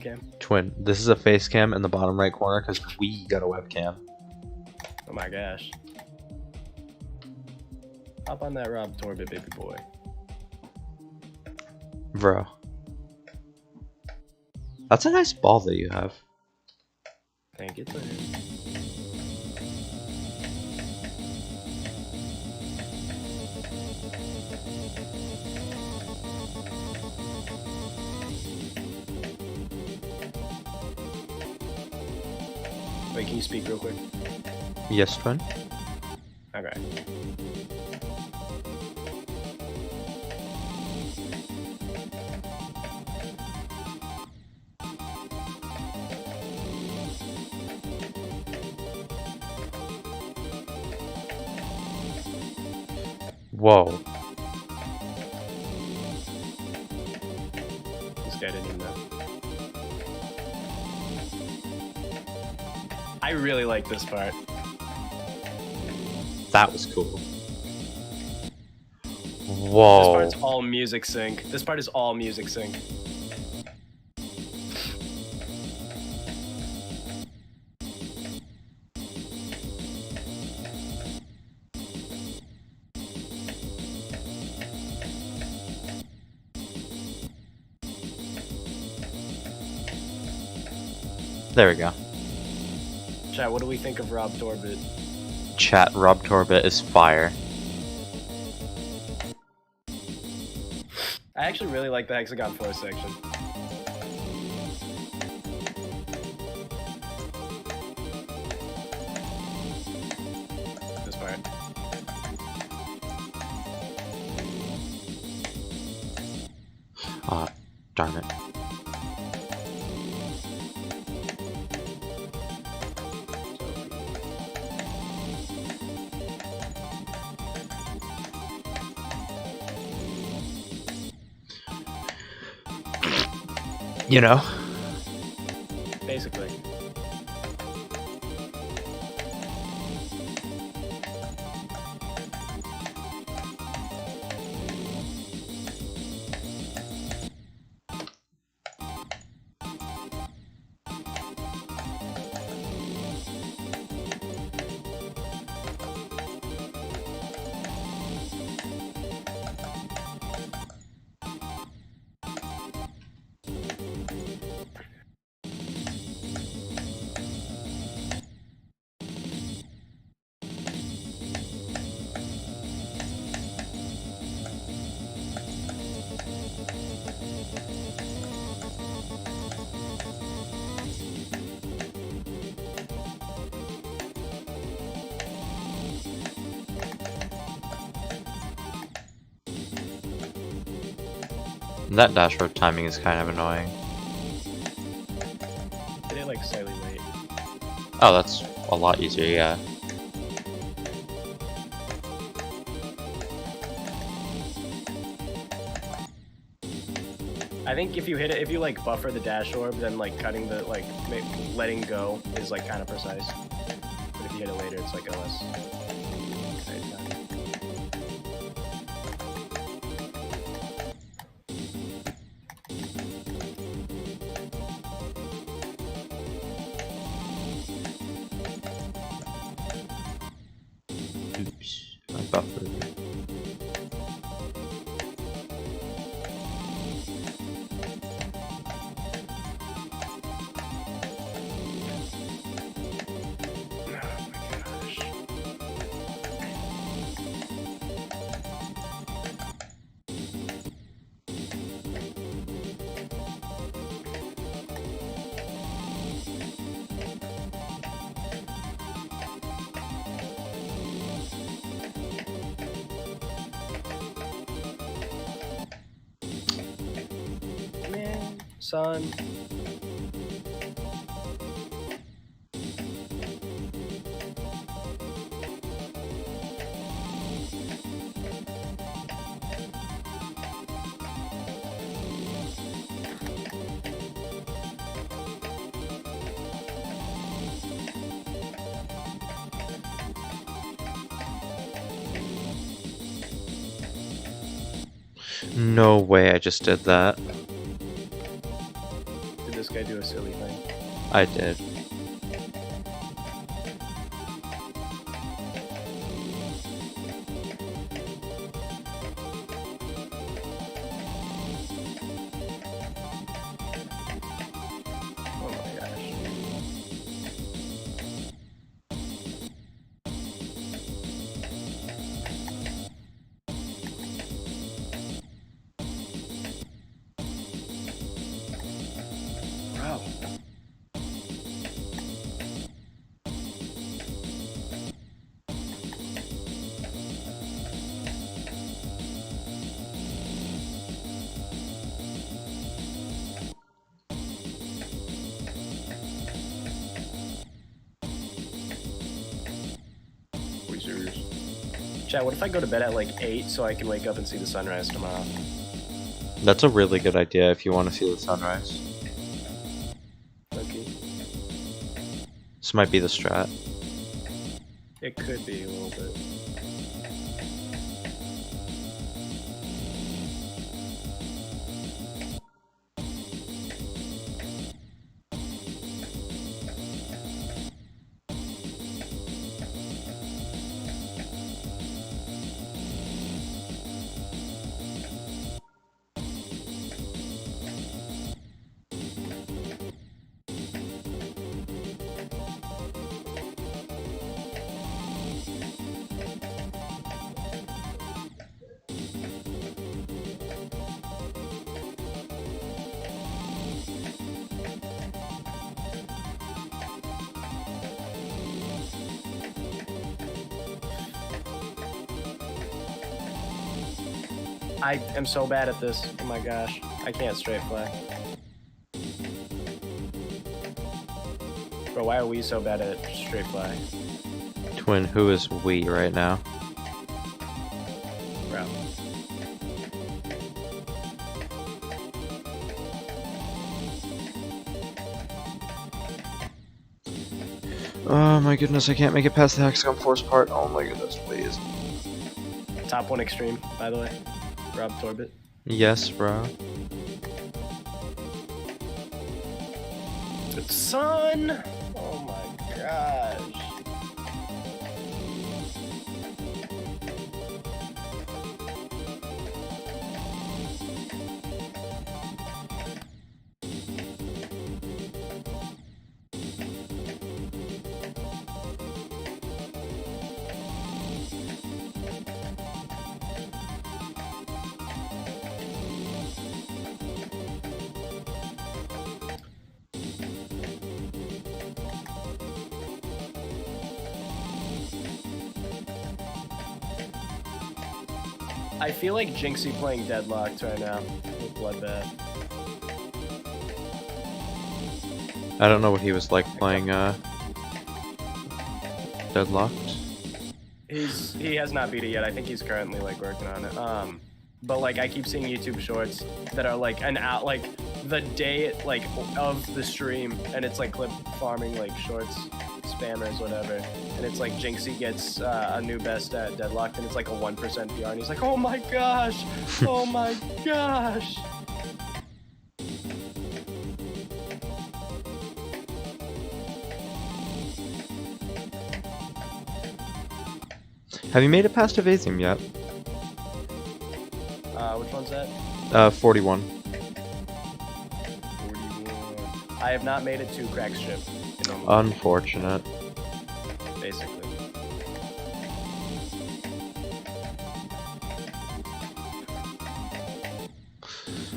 Cam. Twin, this is a face cam in the bottom right corner because we got a webcam. Oh my gosh. Hop on that Rob Torbit, baby boy. Bro. That's a nice ball that you have. Thank you, Twin. Wait, can you speak real quick? Yes, Twin? Okay. Whoa. This guy didn't even know. I really like this part. That was cool. This Whoa. part's all music sync. This part is all music sync. There we go. Chat, what do we think of Rob Torbit? Chat, Rob Torbit is fire. I actually really like the Hexagon 4 section. This part. Ah, darn it. You know? Basically. That dash road timing is kind of annoying. Did it like slightly late? Oh, that's a lot easier, yeah. I think if you hit it, if you like buffer the dash orb, then like cutting the like letting go is like kind of precise. But if you hit it later, it's like a less. Oops, I buffered. Son. No way I just did that. Did this guy do a silly thing? I did. Oh my gosh. Bro. Are we serious? Chat, what if I go to bed at like 8 so I can wake up and see the sunrise tomorrow? That's a really good idea if you want to see the sunrise. Okay. This might be the strat. It could be a little bit. I am so bad at this. Oh my gosh. I can't straight fly. Bro, why are we so bad at straight fly? Twin, who is we right now? Bro. Oh my goodness, I can't make it past the Hexagon Force part. Oh my goodness, please. Top 1 extreme, by the way. Rob Torbit. Yes, bro. Son! Oh my gosh. I feel like Jinxie playing Deadlocked right now with Bloodbath. I don't know what he was like playing Deadlocked. He has not beat it yet. I think he's currently like working on it. But like I keep seeing YouTube shorts that are like like the day like of the stream, and it's like clip farming like shorts, spammers, whatever. And it's like Jinxie gets a new best at Deadlocked, and it's like a 1% PR, and he's like, oh my gosh, oh my gosh. Have you made it past Evasium yet? Which one's that? 41. 41. I have not made it to Crack Strip. Unfortunate. Basically.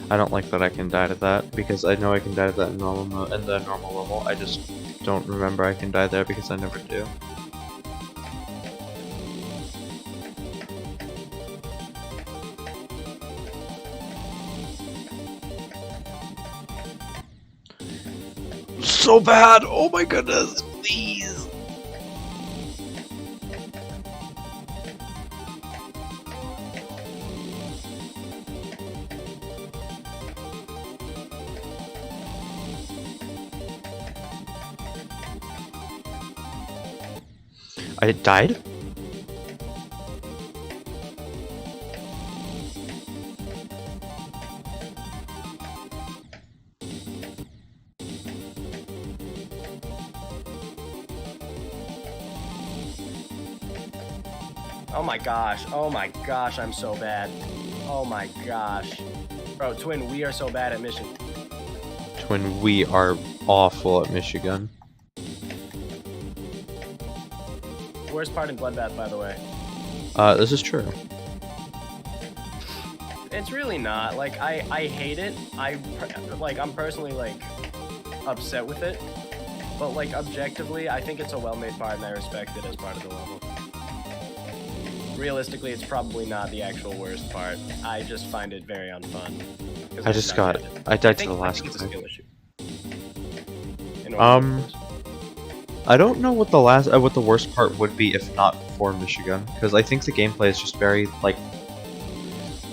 I don't like that I can die to that, because I know I can die to that in the normal level. I just don't remember I can die there because I never do. So bad! Oh my goodness! Please! I died? Oh my gosh. Oh my gosh, I'm so bad. Oh my gosh. Bro, Twin, we are so bad at Mission. Twin, we are awful at Michigan. Worst part in Bloodbath, by the way. This is true. It's really not. Like, I hate it. I'm personally, like, upset with it. But, like, objectively, I think it's a well-made part, and I respect it as part of the level. Realistically, it's probably not the actual worst part. I just find it very unfun. I died to the last I think it's a guy. skill issue. In order to- I don't know what the worst part would be if not for Michigan, because I think the gameplay is just very, like,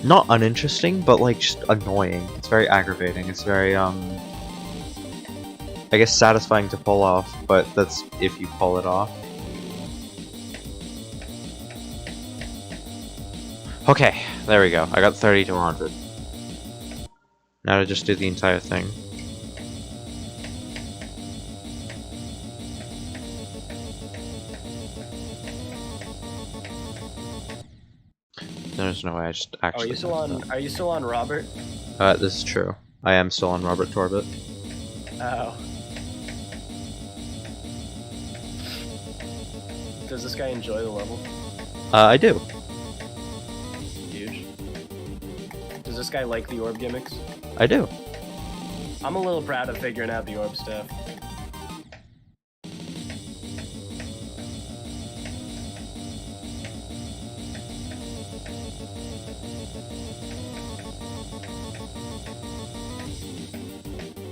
not uninteresting, but, like, just annoying. It's very aggravating. It's very, I guess satisfying to pull off, but that's if you pull it off. Okay, there we go. I got 30 to 100. Now to just do the entire thing. There's no way I just actually. Are you still on Robert? This is true. I am still on Robert Torbett. Oh. Does this guy enjoy the level? I do. Huge. Does this guy like the orb gimmicks? I do. I'm a little proud of figuring out the orb stuff.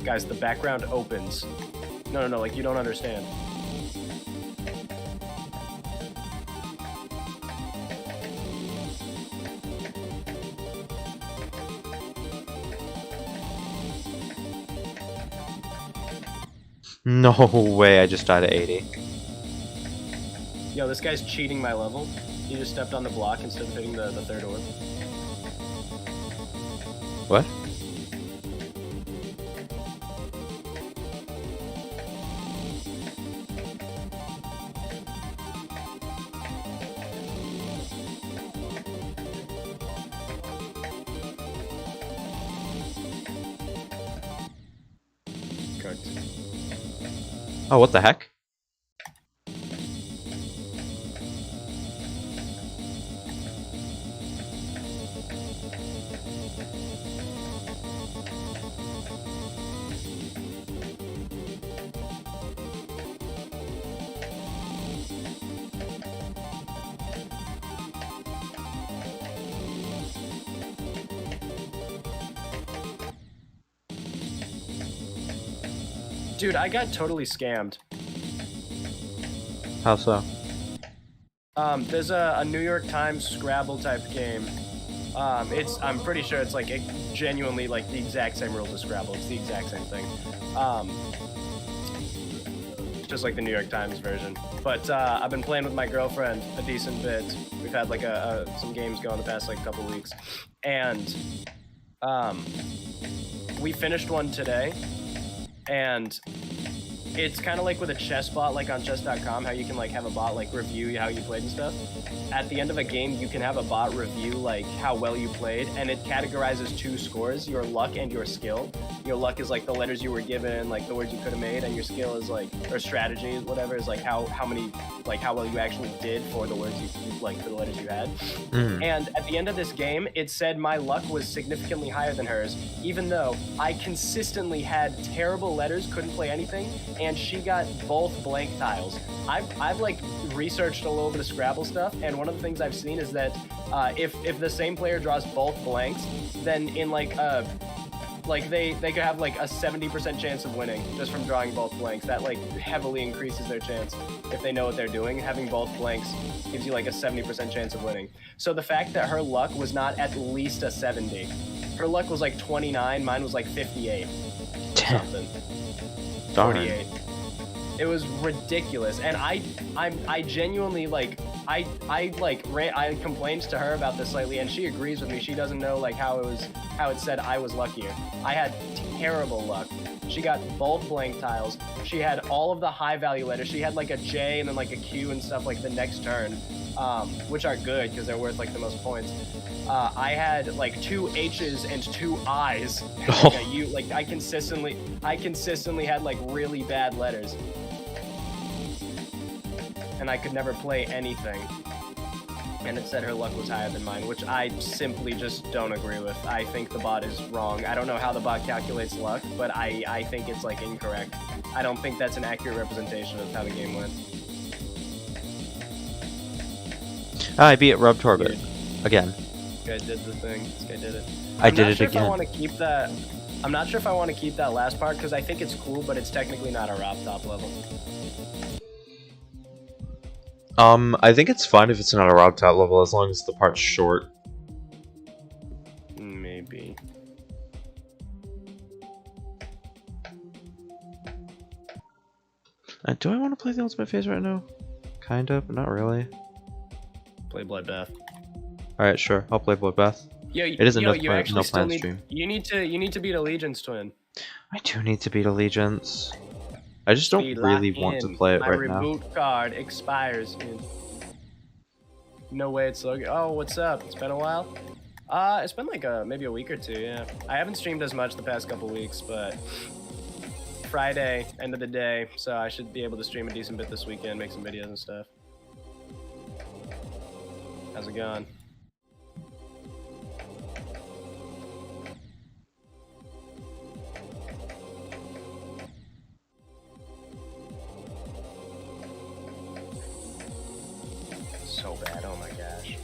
Guys, the background opens. No, like you don't understand. No way, I just died at 80. Yo, this guy's cheating my level. He just stepped on the block instead of hitting the third orb. What? Cooked. Oh, what the heck? Dude, I got totally scammed. How so? There's a New York Times Scrabble type game. I'm pretty sure it's like genuinely like the exact same rules as Scrabble. It's the exact same thing. Just like the New York Times version. But I've been playing with my girlfriend a decent bit. We've had like some games going the past like couple weeks, and we finished one today. And it's kind of like with a chess bot, like on chess.com, how you can like have a bot like review how you played and stuff. At the end of a game, you can have a bot review like how well you played, and it categorizes two scores: your luck and your skill. Your luck is like the letters you were given, like the words you could have made, and your skill is like, or strategy, whatever, is like how many, like how well you actually did for the words you like for the letters you had. And at the end of this game, it said my luck was significantly higher than hers, even though I consistently had terrible letters, couldn't play anything, and she got both blank tiles. I've like researched a little bit of Scrabble stuff, and one of the things I've seen is that if the same player draws both blanks, then in like they could have like a 70% chance of winning just from drawing both blanks. That like heavily increases their chance if they know what they're doing. Having both blanks gives you like a 70% chance of winning. So the fact that her luck was not at least a 70, her luck was like 29, mine was like 58 or something. 48. It was ridiculous, and I genuinely like I complained to her about this slightly, and she agrees with me. She doesn't know like how it said I was luckier. I had terrible luck. She got both blank tiles. She had all of the high value letters. She had like a J and then like a Q and stuff like the next turn, which are good because they're worth like the most points. I had like 2 H's and 2 I's. Like a U. Like I consistently had like really bad letters, and I could never play anything. And it said her luck was higher than mine, which I simply just don't agree with. I think the bot is wrong. I don't know how the bot calculates luck, but I think it's like incorrect. I don't think that's an accurate representation of how the game went. I beat Rub Torbit again. This guy did the thing. This guy did it. I did it If I again. want to keep that. I'm not sure if I want to keep that last part because I think it's cool, but it's technically not a Rob top level. I think it's fine if it's not a Rob top level as long as the part's short. Maybe. Do I want to play the ultimate phase right now? Kind of, but not really. Play Bloodbath. Alright, sure. I'll play Bloodbath. Yo, It is a no you actually no still plan need. stream. You need to beat Allegiance Twin. I do need to beat Allegiance. I just don't Be really locked want to in. play it My right now. reboot card expires in. No way, it's so good. Oh, what's up? It's been a while. It's been like maybe a week or two. Yeah, I haven't streamed as much the past couple weeks, but Friday, end of the day, so I should be able to stream a decent bit this weekend, make some videos and stuff. How's it going? So bad, oh my gosh.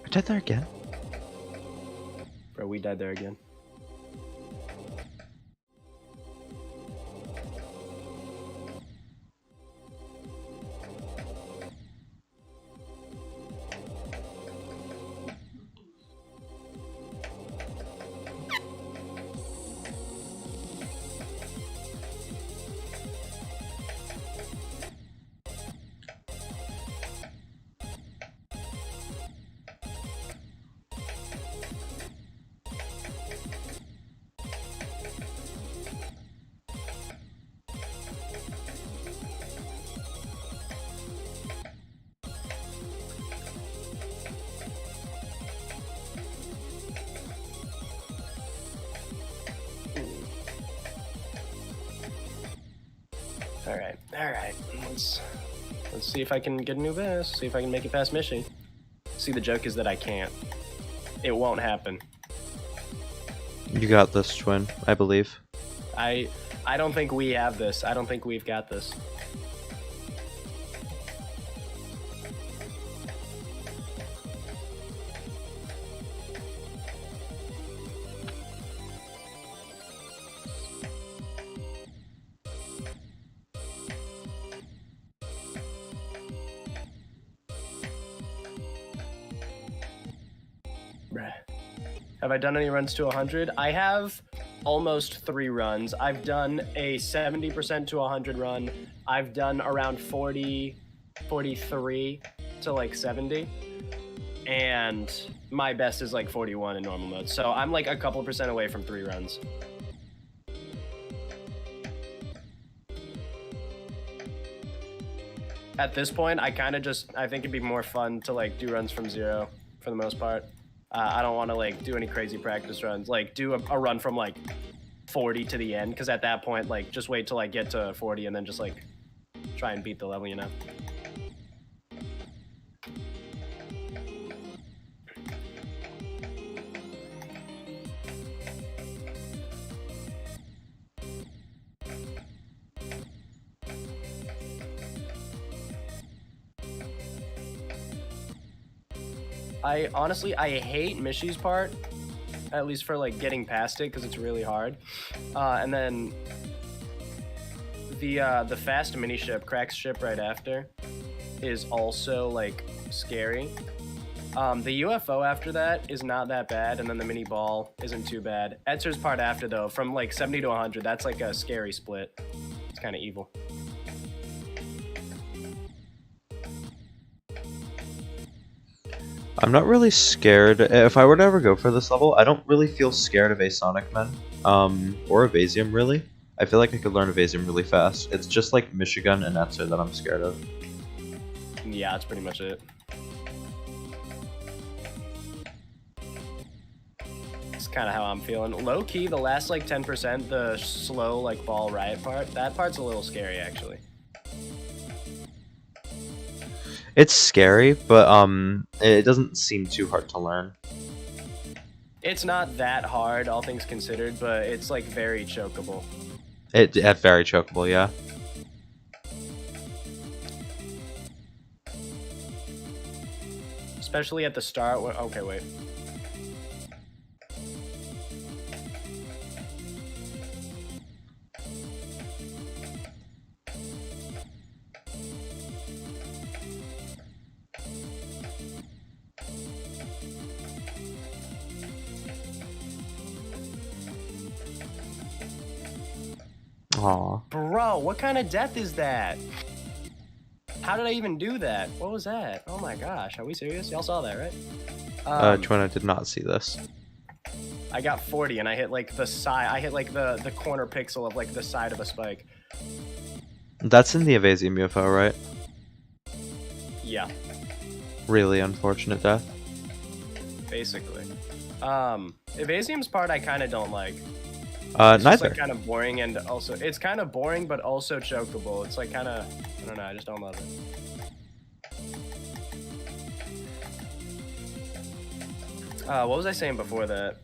I died there again. Bro, we died there again. All right. Let's see if I can get a new vest. See if I can make it past Mishi. See, the joke is that I can't. It won't happen. You got this, Twin, I believe. I don't think we have this. I don't think we've got this. Have I done any runs to 100? I have almost 3 runs. I've done a 70% to 100 run. I've done around 40, 43 to like 70. And my best is like 41 in normal mode. So I'm like a couple percent away from 3 runs. At this point, I think it'd be more fun to like do runs from 0 for the most part. I don't want to like do any crazy practice runs, like do a run from like 40 to the end, because at that point, like just wait till I get to 40 and then just like try and beat the level, you know? I hate Mishi's part, at least for like getting past it, because it's really hard. And then the fast mini ship, Crack's ship right after, is also like scary. The UFO after that is not that bad, and then the mini ball isn't too bad. Etzer's part after though, from like 70 to 100, that's like a scary split. It's kind of evil. I'm not really scared. If I were to ever go for this level, I don't really feel scared of a Sonic Men, or Evasium really. I feel like I could learn Evasium really fast. It's just like Michigan and Etzer that I'm scared of. Yeah, that's pretty much it. It's kind of how I'm feeling. Low key, the last like 10%, the slow like ball riot part, that part's a little scary actually. It's scary, but it doesn't seem too hard to learn. It's not that hard, all things considered, but it's like very chokeable. It's very chokeable, yeah. Especially at the start. Okay, wait. Aw. Bro, what kind of death is that? How did I even do that? What was that? Oh my gosh, are we serious? Y'all saw that, right? Twin, did not see this. I got 40 and I hit like the side. I hit like the corner pixel of like the side of a spike. That's in the Evasium UFO, right? Yeah, Really unfortunate death. basically. Evasium's part I kind of don't like. It's just, Neither. like, kind of boring, and also it's kind of boring but also chokeable. It's like kind of, I don't know, I just don't love it. What was I saying before that?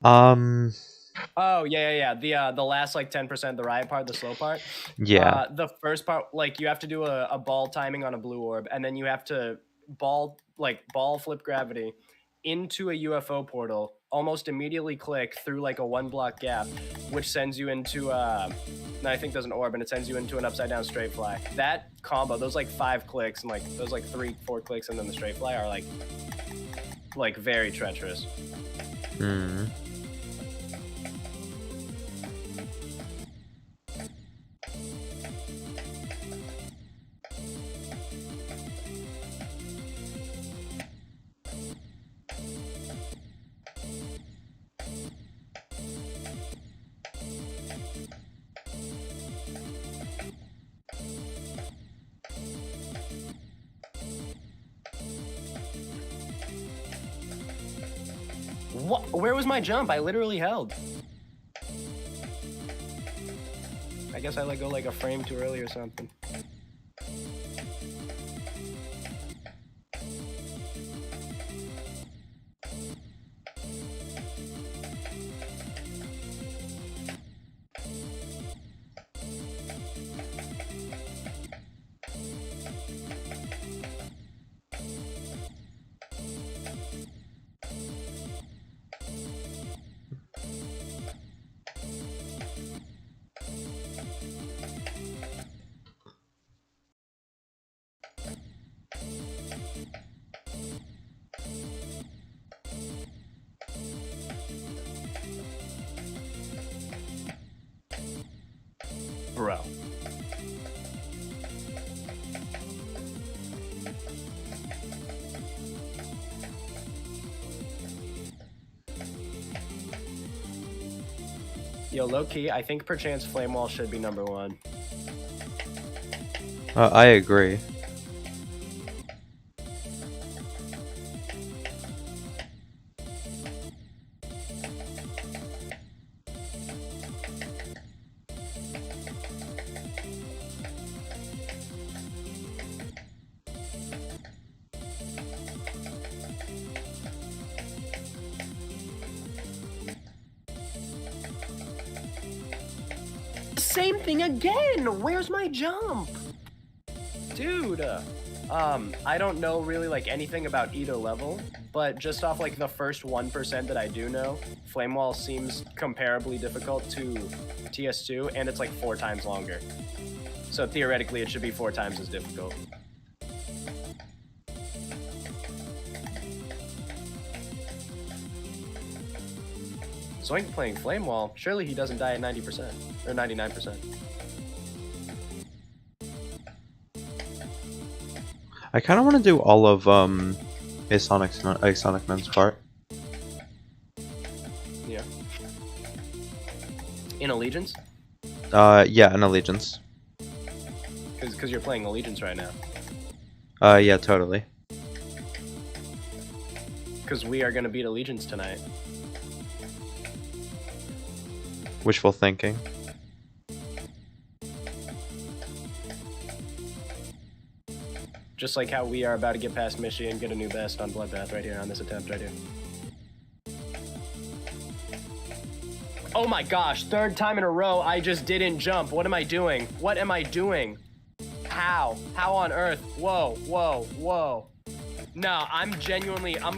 Oh yeah. The last like 10%, the riot part, the slow part. Yeah. The first part, like you have to do a ball timing on a blue orb, and then you have to ball flip gravity into a UFO portal, almost immediately click through like a 1-block gap, which sends you into I think there's an orb, and it sends you into an upside down straight fly. That combo, those like 5 clicks and like those like 3-4 clicks and then the straight fly are like very treacherous. Hmm. What? Where was my jump? I literally held. I guess I let go like a frame too early or something. Bro. Yo, low-key, I think perchance Flame Wall should be number 1. I agree. Same thing again! Where's my jump? Dude, I don't know really like anything about either level, but just off like the first 1% that I do know, Flame Wall seems comparably difficult to TS2, and it's like 4 times longer. So theoretically, it should be 4 times as difficult. Zoink playing Flame Wall, surely he doesn't die at 90%, or 99%. I kind of want to do all of A Sonic Men's part. Yeah. In Allegiance? Yeah, an Allegiance. Because you're playing Allegiance right now. Yeah, totally. Because we are going to beat Allegiance tonight. Wishful thinking. Just like how we are about to get past Michi and get a new best on Bloodbath right here on this attempt right here. Oh my gosh, third time in a row I just didn't jump. What am I doing? What am I doing? How? How on earth? Whoa, whoa, whoa. No, I'm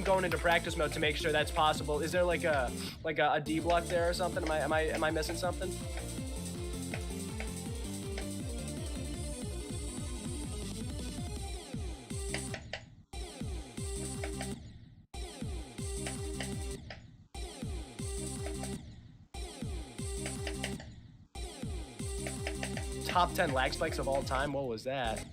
going into practice mode to make sure that's possible. Is there like a D block there or something? Am I missing something? Top 10 lag spikes of all time? What was that?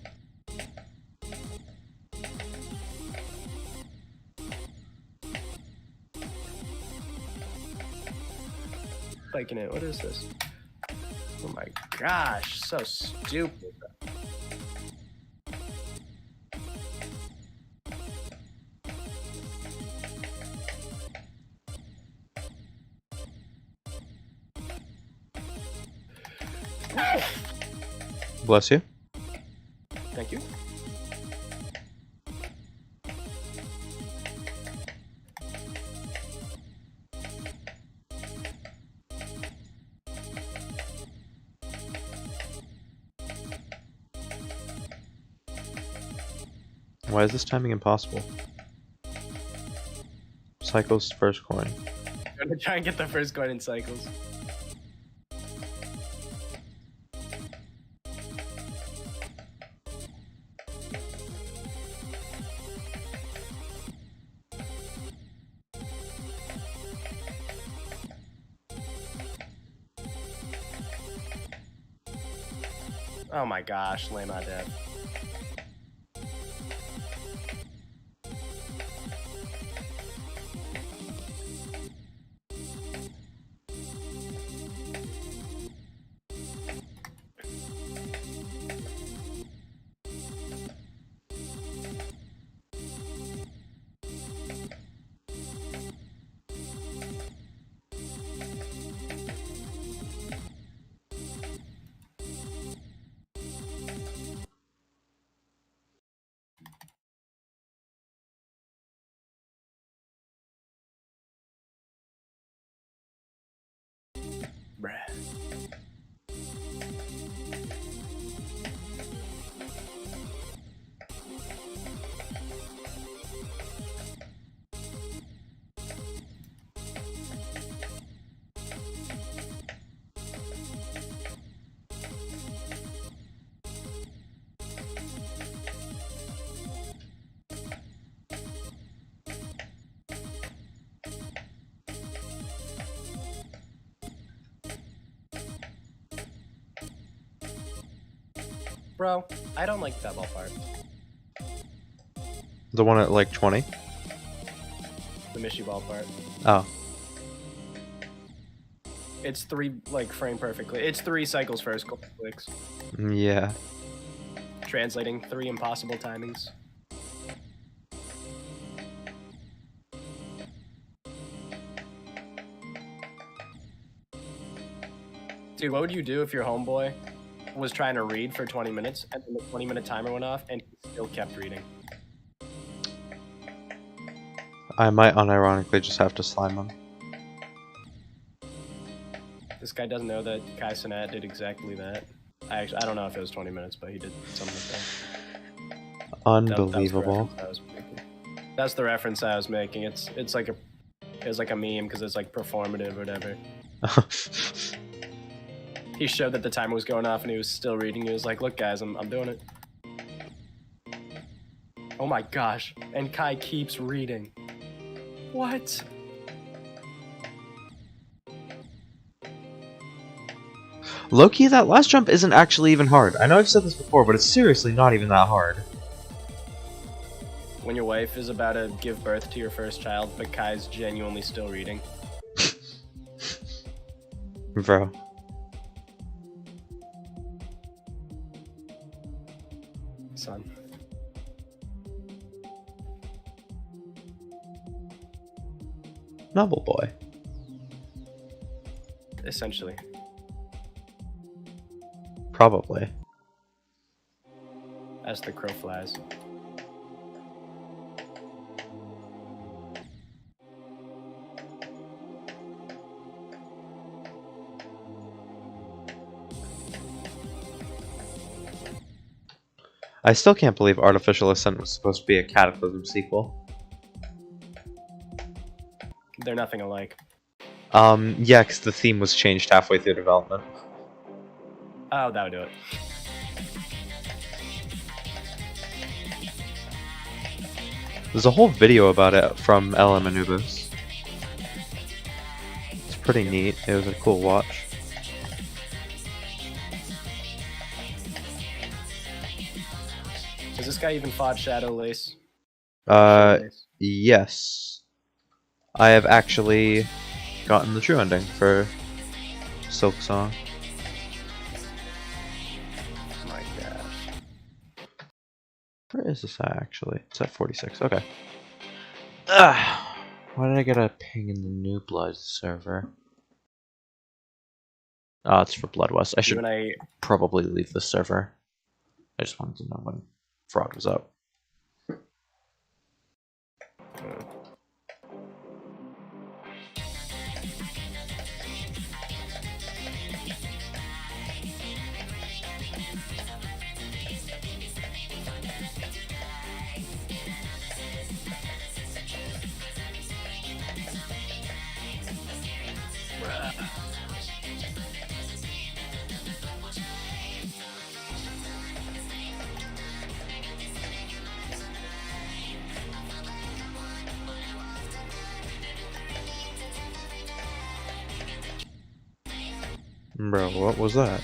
Spiking it. What is this? Oh my gosh, so stupid. Bless you. Thank you. Why is this timing impossible? Cycles first coin. I'm gonna try and get the first coin in Cycles. Oh my gosh, lame out dead. Bruh. Bro, I don't like that ball part. The one at like 20? The Michi ball part. Oh. It's 3 like frame perfectly. It's 3 cycles first clicks. Yeah. Translating 3 impossible timings. Dude, what would you do if your homeboy was trying to read for 20 minutes and then the 20-minute timer went off and he still kept reading? I might unironically just have to slime him. This guy doesn't know that Kai Cenat did exactly that. I don't know if it was 20 minutes, but he did something like that. Unbelievable. That's the reference I was making. It's like a meme because it's like performative or whatever. He showed that the timer was going off and he was still reading. He was like, "Look, guys, I'm doing it." Oh my gosh! And Kai keeps reading. What? Low-key, that last jump isn't actually even hard. I know I've said this before, but it's seriously not even that hard. when your wife is about to give birth to your first child, but Kai's genuinely still reading. Bro. Son. Novel boy. Essentially. Probably. As the crow flies. I still can't believe Artificial Ascent was supposed to be a Cataclysm sequel. They're nothing alike. Yeah, because the theme was changed halfway through development. Oh, that would do it. There's a whole video about it from LM Anubis. It's pretty neat. It was a cool watch. Has this guy even fought Shadow Lace? Yes. I have actually gotten the true ending for Silk Song. My gosh. Where is this at, actually? It's at 46. Okay. Ugh. Why did I get a ping in the New Blood server? Oh, it's for Blood West. I should probably leave the server. I just wanted to know when Fraud was up. Bro, what was that?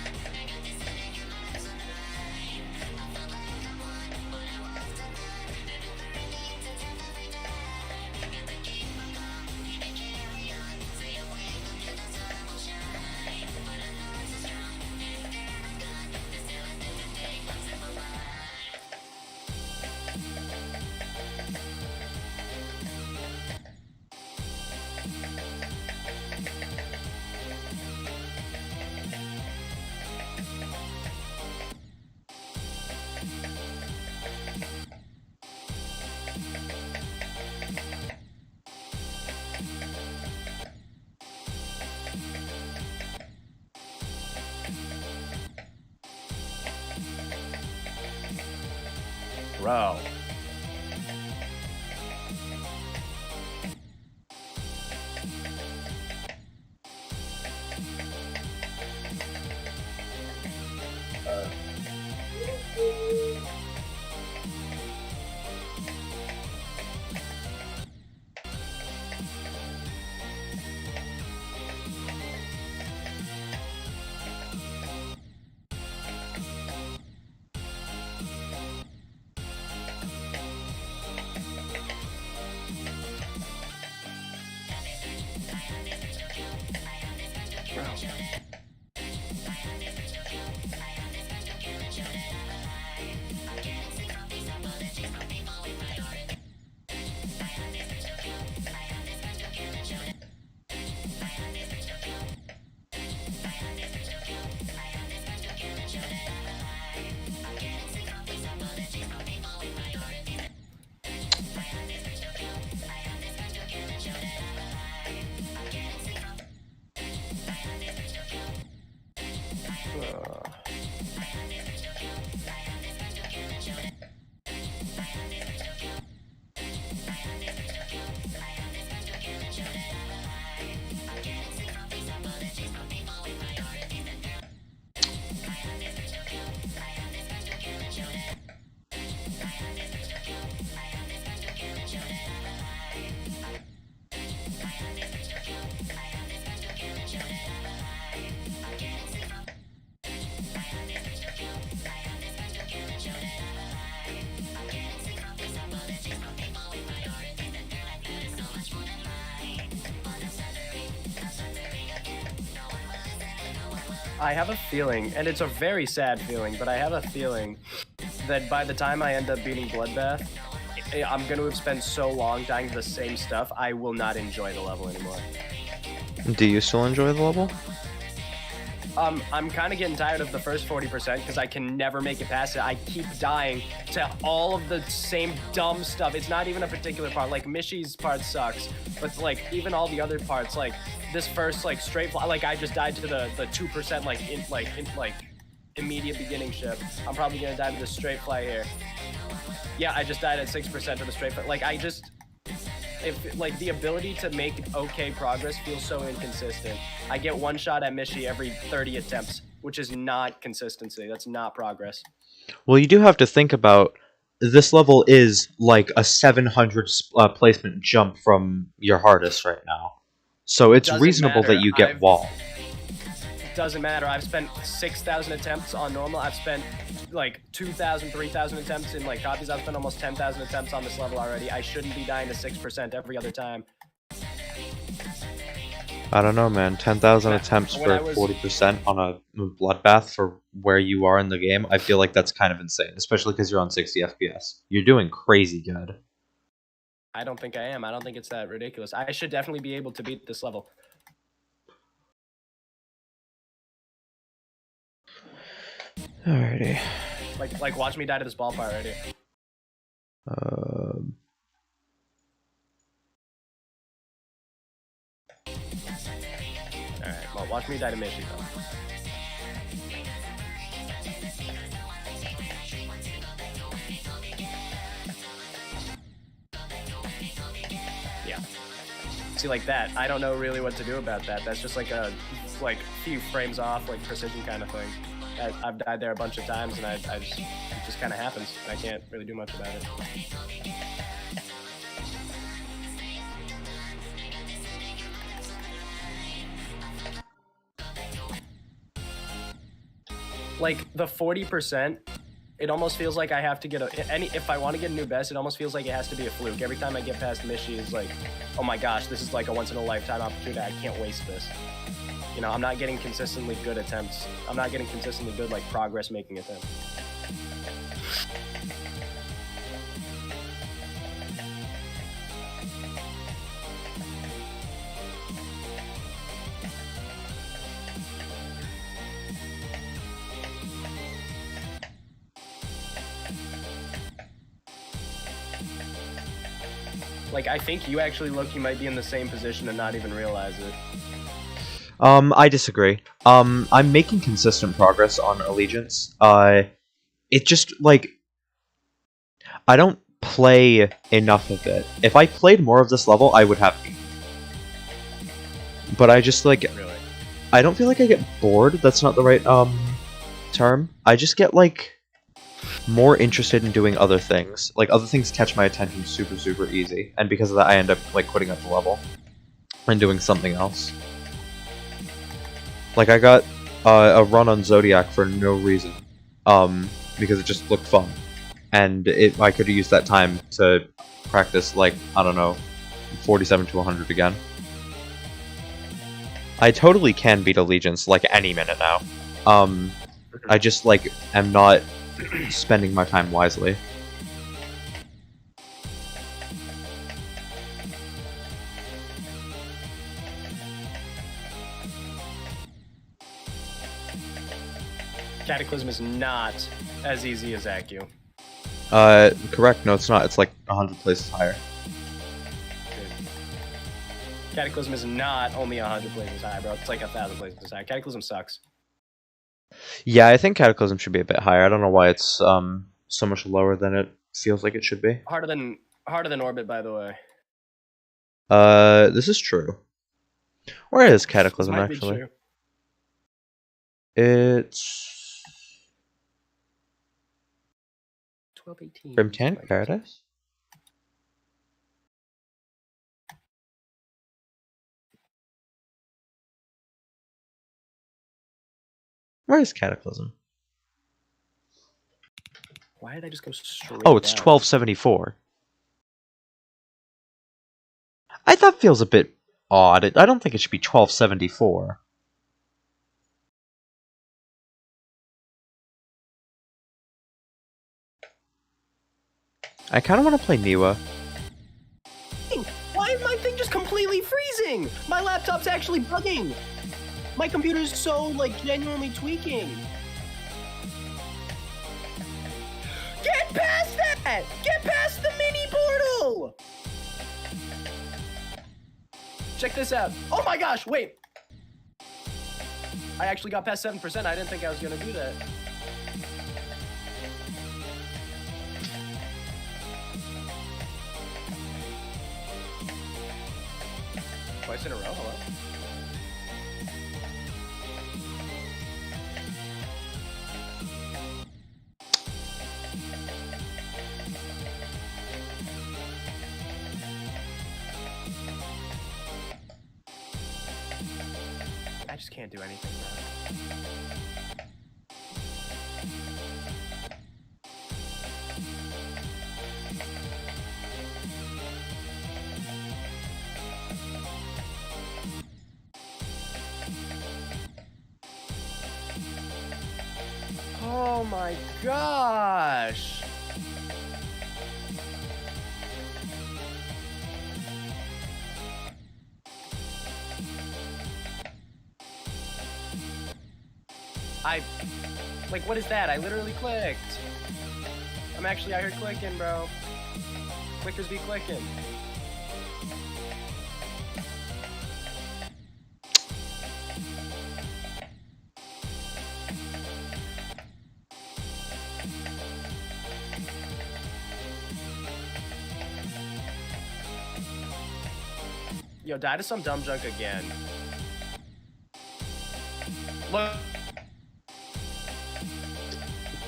Bro. I have a feeling, and it's a very sad feeling, but I have a feeling that by the time I end up beating Bloodbath, I'm going to have spent so long dying to the same stuff, I will not enjoy the level anymore. Do you still enjoy the level? I'm kind of getting tired of the first 40% because I can never make it past it. I keep dying to all of the same dumb stuff. It's not even a particular part. Like, Mishy's part sucks, but, like, even all the other parts, like, this first, like, straight fly, like, I just died to the 2%, like, immediate beginning ship. I'm probably gonna die to the straight fly here. Yeah, I just died at 6% to the straight fly. Like, if like the ability to make okay progress feels so inconsistent. I get one shot at Mishy every 30 attempts, which is not consistency. That's not progress. Well, you do have to think about this level is like a 700 placement jump from your hardest right now. So it's Doesn't reasonable matter. that you get wall. Doesn't matter. I've spent 6,000 attempts on normal. I've spent like 2,000, 3,000 attempts in like copies. I've spent almost 10,000 attempts on this level already. I shouldn't be dying to 6% every other time. I don't know, man. 10,000 attempts for 40% on a bloodbath for where you are in the game. I feel like that's kind of insane, especially because you're on 60 FPS. You're doing crazy good. I don't think I am. I don't think it's that ridiculous. I should definitely be able to beat this level. Alrighty. Like, watch me die to this ball part right here. Alright, well, watch me die to Mishy, though. Yeah. See, like that, I don't know really what to do about that. That's just like a few frames off, like precision kind of thing. I've died there a bunch of times, and it just kind of happens. I can't really do much about it. Like the 40%, it almost feels like I have to get if I want to get a new best, it almost feels like it has to be a fluke. Every time I get past Mishy, is like, oh my gosh, this is like a once in a lifetime opportunity. I can't waste this. You know, I'm not getting consistently good attempts. I'm not getting consistently good, like, progress-making attempts. Like, I think you actually, Loki, might be in the same position and not even realize it. I disagree. I'm making consistent progress on Allegiance. It just, like, I don't play enough of it. If I played more of this level, I would have beaten. But I just, like, really? I don't feel like I get bored. That's not the right, term. I just get, like, more interested in doing other things. Like, other things catch my attention super, super easy. And because of that, I end up, like, quitting up the level and doing something else. Like, I got a run on Zodiac for no reason, because it just looked fun, and I could have used that time to practice, like, I don't know, 47 to 100 again. I totally can beat Allegiance, like, any minute now. I just, like, am not spending my time wisely. Cataclysm is not as easy as ACU. Correct. No, it's not. It's like 100 places higher. Good. Cataclysm is not only 100 places high, bro. It's like 1,000 places high. Cataclysm sucks. Yeah, I think Cataclysm should be a bit higher. I don't know why it's so much lower than it feels like it should be. Harder than Orbit, by the way. This is true. Where is Cataclysm, actually? It's... Grimtanic Paradise? Where is Cataclysm? Why did I just go straight Oh, it's down? 1274. That feels a bit odd. I don't think it should be 1274. I kind of want to play Niwa. Why is my thing just completely freezing? My laptop's actually bugging. My computer's so, like, genuinely tweaking. Get past that! Get past the mini portal! Check this out. Oh my gosh, wait. I actually got past 7%. I didn't think I was gonna do that. Twice in a row, hello? I just can't do anything, bro. Oh my gosh! Like, what is that? I literally clicked. I heard clicking, bro. Clickers be clicking. Yo, die to some dumb junk again. Look.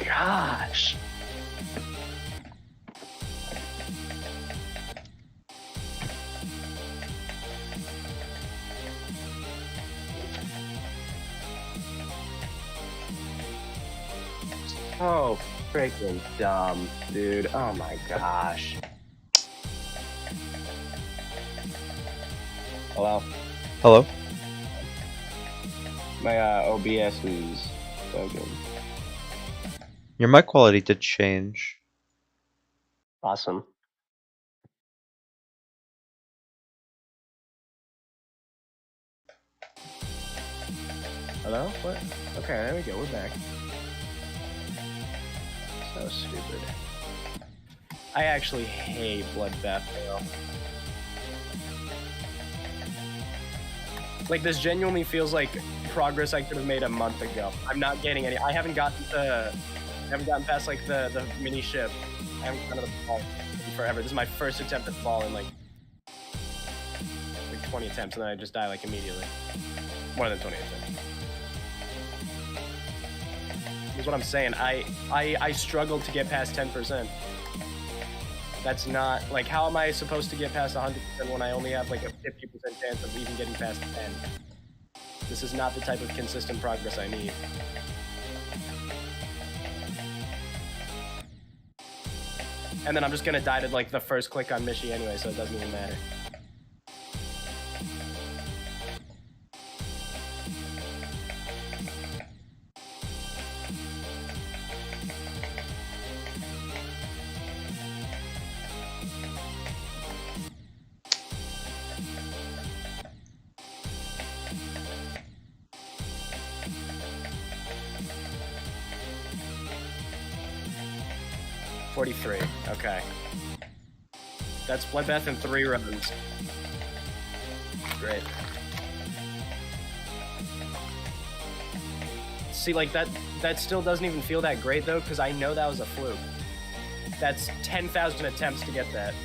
Gosh. Oh, freaking dumb, dude. Oh my gosh. Hello? Hello? My OBS is broken. Your mic quality did change. Awesome. Hello? What? Okay, there we go. We're back. So stupid. I actually hate Bloodbath now. Like, this genuinely feels like progress I could have made a month ago. I'm not getting any. I haven't gotten past like the mini ship. I haven't gotten to the ball in forever. This is my first attempt at the ball in like 20 attempts, and then I just die like immediately. More than 20 attempts. That's what I'm saying. I struggled to get past 10%. That's not, like, how am I supposed to get past 100% when I only have like a 50% chance of even getting past 10? This is not the type of consistent progress I need. And then I'm just gonna die to like the first click on Mishi anyway, so it doesn't even matter. $43. Okay. That's Bloodbath in 3 runs. Great. See, like, that still doesn't even feel that great, though, because I know that was a fluke. That's 10,000 attempts to get that.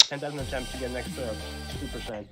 $10,000 attempts to get an extra 2%.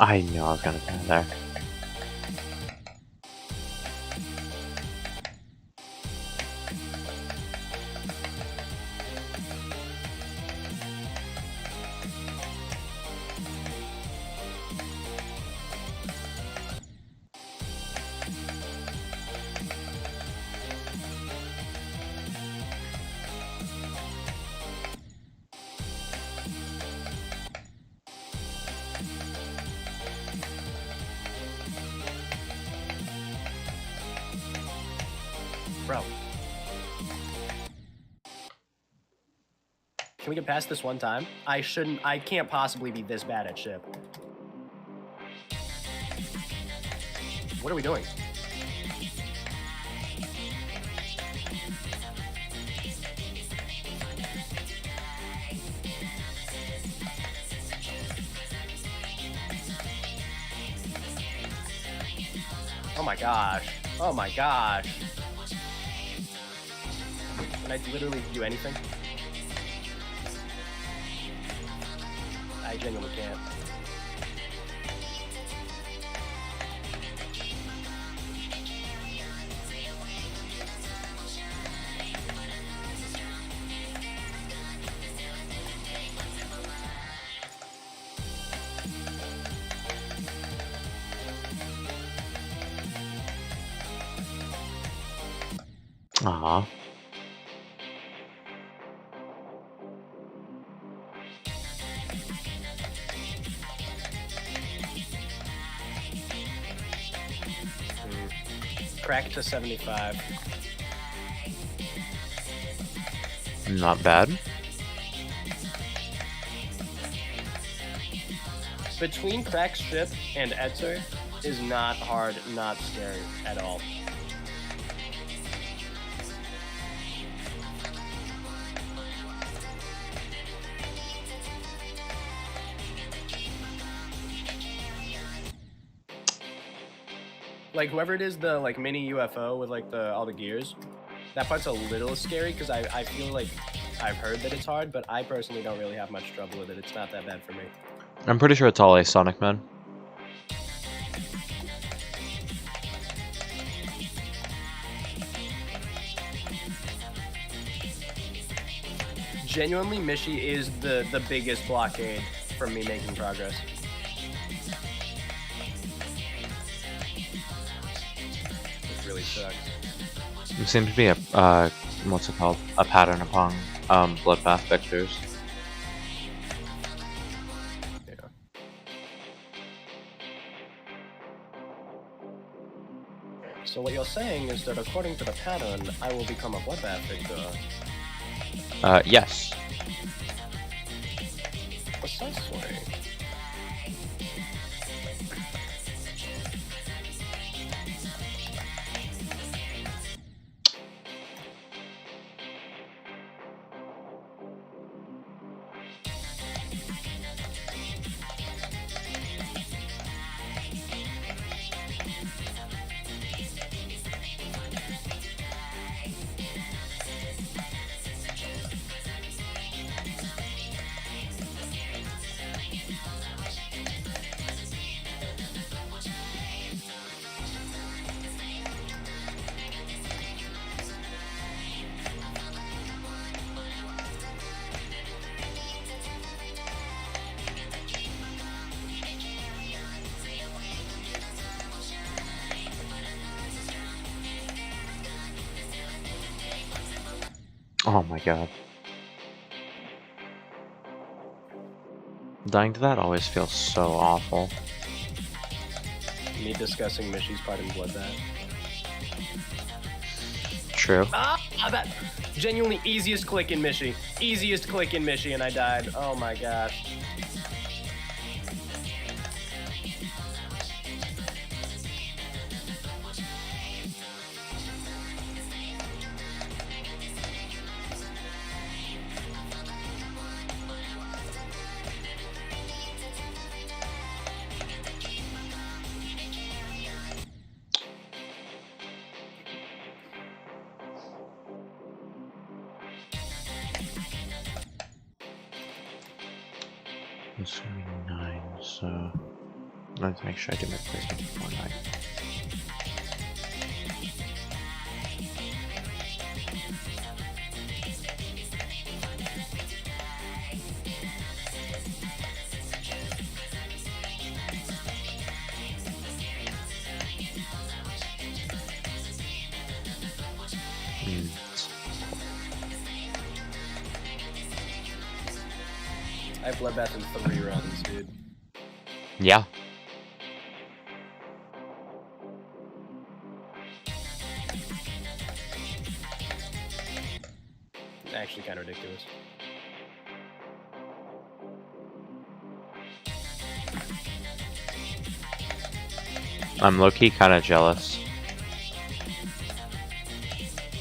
I knew I was gonna get in there. Bro. Can we get past this one time? I can't possibly be this bad at ship. What are we doing? Oh my gosh. Oh my gosh. Can I literally do anything? I genuinely can't. Aw. Crack to 75. Not bad. Between Crack's ship and Etzer is not hard, not scary at all. Like whoever it is, the like mini UFO with like all the gears, that part's a little scary because I feel like I've heard that it's hard, but I personally don't really have much trouble with it. It's not that bad for me. I'm pretty sure it's all a Sonic Man. Genuinely, Mishi is the biggest blockade from me making progress. It really sucks. There seems to be a what's it called? A pattern upon Bloodbath vectors. Yeah. So what you're saying is that according to the pattern, I will become a Bloodbath victor. Yes. Precisely. Oh my god. Dying to that always feels so awful. Me discussing Mishi's part in Bloodbath. True. Ah! That genuinely easiest click in Mishi. Easiest click in Mishi, and I died. Oh my gosh. It's gonna be 9, so let's make sure I do my placement before 9. I have Bloodbath in 3 runs, dude. Yeah. Actually kind of ridiculous. I'm low-key kind of jealous.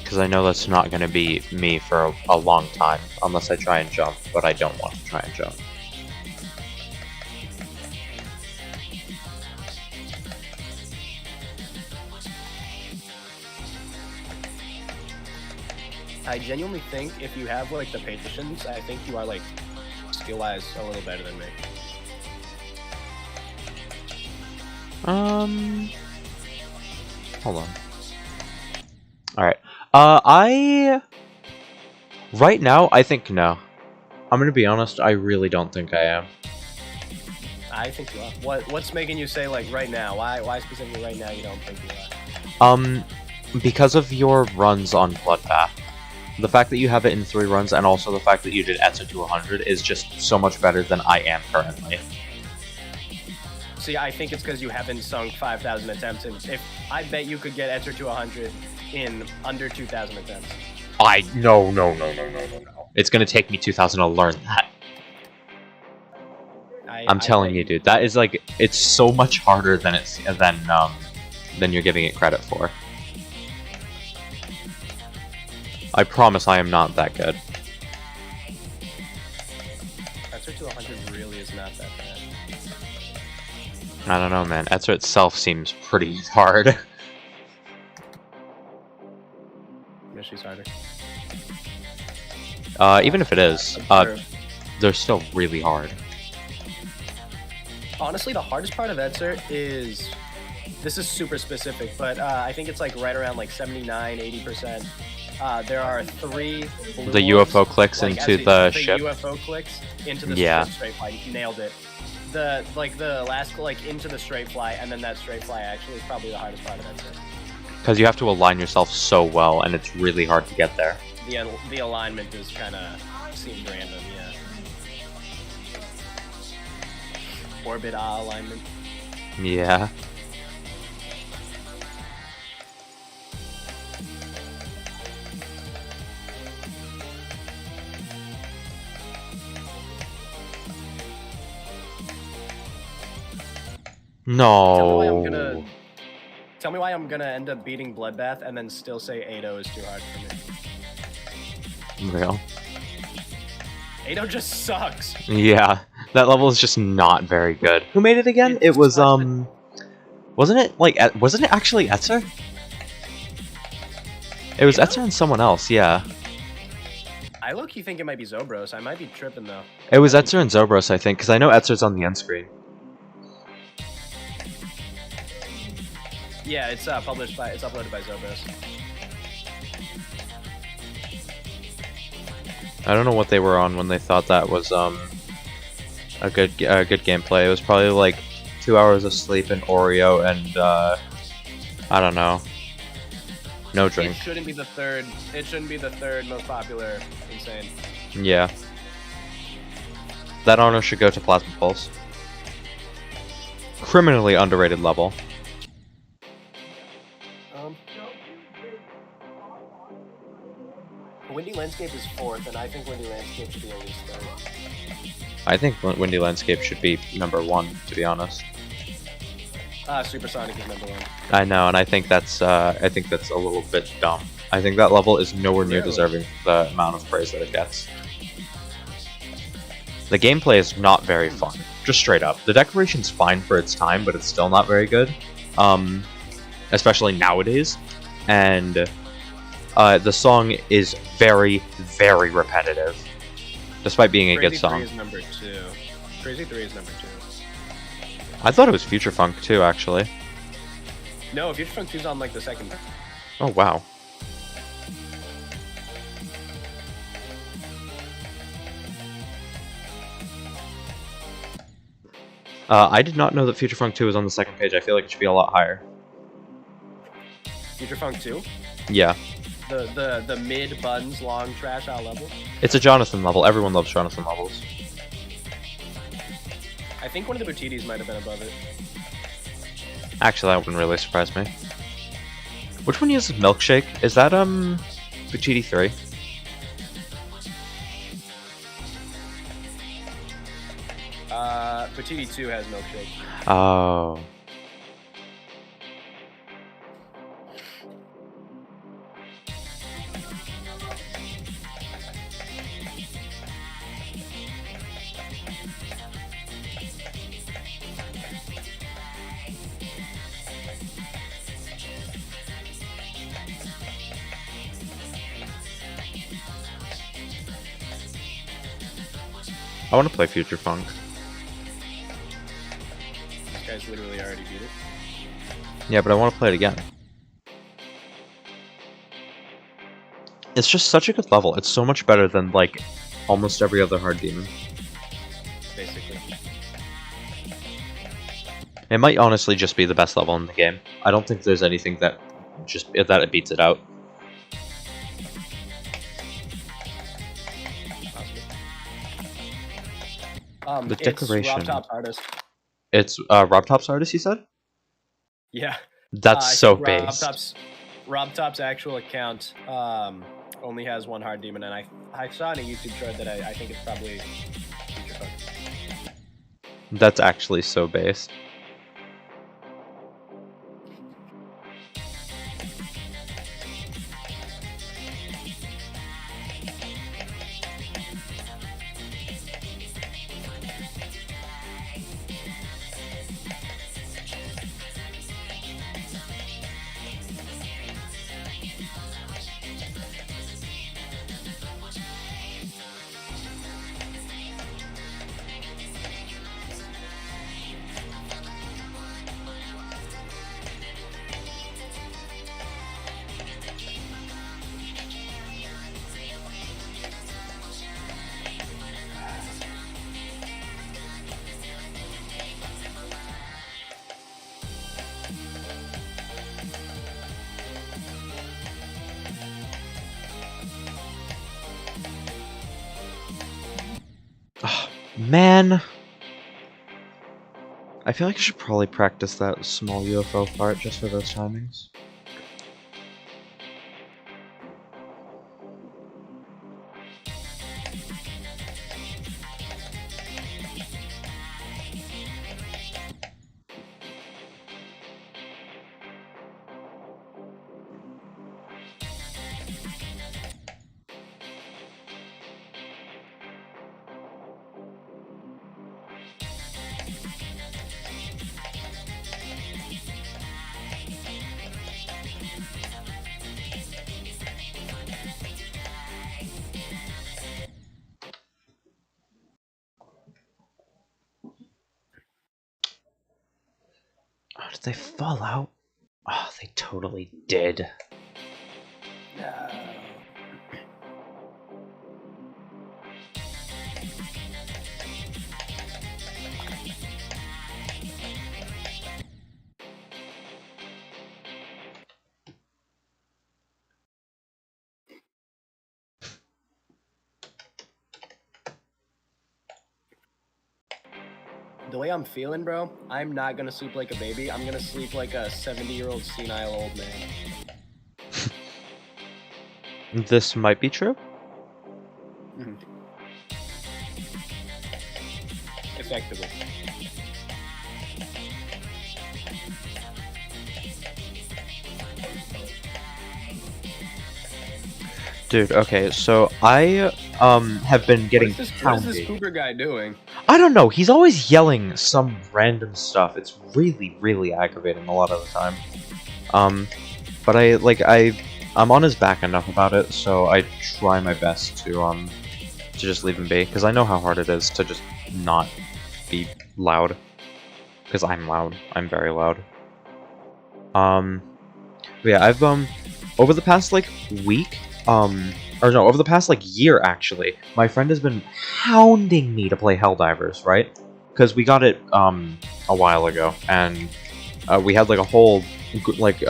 Because I know that's not going to be me for a long time, unless I try and jump, but I don't want to try and jump. I genuinely think if you have like the patience, I think you are like skill-wise a little better than me. Hold on. Alright. Right now, I think no. I'm gonna be honest, I really don't think I am. I think you are. What's making you say like right now? Why specifically right now you don't think you are? Because of your runs on Bloodbath. The fact that you have it in 3 runs, and also the fact that you did Etzer to 100 is just so much better than I am currently. See, I think it's because you haven't sunk 5,000 attempts, and if I bet you could get Etzer to 100 in under 2,000 attempts. No. It's gonna take me 2,000 to learn that. I'm telling you, dude. That is like, it's so much harder than than you're giving it credit for. I promise I am not that good. Etzer to 100 really is not that bad. I don't know, man. Etzer itself seems pretty hard. Mishi's harder. Even if it is, they're still really hard. Honestly, the hardest part of Etzer is, this is super specific, but I think it's like right around like 79, 80%. There are 3 blue The UFO clicks like, into the the ship. UFO clicks into the straight fly. Nailed it. The last like into the straight fly, and then that straight fly actually is probably the hardest part of Etzer. Because you have to align yourself so well, and it's really hard to get there. The alignment is kind of seems random, yeah. Orbit alignment. Yeah. No. Tell me why I'm gonna end up beating Bloodbath and then still say 8-0 is too hard for me. Real. 8-0 just sucks. Yeah, that level is just not very good. Who made it again? It was wasn't it actually Etzer? It was Etzer and someone else, yeah. I low-key think it might be Zobros. I might be tripping though. It was Etzer and Zobros, I think, because I know Etzer's on the end screen. Yeah, it's uploaded by Zobros. I don't know what they were on when they thought that was a good gameplay. It was probably like 2 hours of sleep and Oreo and I don't know, no drink. It shouldn't be the third. It shouldn't be the third most popular Insane. Yeah. That honor should go to Plasma Pulse. Criminally underrated level. Windy Landscape is 4th, and I think Windy Landscape should be at least 3rd. I think Windy Landscape should be number 1, to be honest. Supersonic is number 1. I know, and I think that's a little bit dumb. I think that level is nowhere near deserving the amount of praise that it gets. The gameplay is not very fun, just straight up. The decoration's fine for its time, but it's still not very good, especially nowadays. And the song is very, very repetitive, despite being a good song. Crazy 3 is number 2. Crazy 3 is number 2. I thought it was Future Funk too, actually. No, Future Funk 2's on like the 2nd. Oh wow. I did not know that Future Funk 2 was on the 2nd page. I feel like it should be a lot higher. Future Funk 2? Yeah. The mid buns long trash out level? It's a Jonathan level. Everyone loves Jonathan levels. I think one of the Butitis might have been above it. Actually, that wouldn't really surprise me. Which one uses Milkshake? Is that, Butiti 3? Butiti 2 has Milkshake. Oh. I want to play Future Funk. This guy's literally already beat it. Yeah, but I want to play it again. It's just such a good level. It's so much better than, like, almost every other hard demon. Basically. It might honestly just be the best level in the game. I don't think there's anything that it beats it out. The decoration. It's Rob Top's artist. It's Rob Top's artist, you said? Yeah. That's so based. Rob Top's actual account only has one hard demon, and I saw in a YouTube short that I think it's probably Future Funk. That's actually so based. Oh, man. I feel like I should probably practice that small UFO part just for those timings. Oh, did they fall out? Oh, they totally did. No. The way I'm feeling, bro, I'm not gonna sleep like a baby. I'm gonna sleep like a 70-year-old senile old man. This might be true. Mhm. Effectively. Dude, okay, so I have been getting What is this pounded. Cooper guy doing? I don't know, he's always yelling some random stuff. It's really, really aggravating a lot of the time. But I'm on his back enough about it, so I try my best to just leave him be, because I know how hard it is to just not be loud. Because I'm loud. I'm very loud. But yeah, I've over the past like week, or no, over the past like year actually, my friend has been hounding me to play Helldivers, right? Because we got it a while ago, and we had like a whole like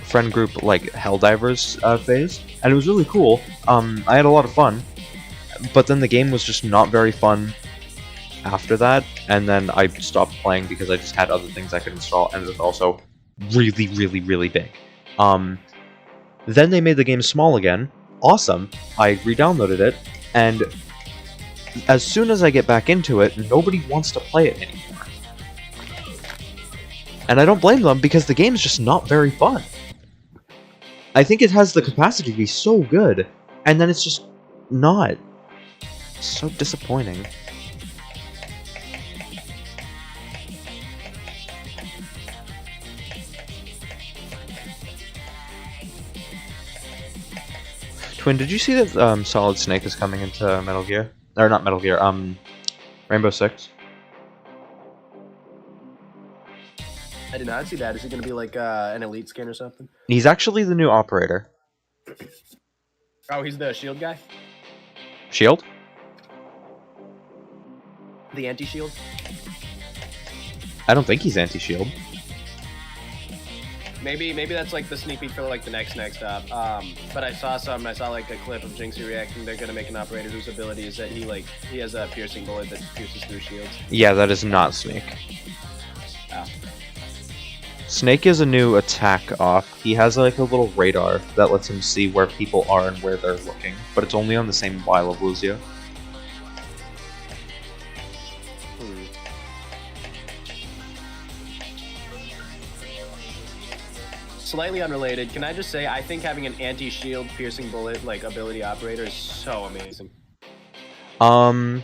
friend group like Helldivers phase, and it was really cool. I had a lot of fun, but then the game was just not very fun after that, and then I stopped playing because I just had other things I could install, and it was also really, really, really big. Then they made the game small again. Awesome. I re-downloaded it, and as soon as I get back into it, nobody wants to play it anymore. And I don't blame them, because the game's just not very fun. I think it has the capacity to be so good, and then it's just not. It's so disappointing. Twin, did you see that Solid Snake is coming into Metal Gear? Or not Metal Gear, Rainbow Six? I did not see that. Is he gonna be like an elite skin or something? He's actually the new operator. Oh, he's the shield guy? Shield? The anti-shield? I don't think he's anti-shield. Maybe that's like the sneak peek for like the next up. But I saw like a clip of Jinxie reacting. They're gonna make an operator whose ability is that he has a piercing bullet that pierces through shields. Yeah, that is not Snake. Oh. Snake is a new attack off. He has like a little radar that lets him see where people are and where they're looking, but it's only on the same vial of Lucio. Slightly unrelated, can I just say I think having an anti-shield piercing bullet like ability operator is so amazing. I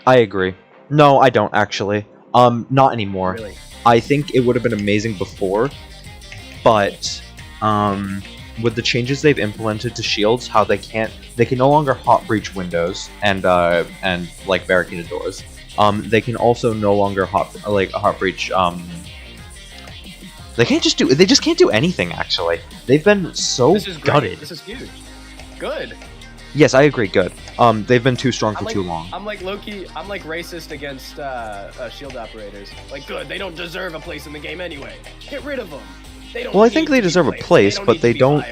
agree. No, I don't actually. Not anymore. Really? I think it would have been amazing before, but with the changes they've implemented to shields, how they can no longer hot breach windows and like barricaded doors. They can also no longer hot breach they just can't do anything actually. They've been so This is great. gutted. This is huge. Good. Yes, I agree, good. They've been too strong for too long. I'm like low-key, I'm like racist against shield operators. Like, good, they don't deserve a place in the game anyway. Get rid of them. They don't. Well, I think they deserve a place, but they don't.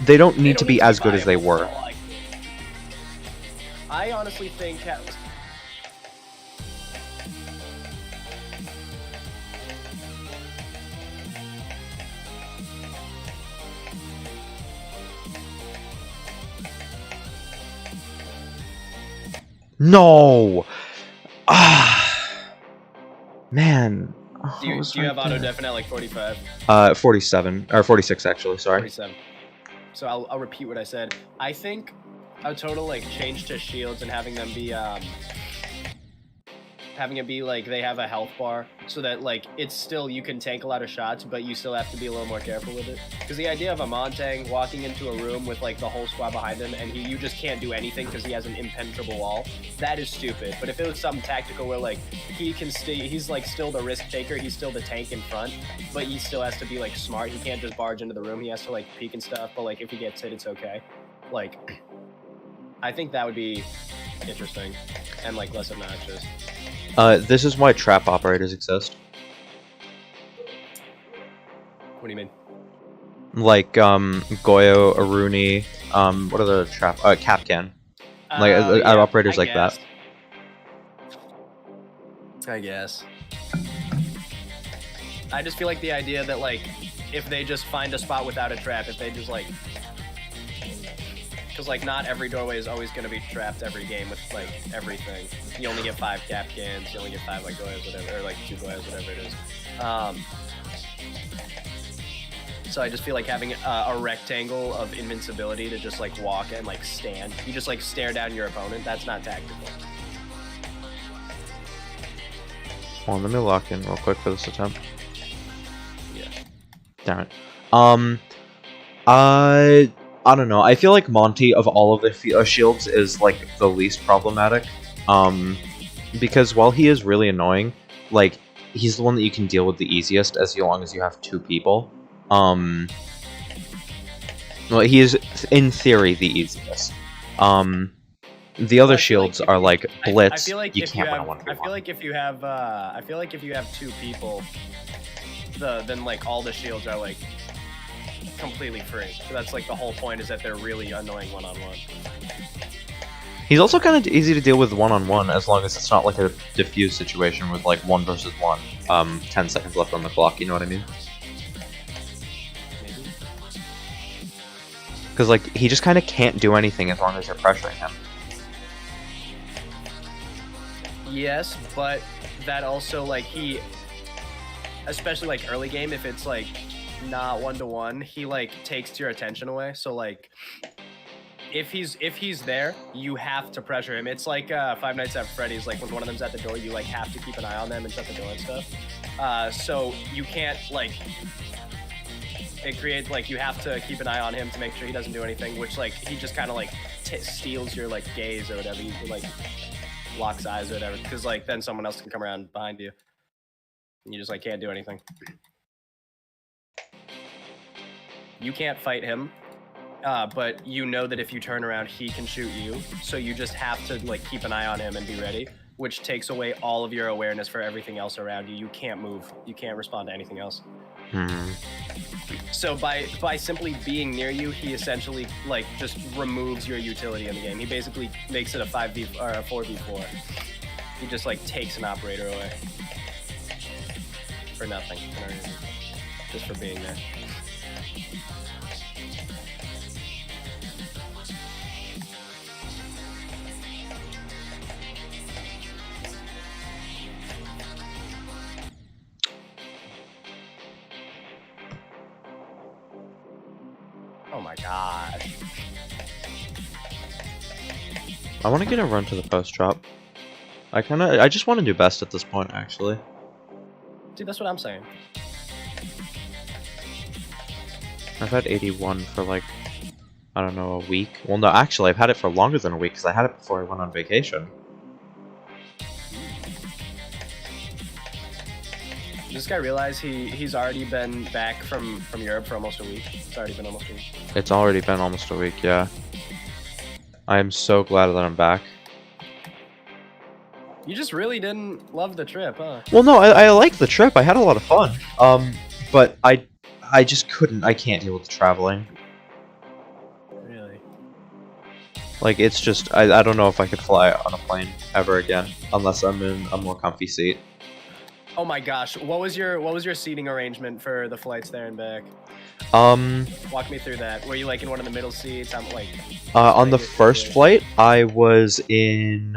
They don't need to be as good as they were. I honestly think. No! Ah! Man. Do you have auto deafen at like 45? 47. Or 46, actually, sorry. 47. So I'll repeat what I said. I think a total like change to shields and having them be having it be like they have a health bar so that like it's still you can tank a lot of shots, but you still have to be a little more careful with it. Because the idea of a Montang walking into a room with like the whole squad behind him and you just can't do anything because he has an impenetrable wall, that is stupid. But if it was something tactical where like he can he's like still the risk taker, he's still the tank in front, but he still has to be like smart. He can't just barge into the room. He has to like peek and stuff. But like if he gets hit, it's okay. Like I think that would be interesting and like less obnoxious. This is why trap operators exist. What do you mean? Like, Goyo, Aruni, what are the trap? Capcan. Like, Yeah, operators I like guess. that. I guess. I just feel like the idea that, like, if they just find a spot without a trap, if they just, like, because like not every doorway is always going to be trapped every game with like everything. You only get 5 cap cans, you only get 5 like doorways, whatever, or like 2 doorways, whatever it is. So I just feel like having a rectangle of invincibility to just like walk and like stand. You just like stare down your opponent. That's not tactical. Hold on, let me lock in real quick for this attempt. Yeah. Damn it. I don't know. I feel like Monty of all of the shields is like the least problematic. Because while he is really annoying, like he's the one that you can deal with the easiest as long as you have 2 people. Well, he is in theory the easiest. The other shields are like Blitz. I feel like you if can't you win a have, 1v1. I feel like if you have, I feel like if you have 2 people, then like all the shields are like completely free. So that's like the whole point, is that they're really annoying one-on-one. He's also kind of easy to deal with one-on-one as long as it's not like a diffuse situation with like 1 versus 1. 10 seconds left on the clock. You know what I mean? Maybe. Because like he just kind of can't do anything as long as you're pressuring him. Yes, but that also like he, especially like early game, if it's like not 1-to-1, he like takes your attention away. So like if he's there, you have to pressure him. It's like Five Nights at Freddy's, like when one of them's at the door, you like have to keep an eye on them and shut the door and stuff. So you can't like, it creates like, you have to keep an eye on him to make sure he doesn't do anything, which like he just kind of like steals your like gaze or whatever. You like locks eyes or whatever, because like then someone else can come around behind you and you just like can't do anything. You can't fight him, but you know that if you turn around he can shoot you, so you just have to like keep an eye on him and be ready, which takes away all of your awareness for everything else around you. You can't move, you can't respond to anything else. So by simply being near you, he essentially like just removes your utility in the game. He basically makes it a 5v or a 4v4. He just like takes an operator away for nothing, for no reason. Just for being there. Oh my gosh. I want to get a run to the post drop. I just want to do best at this point, actually. Dude, that's what I'm saying. I've had 81 for like, I don't know, a week. Well, no, actually, I've had it for longer than a week because I had it before I went on vacation. Does this guy realize he's already been back from Europe for almost a week? It's already been almost a week. It's already been almost a week, yeah. I am so glad that I'm back. You just really didn't love the trip, huh? Well, no, I liked the trip. I had a lot of fun. But I just couldn't. I can't deal with the traveling. Really? Like, it's just, I don't know if I could fly on a plane ever again, unless I'm in a more comfy seat. Oh my gosh, what was your seating arrangement for the flights there and back? Walk me through that. Were you like in one of the middle seats? I'm like on the first flight, I was in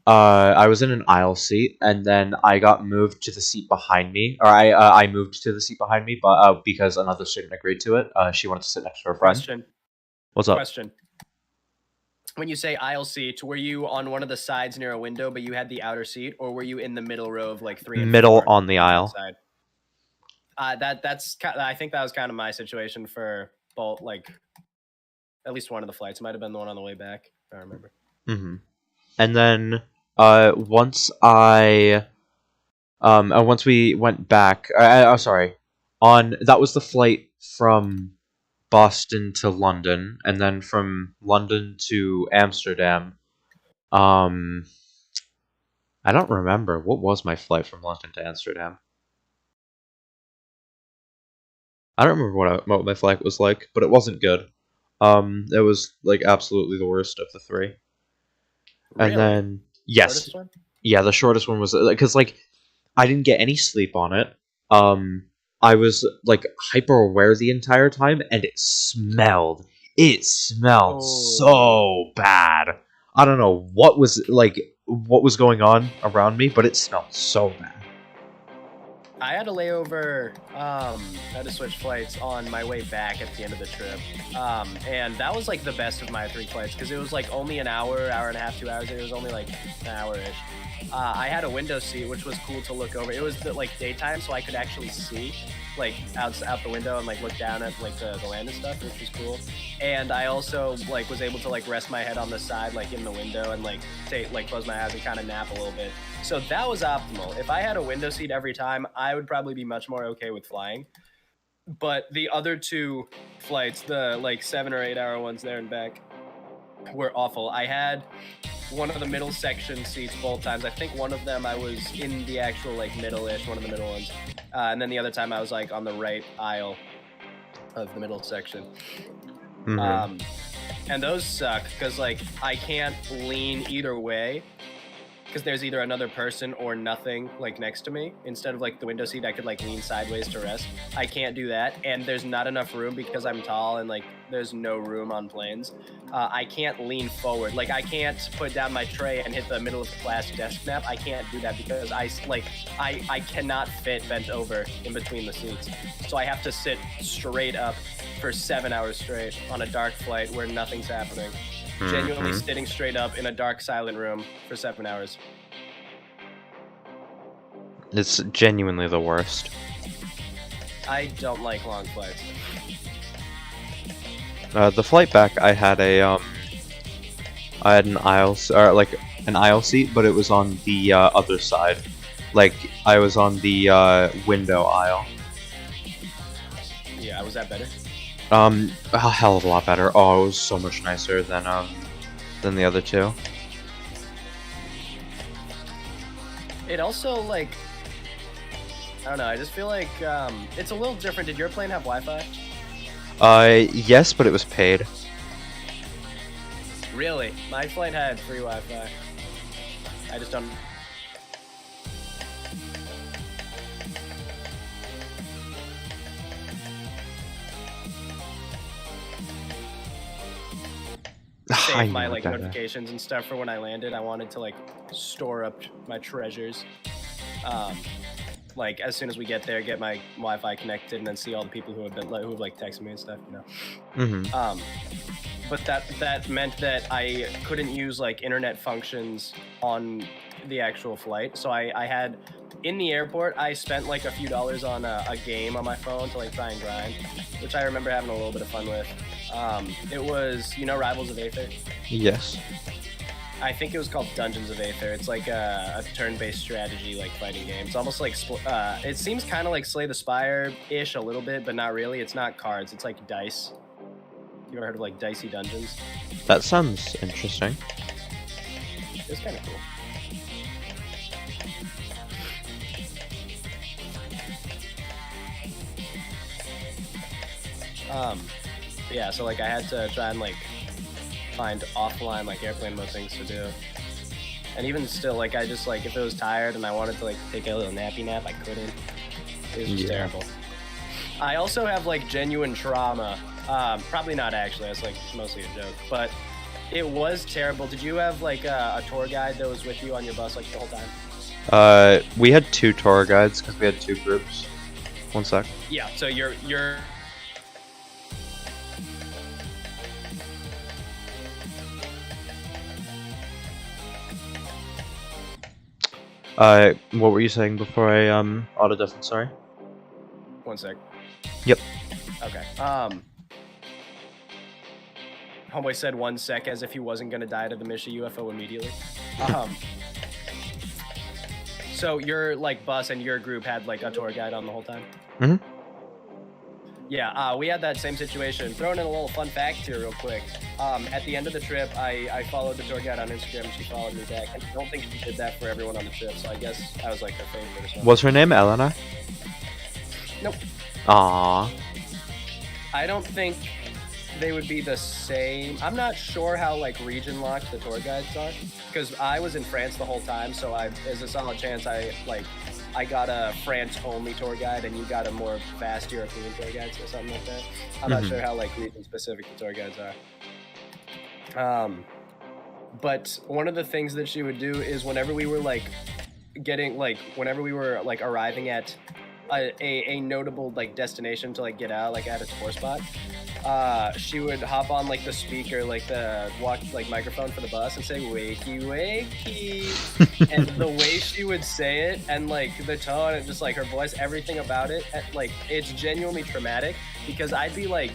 an aisle seat, and then I got moved to the seat behind me, or I moved to the seat behind me, but because another student agreed to it. She wanted to sit next to her friend. Question. What's up? Question. When you say aisle seat, were you on one of the sides near a window, but you had the outer seat, or were you in the middle row of like 3 and Middle 4 on the aisle. Side? I think that was kind of my situation for both, like at least one of the flights. It might have been the one on the way back, if I remember. Mm-hmm. And then once we went back, sorry, that was the flight from Boston to London, and then from London to Amsterdam. I don't remember. What was my flight from London to Amsterdam? I don't remember what my flight was like, but it wasn't good. It was like absolutely the worst of the 3. Really? And then yes, yeah, the shortest one was because like I didn't get any sleep on it. I was like hyper aware the entire time, and it smelled. It smelled Oh. so bad. I don't know what was going on around me, but it smelled so bad. I had a layover, I had to switch flights on my way back at the end of the trip. And that was like the best of my 3 flights because it was like only an hour, hour and a half, 2 hours. It was only like an hour-ish. I had a window seat, which was cool to look over. It was like daytime, so I could actually see like out the window and like look down at like the land and stuff, which was cool. And I also like was able to like rest my head on the side, like in the window, and like close my eyes and kind of nap a little bit. So that was optimal. If I had a window seat every time, I would probably be much more okay with flying. But the other 2 flights, the like 7 or 8 hour ones there and back, were awful. I had one of the middle section seats both times. I think one of them I was in the actual like middle-ish, one of the middle ones. And then the other time I was like on the right aisle of the middle section. Mhm. And those suck because like I can't lean either way because there's either another person or nothing like next to me. Instead of like the window seat, I could like lean sideways to rest. I can't do that, and there's not enough room because I'm tall and like there's no room on planes. I can't lean forward. Like I can't put down my tray and hit the middle of the class desk nap. I can't do that because I cannot fit bent over in between the seats. So I have to sit straight up for 7 hours straight on a dark flight where nothing's happening. Genuinely Mhm. sitting straight up in a dark, silent room for 7 hours. It's genuinely the worst. I don't like long flights. The flight back, I had an an aisle seat, but it was on the other side. Like I was on the window aisle. Yeah, was that better? A hell of a lot better. Oh, it was so much nicer than the other 2. It also, like, I don't know, I just feel like it's a little different. Did your plane have Wi-Fi? Yes, but it was paid. Really? My plane had free Wi-Fi. I just don't... I save my know like better. notifications and stuff for when I landed. I wanted to like store up my treasures. Like as soon as we get there, get my Wi-Fi connected, and then see all the people who have like texted me and stuff, you know. Mhm. But that meant that I couldn't use like internet functions on the actual flight. So I had in the airport, I spent like a few dollars on a game on my phone to like try and grind, which I remember having a little bit of fun with. It was, you know, Rivals of Aether. Yes. I think it was called Dungeons of Aether. It's like a turn-based strategy, like fighting game. It's almost like it seems kind of like Slay the Spire-ish a little bit, but not really. It's not cards. It's like dice. You ever heard of like Dicey Dungeons? That sounds interesting. It's kind of cool. Yeah. So like I had to try and like find offline like airplane mode things to do. And even still, like I just like if it was tired and I wanted to like take a little nappy nap, I couldn't. It was just terrible. I also have like genuine trauma. Probably not actually. That's like mostly a joke, but it was terrible. Did you have like a tour guide that was with you on your bus like the whole time? We had 2 tour guides because we had 2 groups. One sec. Yeah. So you're What were you saying before I auto deafened? Sorry. one sec. Yep. Okay. Homeboy said 1 sec as if he wasn't gonna die to the Misha UFO immediately. So your like bus and your group had like a tour guide on the whole time? Mhm. Yeah, we had that same situation. Throwing in a little fun fact here real quick. At the end of the trip, I followed the tour guide on Instagram and she followed me back. And I don't think she did that for everyone on the trip, so I guess I was like her favorite or something. Was her name Elena? Nope. Aww. I don't think they would be the same. I'm not sure how like region locked the tour guides are, because I was in France the whole time, so there's a solid chance I like I got a France-only tour guide, and you got a more fast European tour guide, or something like that. I'm not sure how like region-specific the tour guides are. But one of the things that she would do is whenever we were like whenever we were like arriving at a notable like destination to like get out like at a tour spot, she would hop on like the speaker, like the microphone for the bus, and say "wakey wakey," and the way she would say it and like the tone and just like her voice, everything about it, like it's genuinely traumatic because I'd be like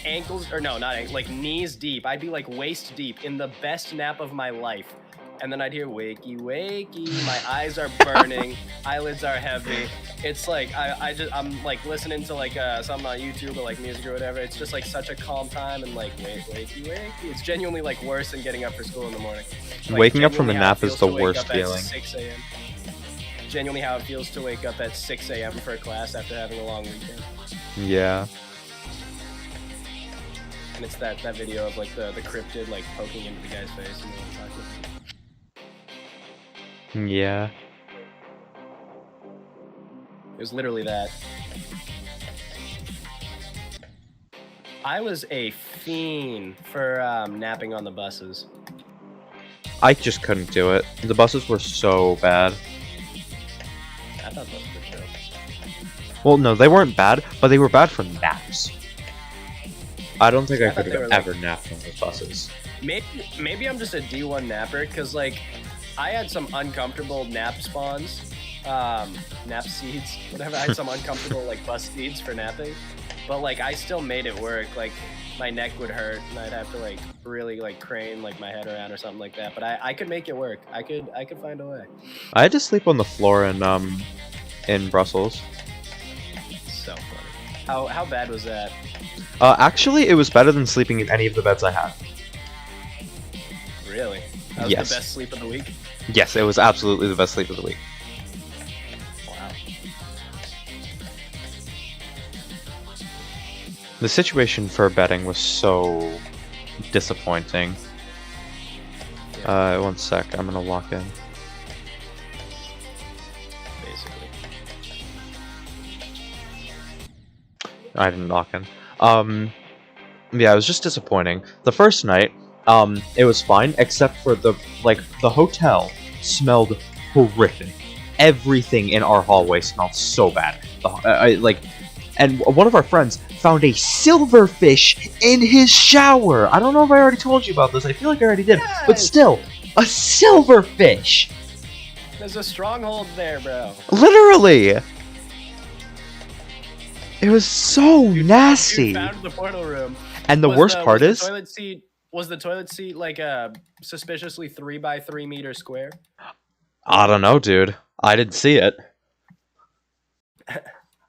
ankles or no, not ankles, like knees deep. I'd be like waist deep in the best nap of my life. And then I'd hear wakey wakey, my eyes are burning, eyelids are heavy. It's like I'm like listening to like something on YouTube or like music or whatever. It's just like such a calm time and like wakey wakey. It's genuinely like worse than getting up for school in the morning. Like, waking up from the nap is the worst feeling. 6 a.m. Genuinely how it feels to wake up at 6 a.m. for a class after having a long weekend. Yeah. And it's that video of like the cryptid like poking into the guy's face. And yeah. It was literally that. I was a fiend for napping on the buses. I just couldn't do it. The buses were so bad. I thought that was a good show. Well, no, they weren't bad, but they were bad for naps. I don't think I could have ever napped on the buses. Maybe I'm just a D1 napper, because like I had some uncomfortable nap spawns, nap seats, whatever. I had some uncomfortable like bus seats for napping, but like I still made it work. Like my neck would hurt, and I'd have to like really like crane like my head around or something like that. But I could make it work. I could find a way. I had to sleep on the floor in Brussels. So funny. How bad was that? Actually, it was better than sleeping in any of the beds I had. Really? That was Yes. the best sleep of the week? Yes, it was absolutely the best sleep of the week. Wow. The situation for betting was so disappointing. Yeah. 1 sec, I'm gonna lock in. Basically. I didn't lock in. Yeah, it was just disappointing. The first night, it was fine, except for the hotel smelled horrific. Everything in our hallway smelled so bad. And one of our friends found a silverfish in his shower. I don't know if I already told you about this. I feel like I already did. Yes! But still, a silverfish! There's a stronghold there, bro. Literally! It was so nasty. You found the portal room. And the worst part is... Was the toilet seat like a suspiciously 3x3 meter square? I don't know, dude. I didn't see it.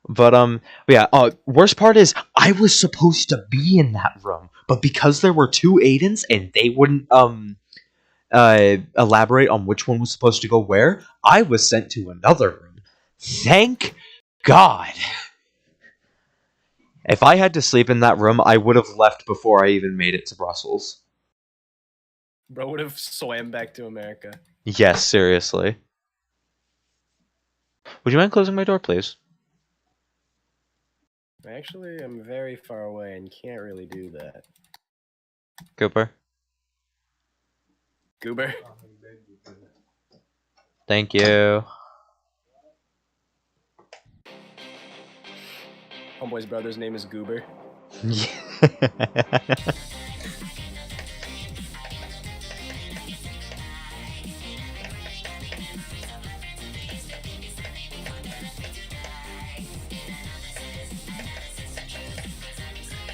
But, yeah, worst part is, I was supposed to be in that room, but because there were 2 Aidens and they wouldn't, elaborate on which one was supposed to go where, I was sent to another room. Thank God! If I had to sleep in that room, I would have left before I even made it to Brussels. Bro would have swam back to America. Yes, seriously. Would you mind closing my door, please? Actually, I'm very far away and can't really do that. Cooper? Goober? Thank you. Homeboy's brother's name is Goober.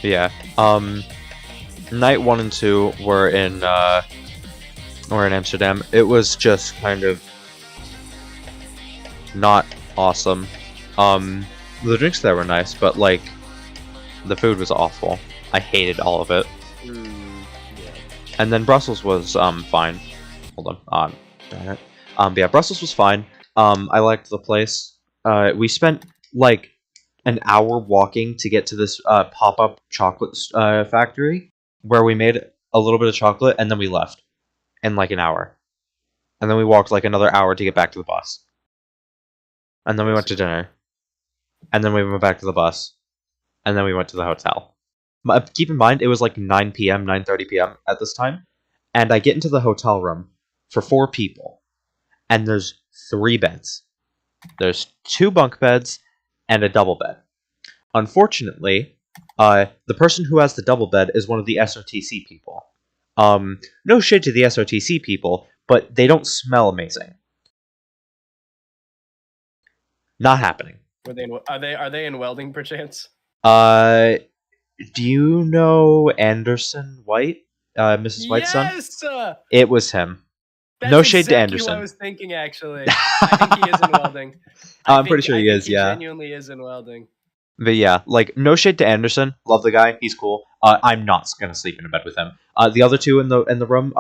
Yeah. Night 1 and 2 were in Amsterdam. It was just kind of not awesome. The drinks there were nice, but like the food was awful. I hated all of it. Yeah. And then Brussels was fine. Hold on. Darn it. But yeah, Brussels was fine. I liked the place. We spent like an hour walking to get to this pop-up chocolate factory where we made a little bit of chocolate, and then we left in like an hour. And then we walked like another hour to get back to the bus. and then we went to dinner, and then we went back to the bus, and then we went to the hotel. Keep in mind, it was like 9 p.m., 9:30 p.m. at this time, and I get into the hotel room for 4 people, and there's 3 beds. There's 2 bunk beds and a double bed. Unfortunately, the person who has the double bed is one of the SOTC people. No shade to the SOTC people, but they don't smell amazing. Not happening. Are they in welding perchance? Do you know Anderson White, Mrs. White's son? Yes. It was him. That's No shade to exactly Anderson. What I was thinking actually. I think he is in welding. I'm pretty sure he is. He Yeah. genuinely is in welding. But yeah, like no shade to Anderson. Love the guy. He's cool. I'm not gonna sleep in a bed with him. The other 2 in the room,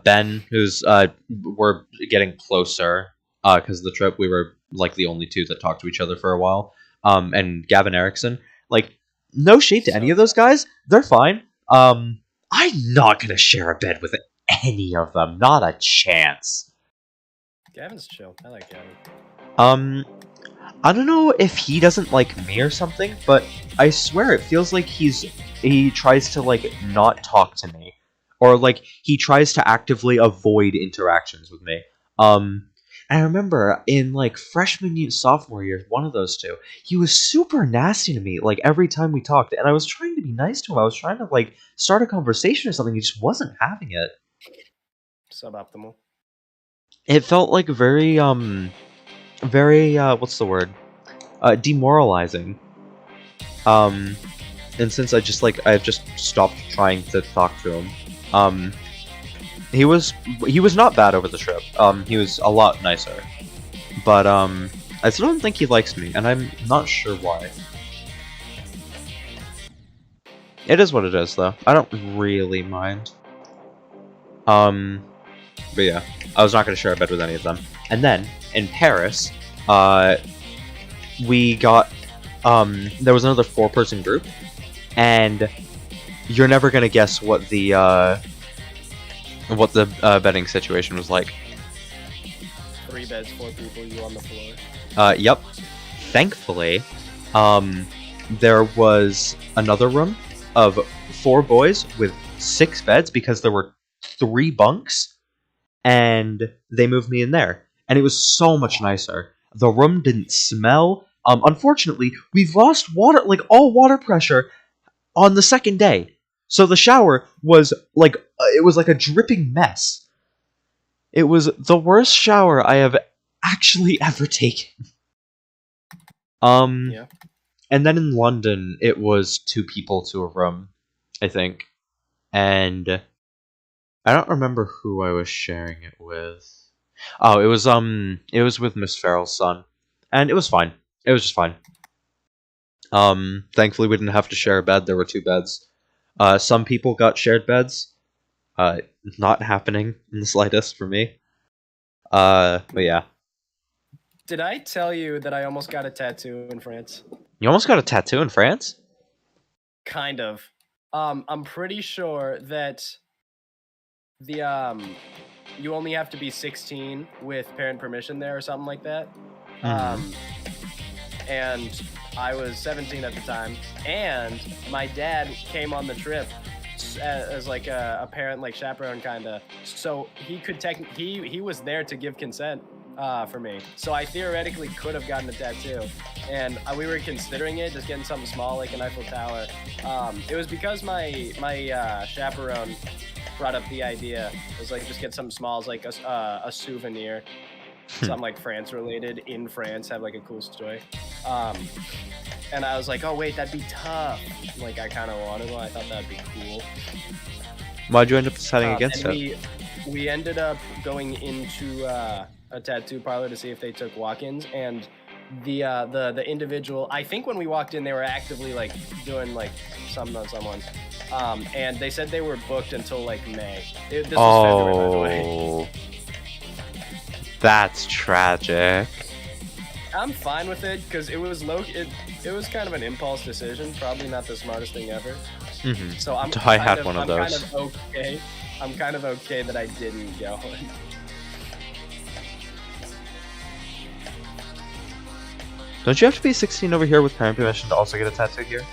Ben, who's we're getting closer because of the trip. We were like the only 2 that talked to each other for a while. And Gavin Erickson. Like, no shade to any of those guys. They're fine. I'm not gonna share a bed with any of them. Not a chance. Gavin's chill. I like Gavin. I don't know if he doesn't like me or something, but I swear it feels like he tries to like not talk to me, or like he tries to actively avoid interactions with me. I remember in like freshman year, sophomore year, one of those 2, he was super nasty to me like every time we talked, and I was trying to be nice to him. I was trying to like start a conversation or something. He just wasn't having it. Suboptimal. It felt like very what's the word? Demoralizing. And since I've just stopped trying to talk to him. He was not bad over the trip. He was a lot nicer. But I still don't think he likes me, and I'm not sure why. It is what it is, though. I don't really mind. But yeah, I was not going to share a bed with any of them. And then, in Paris, we got, there was another 4-person group, and you're never going to guess what the bedding situation was like. 3 beds, 4 people, you on the floor. Yep. Thankfully, there was another room of 4 boys with 6 beds because there were 3 bunks, and they moved me in there. And it was so much nicer. The room didn't smell. Unfortunately, we've lost water, like all water pressure on the second day. So the shower was like, it was like a dripping mess. It was the worst shower I have actually ever taken. Yeah. And then in London, it was 2 people to a room, I think. And I don't remember who I was sharing it with. Oh, it was with Miss Farrell's son. And it was fine. It was just fine. Thankfully we didn't have to share a bed. There were 2 beds. Some people got shared beds. Not happening in the slightest for me. But yeah. Did I tell you that I almost got a tattoo in France? You almost got a tattoo in France? Kind of. I'm pretty sure that the you only have to be 16 with parent permission there or something like that. And I was 17 at the time, and my dad came on the trip as like a parent, like chaperone kinda. So he could he was there to give consent for me. So I theoretically could have gotten a tattoo, and we were considering it, just getting something small like an Eiffel Tower. It was because my chaperone brought up the idea. It was like, just get something small, as like a souvenir. Something like France related in France, have like a cool story. And I was like, oh wait, that'd be tough. Like I kind of wanted one. I thought that'd be cool. Why'd you end up deciding against it? We ended up going into a tattoo parlor to see if they took walk-ins, and the individual, I think when we walked in, they were actively like doing like something on someone. And they said they were booked until like May. This was February, by the way. That's tragic. I'm fine with it because it was it was kind of an impulse decision, probably not the smartest thing ever. Mm-hmm. So I'm kind of okay that I didn't go. Don't you have to be 16 over here with parent permission to also get a tattoo here?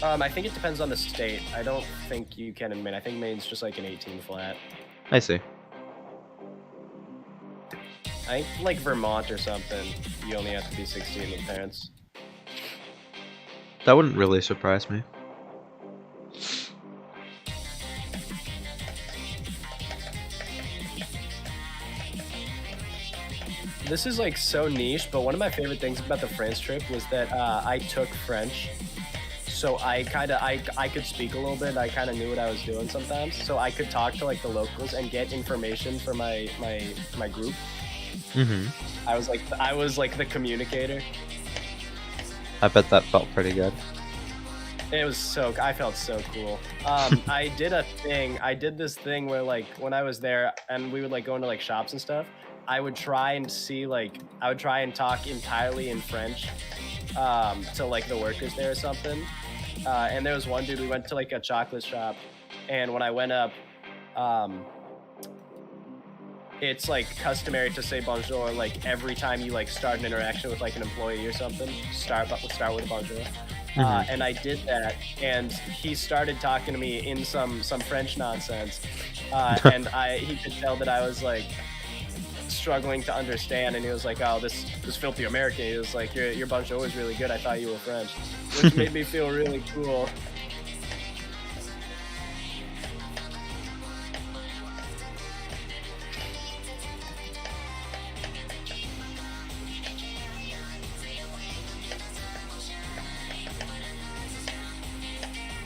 I think it depends on the state. I don't think you can in Maine. I think Maine's just like an 18 flat. I see. I think like Vermont or something, you only have to be 16 with parents. That wouldn't really surprise me. This is like so niche, but one of my favorite things about the France trip was that I took French, so I could speak a little bit. I kind of knew what I was doing sometimes, so I could talk to like the locals and get information for my group. Mm-hmm. I was like the communicator. I bet that felt pretty good. It was I felt so cool. I did this thing where like when I was there and we would like go into like shops and stuff, I would try and talk entirely in French to like the workers there or something. And there was one dude, we went to like a chocolate shop, and when I went up, it's like customary to say bonjour like every time you like start an interaction with like an employee or something. Start with a bonjour. And I did that, and he started talking to me in some French nonsense, and he could tell that I was like struggling to understand, and he was like, "Oh, this filthy American." He was like, "Your bonjour was really good. I thought you were French," which made me feel really cool.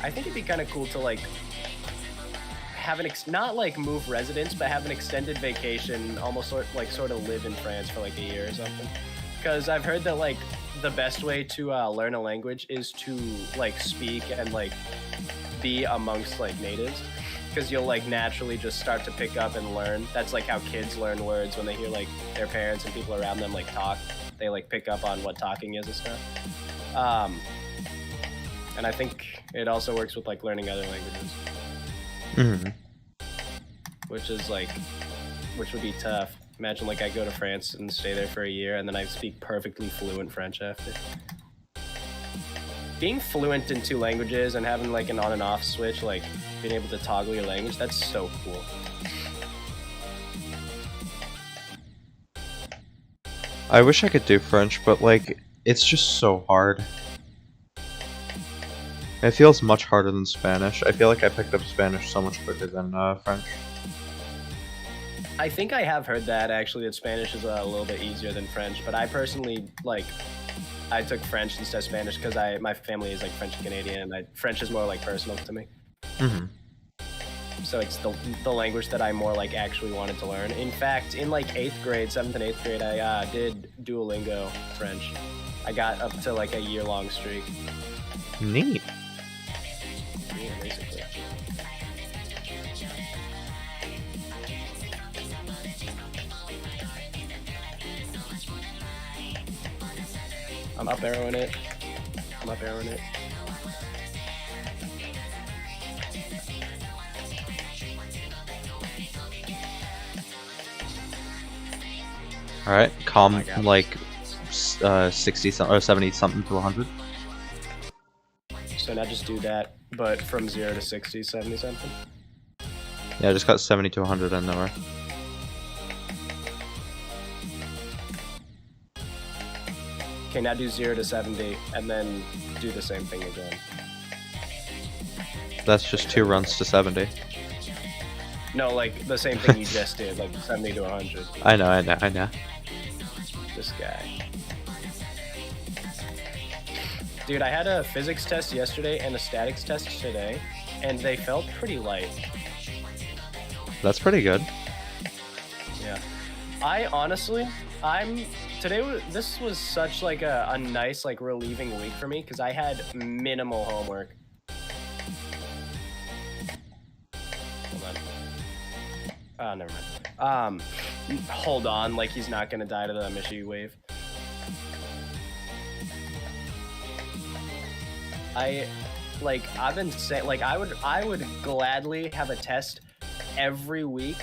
I think it'd be kind of cool to like have not like move residence, but have an extended vacation, almost sort of live in France for like a year or something. Because I've heard that like the best way to learn a language is to like speak and like be amongst like natives, because you'll like naturally just start to pick up and learn. That's like how kids learn words when they hear like their parents and people around them like talk. They like pick up on what talking is and stuff. And I think it also works with like learning other languages. Mm-hmm. Which would be tough. Imagine like I go to France and stay there for a year, and then I speak perfectly fluent French after. Being fluent in 2 languages and having like an on and off switch, like being able to toggle your language, that's so cool. I wish I could do French, but like it's just so hard. It feels much harder than Spanish. I feel like I picked up Spanish so much quicker than French. I think I have heard that actually, that Spanish is a little bit easier than French, but I personally I took French instead of Spanish because my family is like French and Canadian, and French is more like personal to me. Mm-hmm. So it's the language that I more like actually wanted to learn. In fact, in like 7th and 8th grade, I did Duolingo French. I got up to like a year-long streak. Neat. Yeah, basically. I'm up arrowing it. Alright, calm God. like 60 something or 70 something to 100. So now just do that, but from 0 to 60, 70 something. Yeah, I just got 70 to 100 and nowhere. Okay, now do 0 to 70, and then do the same thing again. That's just 2 runs to 70. No, like the same thing you just did, like 70 to 100. I know. This guy. Dude, I had a physics test yesterday and a statics test today, and they felt pretty light. That's pretty good. Yeah. This was such like a nice like relieving week for me because I had minimal homework. Hold on. Oh, never mind. Hold on, like he's not gonna die to the Mishi wave. I've been saying, like, I would gladly have a test every week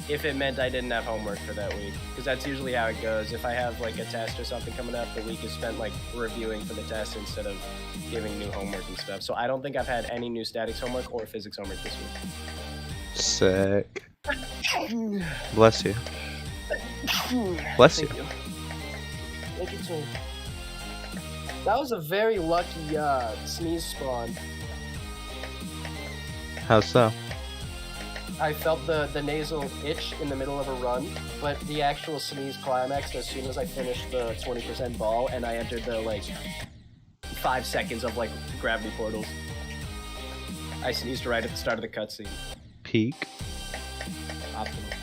if it meant I didn't have homework for that week, because that's usually how it goes. If I have like a test or something coming up, the week is spent like reviewing for the test instead of giving new homework and stuff. So I don't think I've had any new statics homework or physics homework this week. Sick. Bless you. Bless you. Thank you. Thank you too. That was a very lucky sneeze spawn. How so? I felt the nasal itch in the middle of a run, but the actual sneeze climaxed as soon as I finished the 20% ball and I entered the like 5 seconds of like gravity portals. I sneezed right at the start of the cutscene. Peak. Optimal.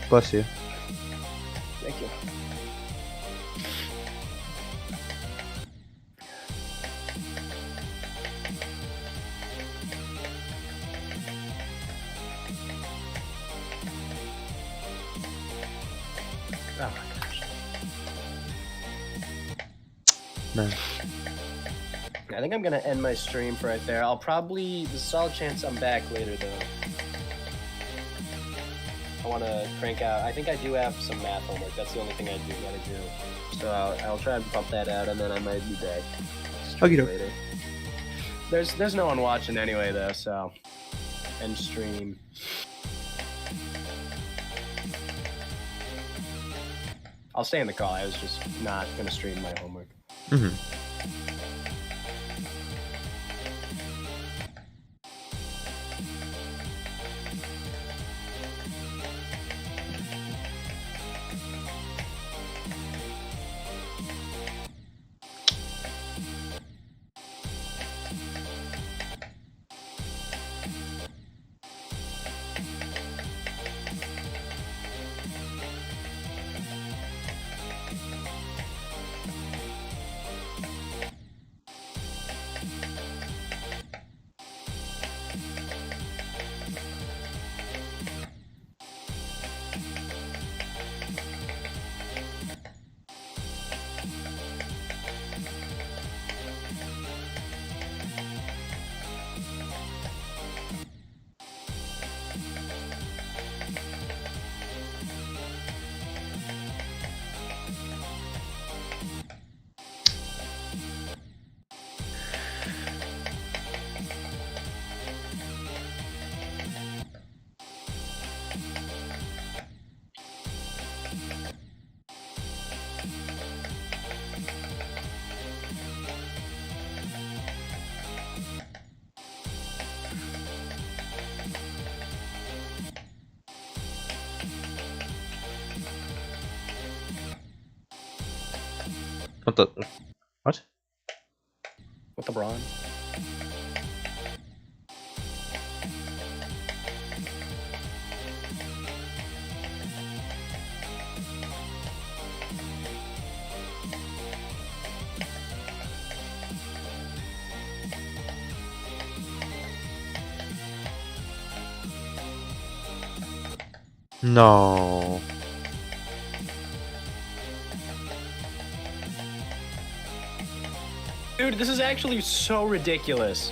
Bless you. Thank you. Oh my gosh. No. I think I'm gonna end my stream for right there. I'll probably, there's a solid chance I'm back later though. I want to crank out. I think I do have some math homework. That's the only thing I do gotta do. So I'll try and pump that out, and then I might be back Okie doke. later. There's no one watching anyway though, so end stream. I'll stay in the call. I was just not gonna stream my homework. Mm-hmm. What the? What? With LeBron. No. Dude, this is actually so ridiculous.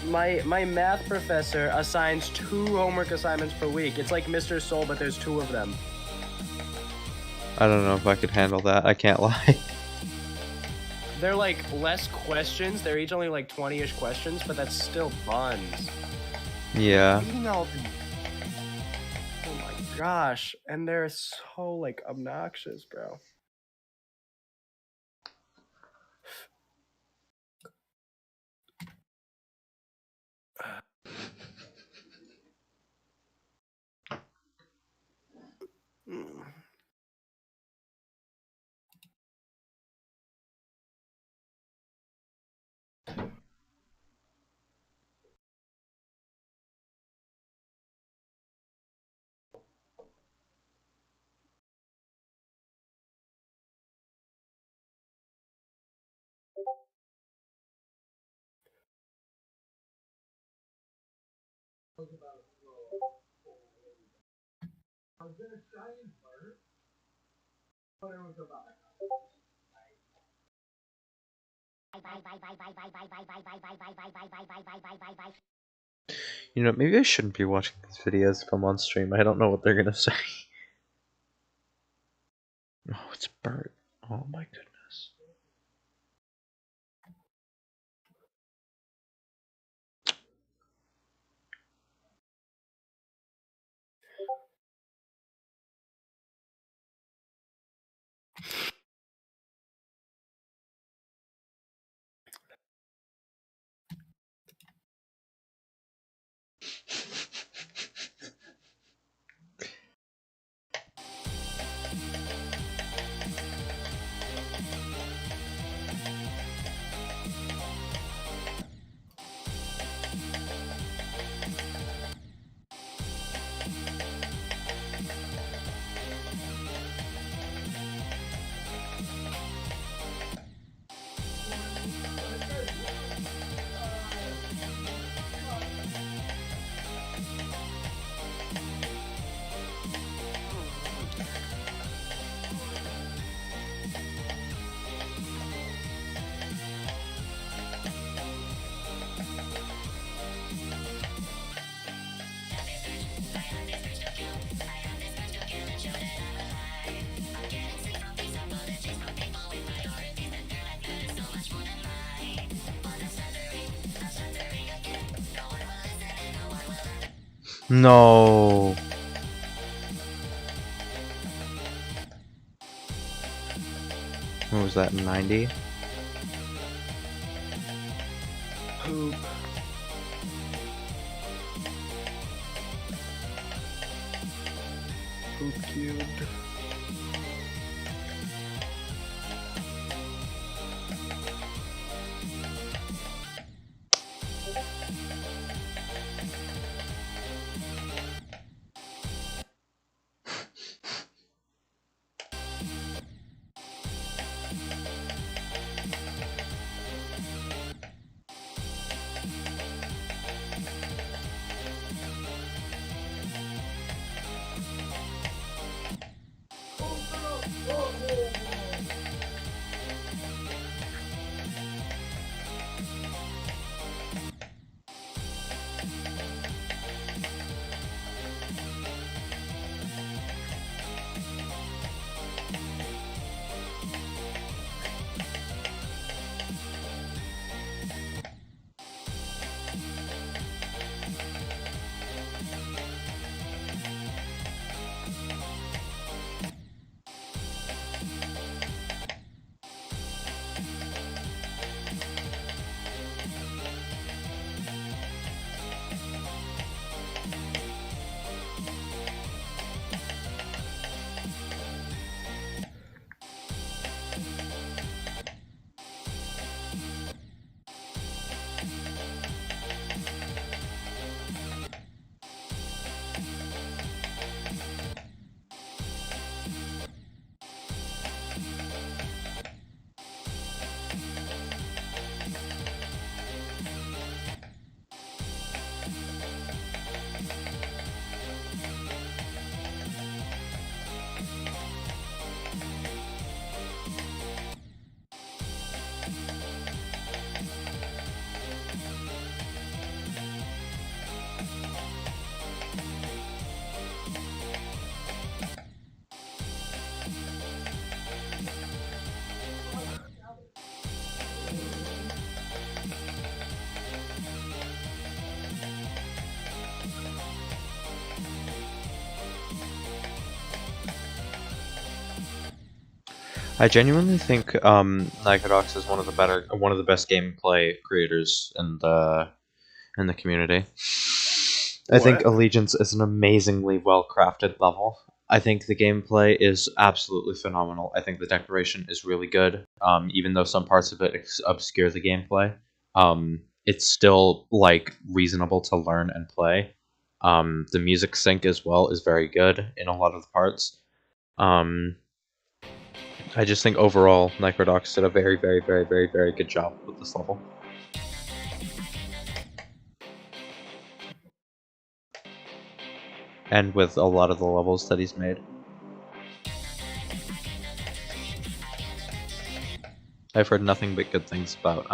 My math professor assigns 2 homework assignments per week. It's like Mr. Soul, but there's 2 of them. I don't know if I could handle that. I can't lie. They're like less questions. They're each only like 20-ish questions, but that's still buns. Yeah. Reading all these. Oh my gosh. And they're so like obnoxious, bro. You know, maybe I shouldn't be watching these videos if I'm on stream. I don't know what they're gonna say. Oh, it's Bert. Oh my goodness. No. What was that, 90? Poop. Poop cubed. I genuinely think Nykodox is one of the best gameplay creators in the community. I think What? Allegiance is an amazingly well crafted level. I think the gameplay is absolutely phenomenal. I think the declaration is really good. Even though some parts of it obscure the gameplay, it's still like reasonable to learn and play. The music sync as well is very good in a lot of the parts. Um, I just think overall, Nycrodox did a very, very, very, very, very good job with this level. and with a lot of the levels that he's made. I've heard nothing but good things about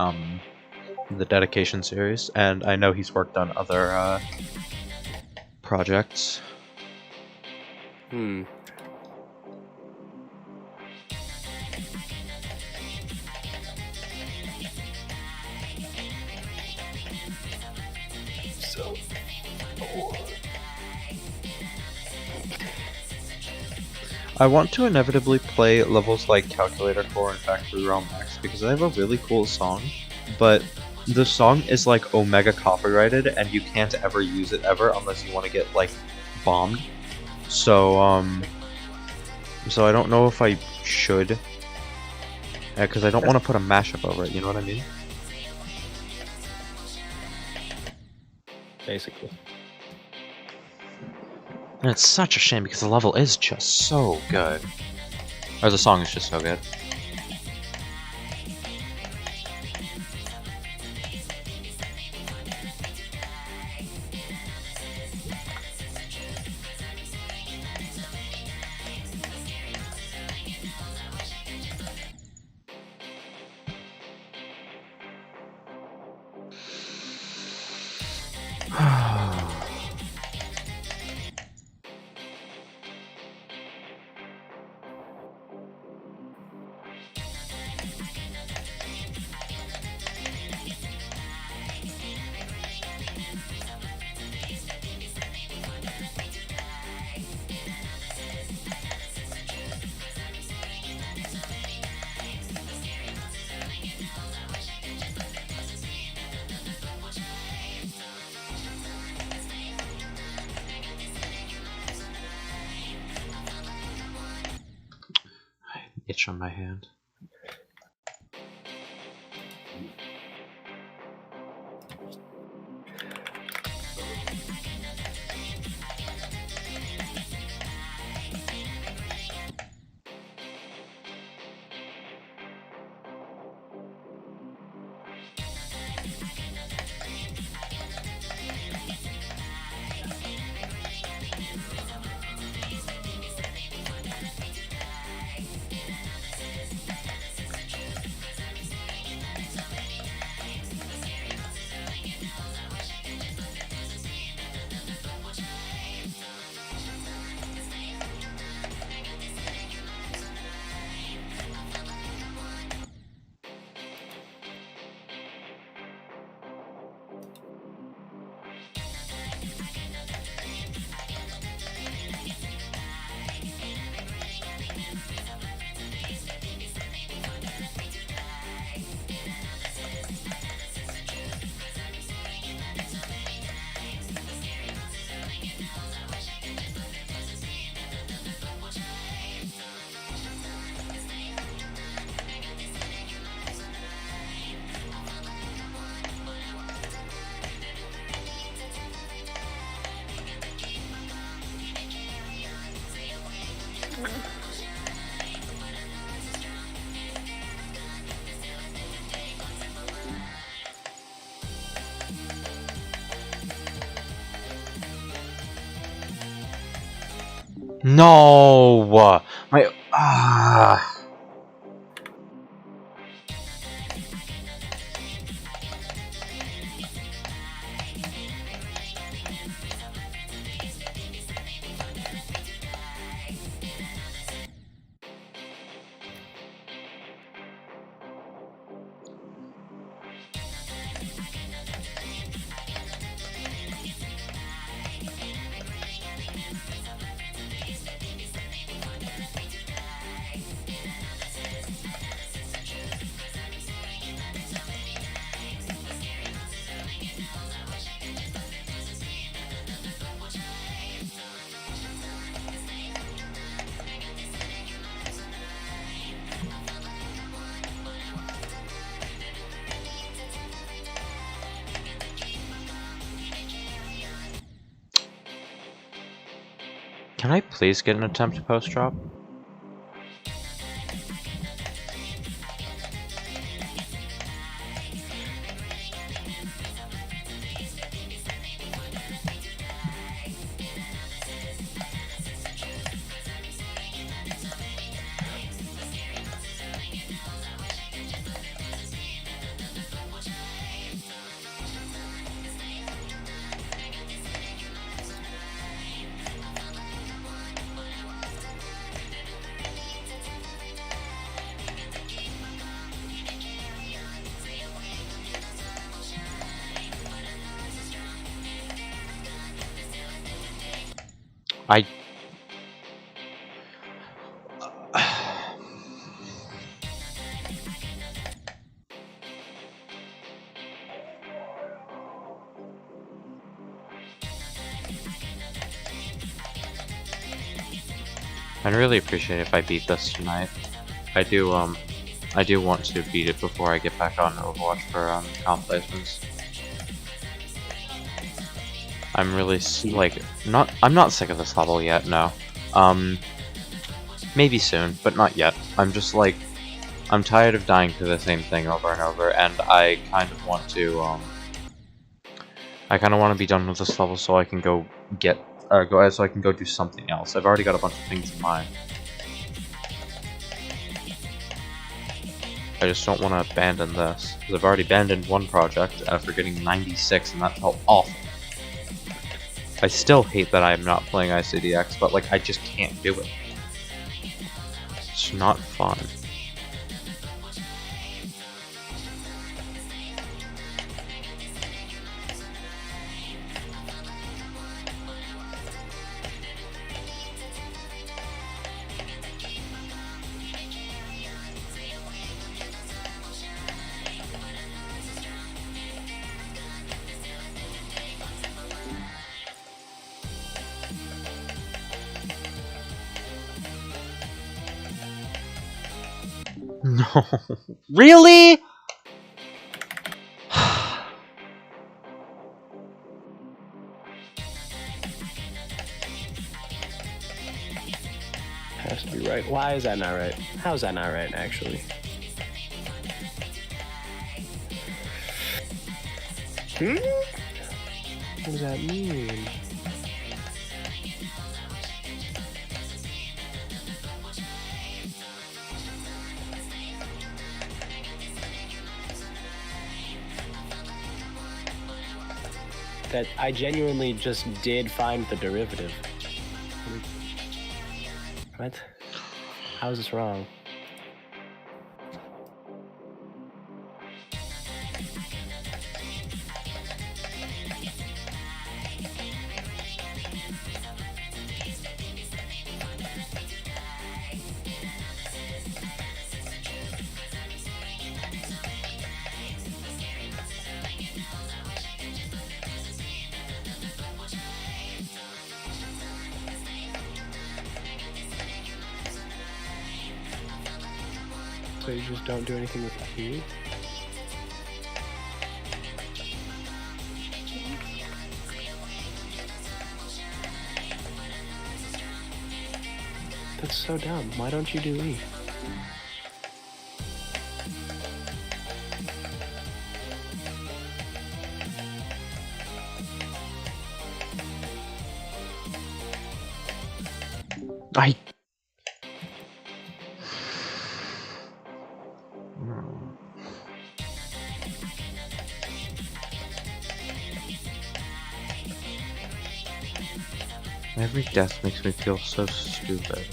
the Dedication series, and I know he's worked on other projects. So. I want to inevitably play levels like Calculator Core and Factory Realm X because they have a really cool song, but the song is like Omega copyrighted and you can't ever use it ever unless you want to get like bombed. So so I don't know if I should, because I don't want to put a mashup over it, you know what I mean? Basically. And it's such a shame because the level is just so good. Or the song is just so good. Itch on my hand. No! My... Can I please get an attempt post-drop? I I'd really appreciate it if I beat this tonight. I do want to beat it before I get back on Overwatch for comp placements. I'm really I'm not sick of this level yet, no. Maybe soon, but not yet. I'm just like, I'm tired of dying to the same thing over and over, and I kind of want to be done with this level so I can go so I can go do something else. I've already got a bunch of things in mind. I just don't want to abandon this, because I've already abandoned one project after getting 96, and that felt awful. I still hate that I am not playing ICDX, but like, I just can't do it. It's not fun. No. Really? Has to be right. Why is that not right? How is that not right, actually? What does that mean? That I genuinely just did find the derivative. What? How is this wrong? So you just don't do anything with the key? That's so dumb. Why don't you do E? Every death makes me feel so stupid.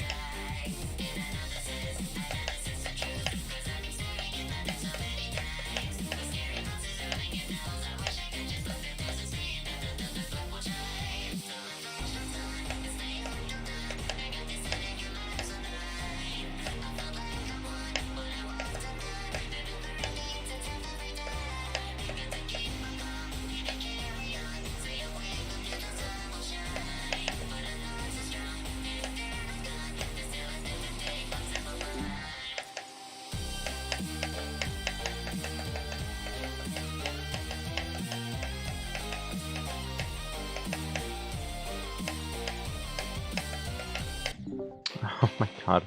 Oh my god.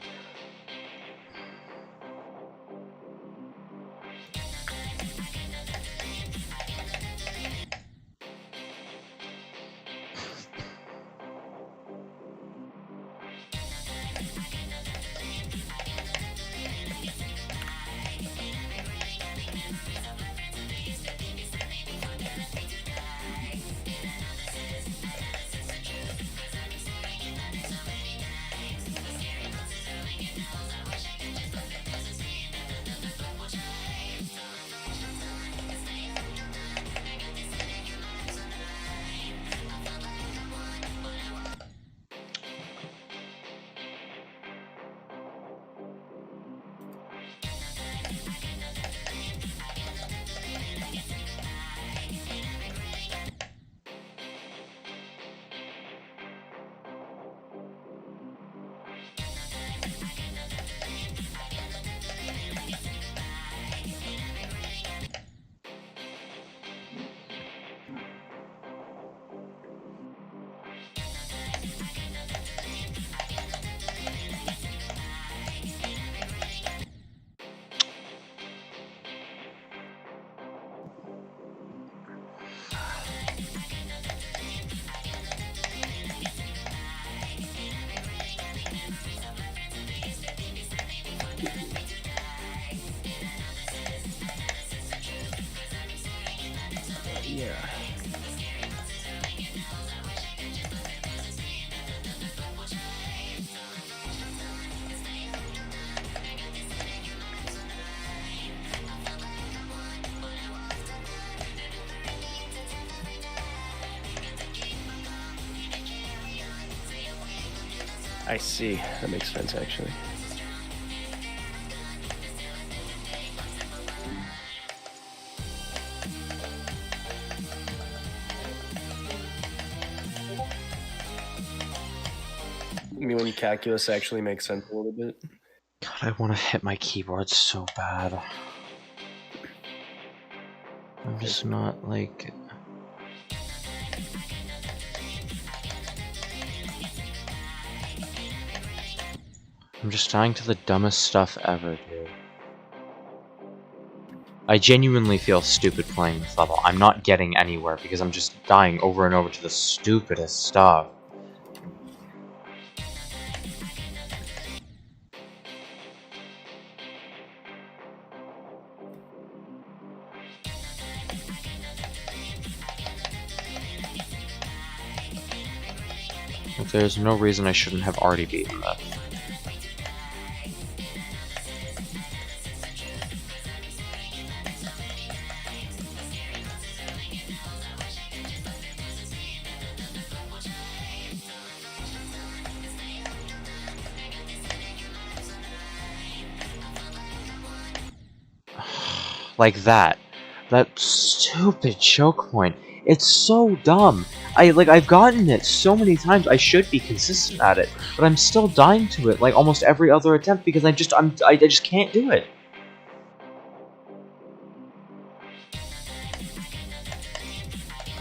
Yeah. I see. That makes sense, actually. I mean, when calculus actually makes sense a little bit. God, I want to hit my keyboard so bad. I'm just not like. I'm just dying to the dumbest stuff ever, dude. I genuinely feel stupid playing this level. I'm not getting anywhere because I'm just dying over and over to the stupidest stuff. There's no reason I shouldn't have already beaten that. Like that. That stupid choke point. It's so dumb. I've gotten it so many times. I should be consistent at it, but I'm still dying to it like almost every other attempt because I just can't do it.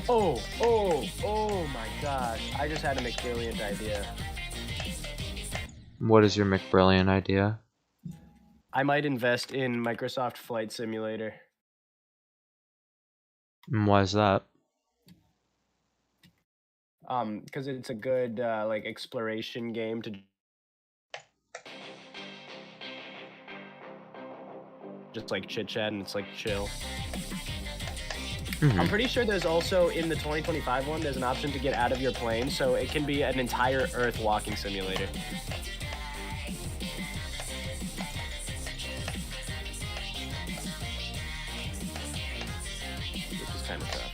Oh my gosh. I just had a McBrilliant idea. What is your McBrilliant idea? I might invest in Microsoft Flight Simulator. And why is that? Because it's a good like exploration game to just like chit chat and it's like chill. I'm pretty sure there's also in the 2025 one, there's an option to get out of your plane, so it can be an entire Earth walking simulator. Which is kind of tough.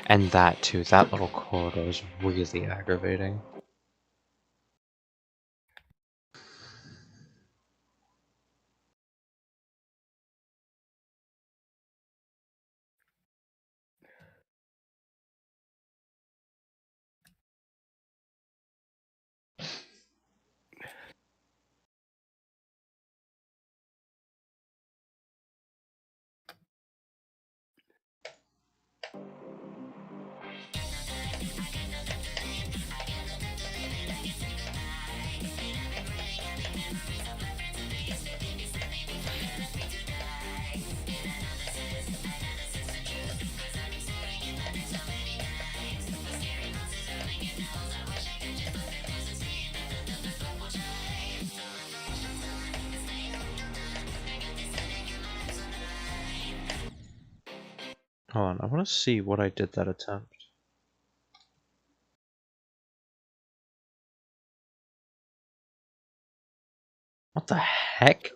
And that too, that little corridor is really aggravating. Hold on, I want to see what I did that attempt. What the heck?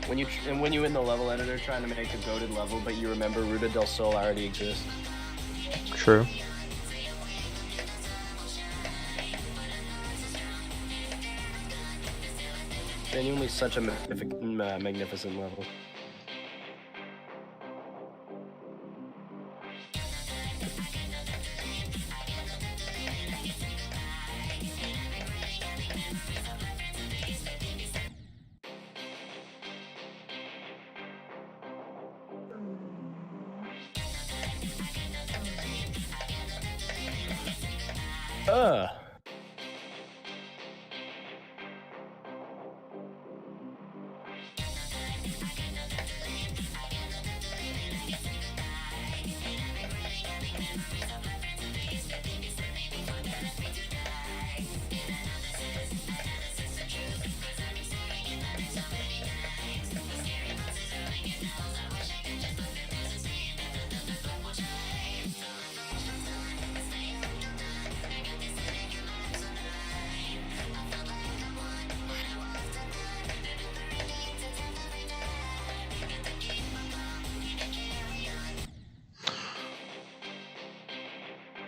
when you in the level editor trying to make a goated level, but you remember Ruta del Sol already exists. True. Genuinely such a magnificent level. Ugh.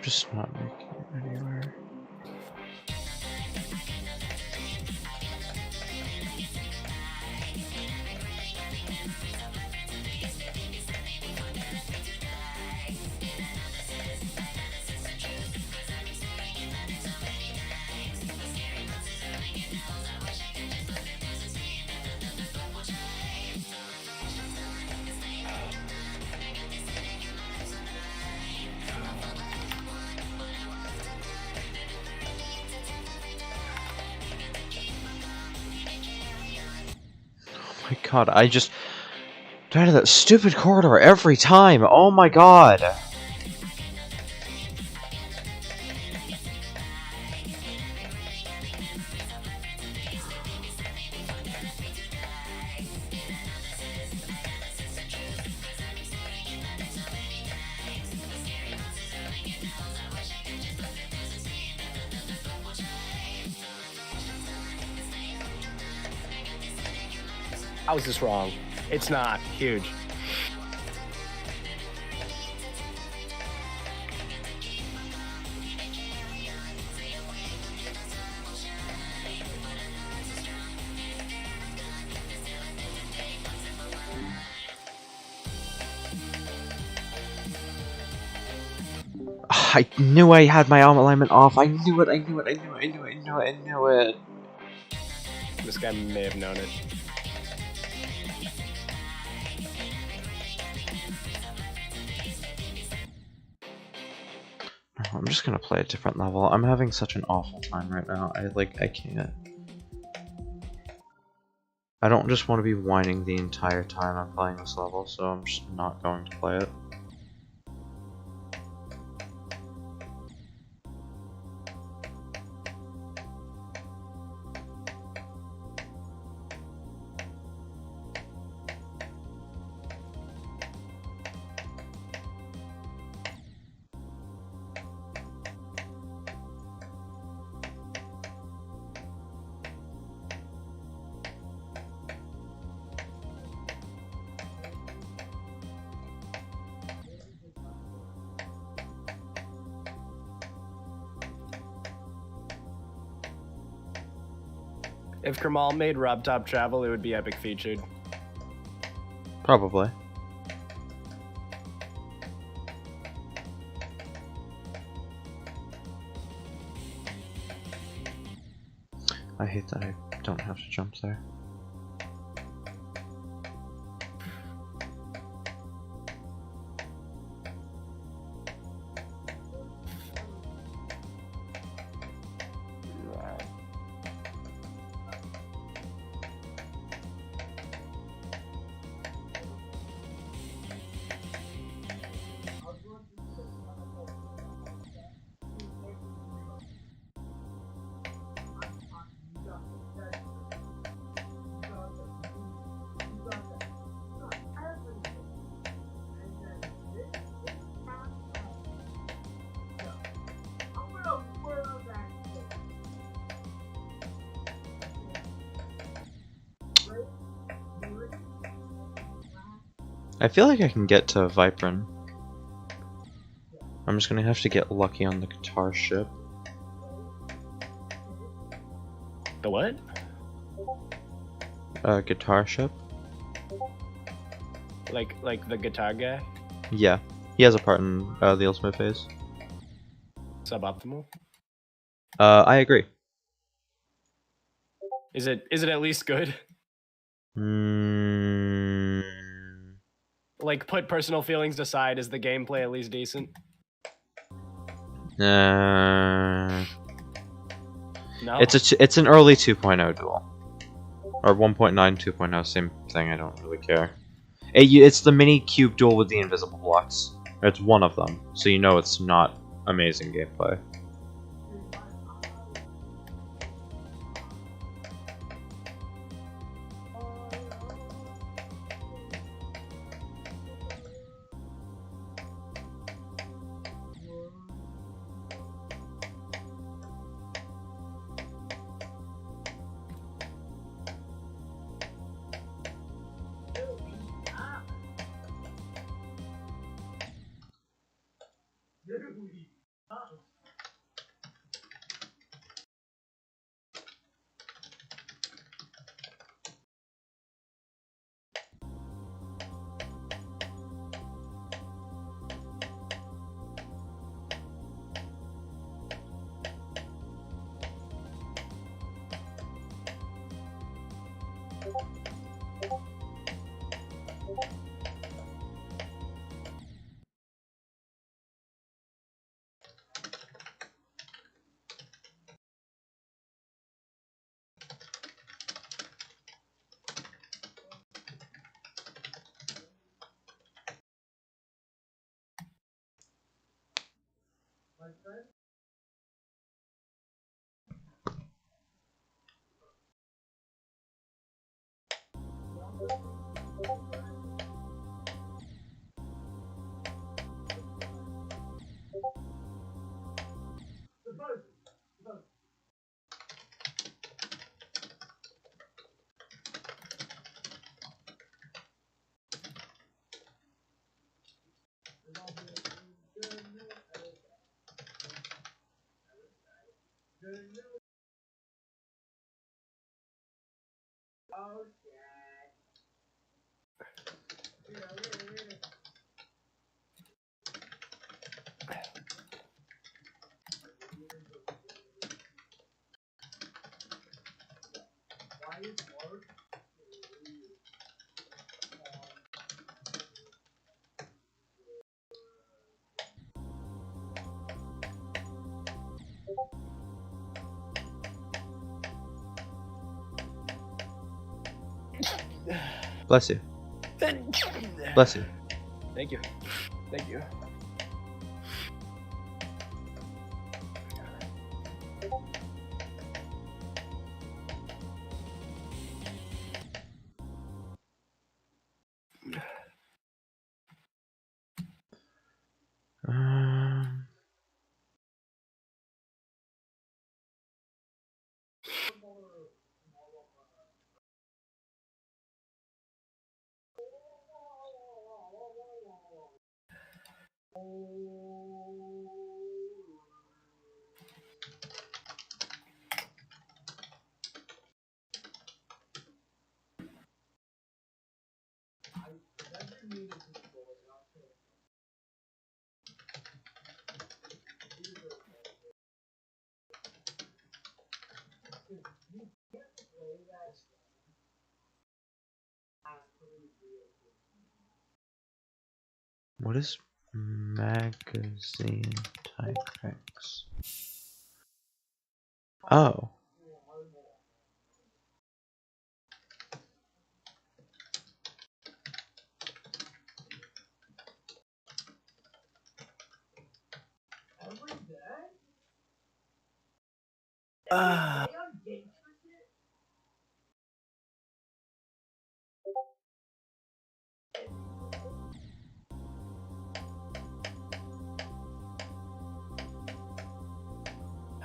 Just not making it anywhere. Oh my god, I just die to that stupid corridor every time. Oh my god. How is this wrong? It's not huge. I knew I had my arm alignment off. I knew it, I knew it, I knew it, I knew it, I knew it, I knew it. This guy may have known it. I'm just gonna play a different level. I'm having such an awful time right now. I can't. I don't just want to be whining the entire time I'm playing this level, so I'm just not going to play it. If Kermal made Rob Top Travel, it would be epic featured. Probably. I hate that I don't have to jump there. I feel like I can get to Viprin. I'm just gonna have to get lucky on the guitar ship. The what? Guitar ship? Like the guitar guy? Yeah. He has a part in the Ultimate Phase. Suboptimal? I agree. Is it at least good? Mm, Like, put personal feelings aside, is the gameplay at least decent? no. It's It's an early 2.0 duel. Or 1.9, 2.0, same thing, I don't really care. It's the mini cube duel with the invisible blocks. It's one of them, so you know it's not amazing gameplay. Bless you. Bless you. Thank you. Thank you. Um, what is magazine Tigrex? Oh.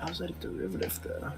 How's that a derivative, though?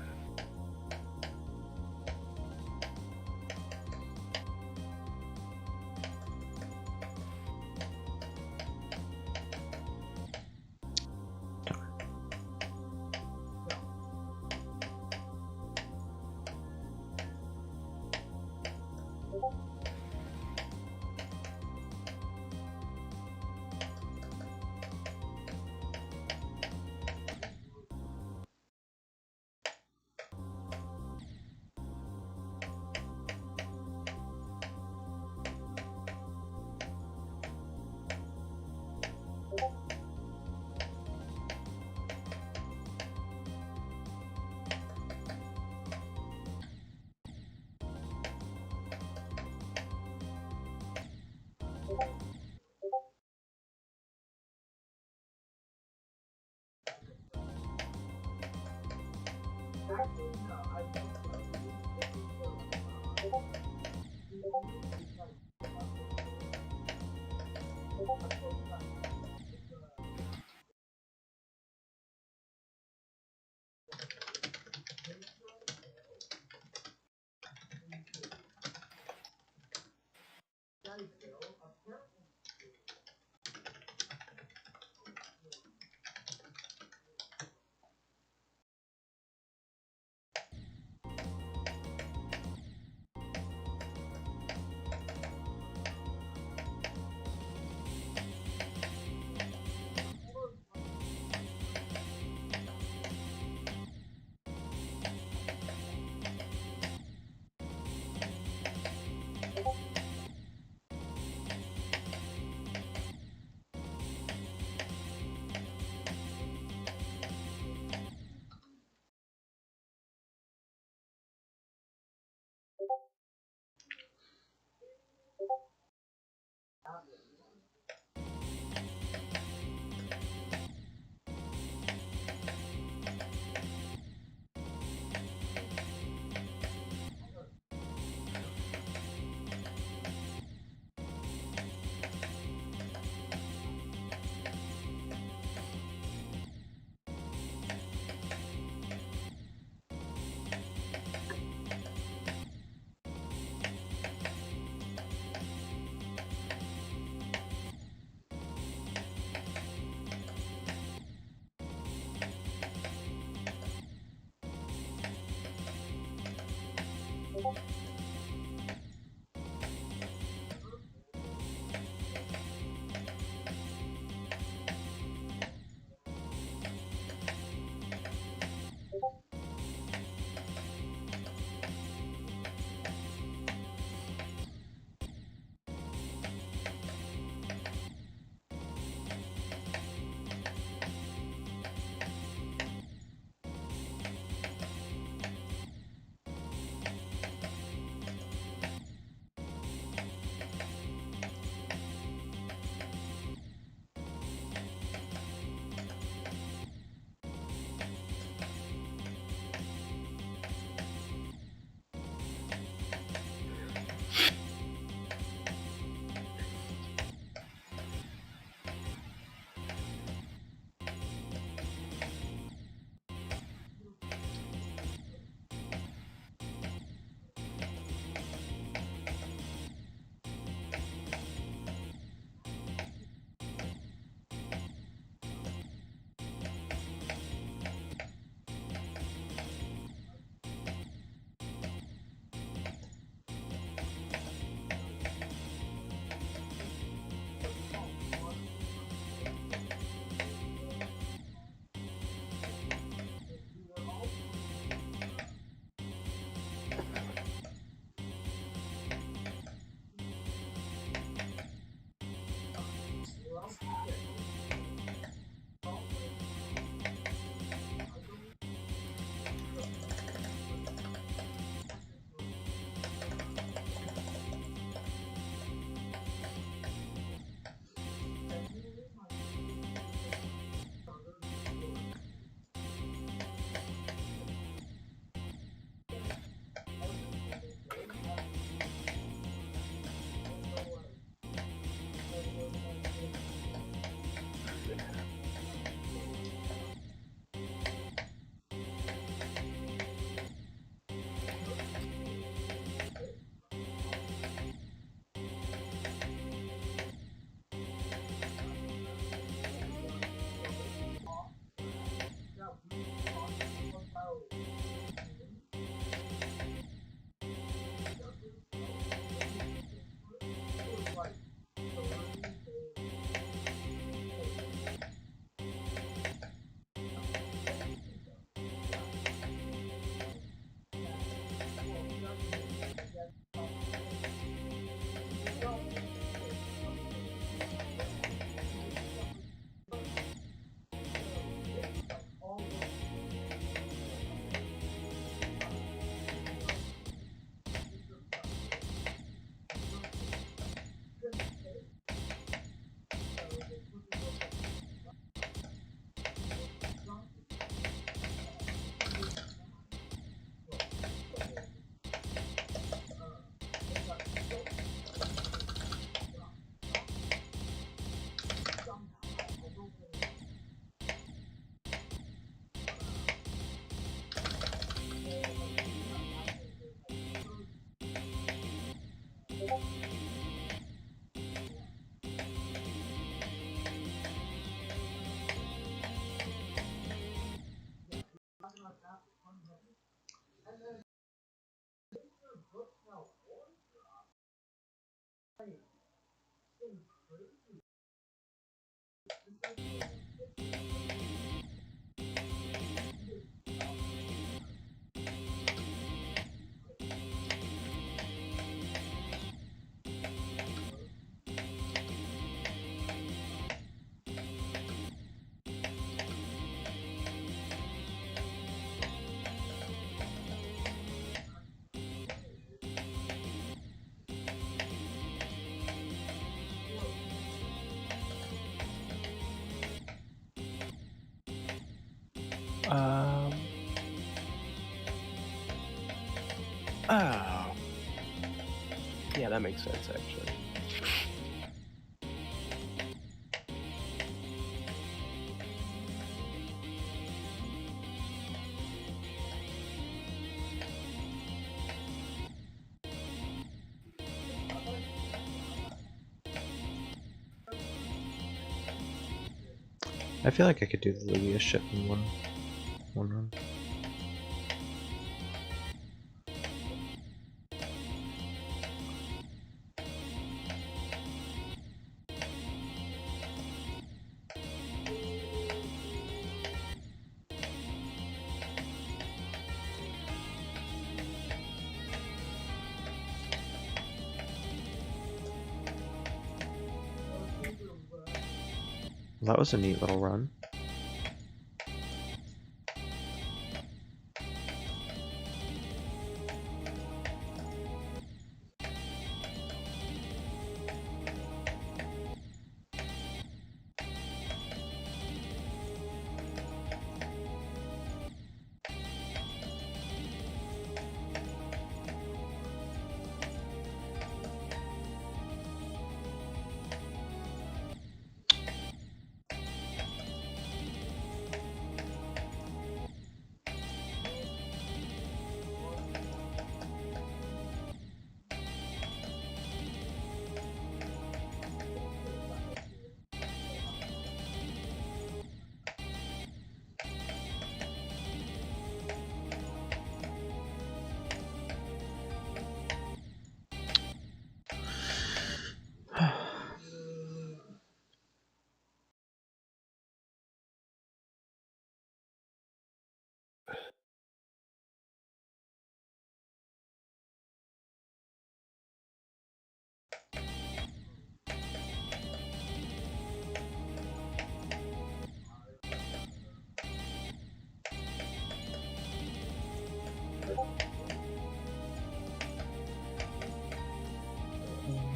Oh. Yeah, that makes sense, actually. I feel like I could do the Lugia ship in one run. That was a neat little run.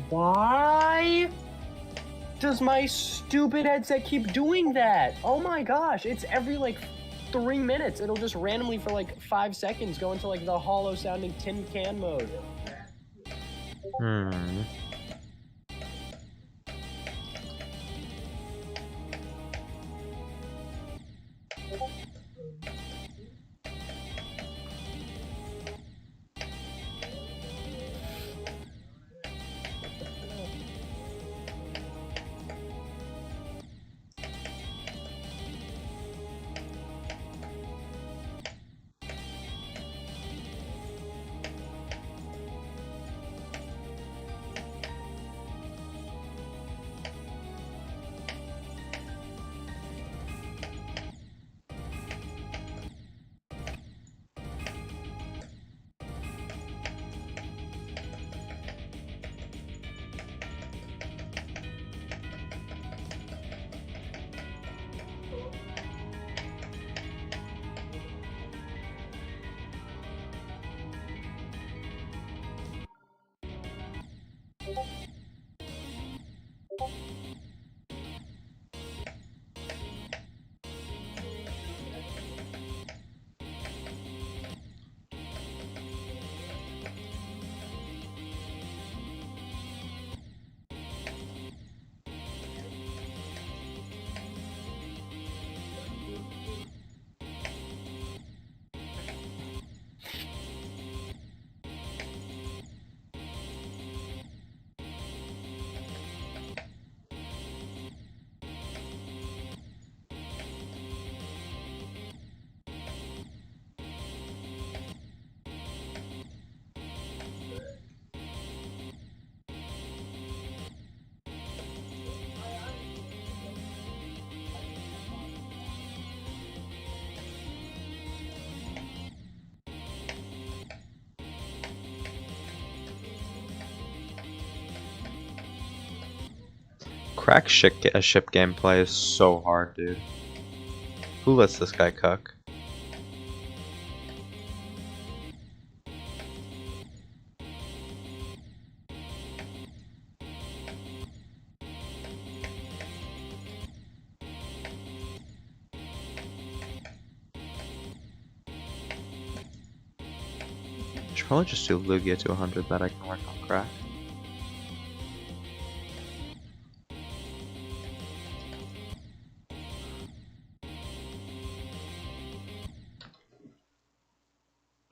Why does my stupid headset keep doing that? Oh my gosh, it's every like 3 minutes. It'll just randomly for like 5 seconds go into like the hollow sounding tin can mode. Hmm. Crack ship gameplay is so hard, dude. Who lets this guy cook? probably just do Lugia to 100 that I can work on crack.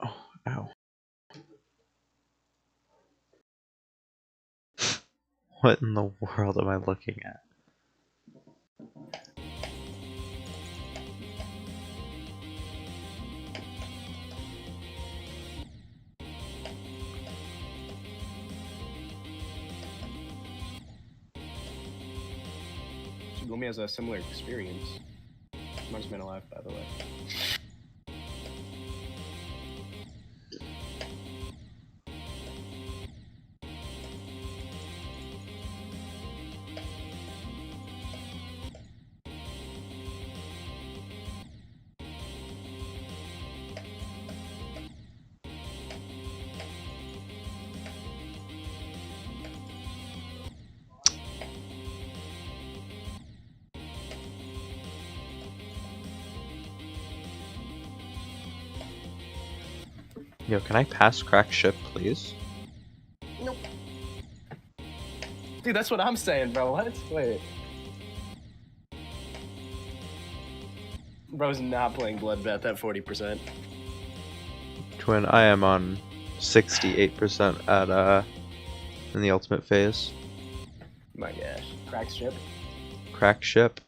Oh, ow. What in the world am I looking at? Shigumi has a similar experience. Mark's Man Alive, by the way. Yo, can I pass crack ship, please? Nope. Dude, that's what I'm saying, bro. What? Wait. Bro's not playing Bloodbath at 40%. Twin, I am on 68% at in the ultimate phase. My gosh. Crack ship. Crack ship.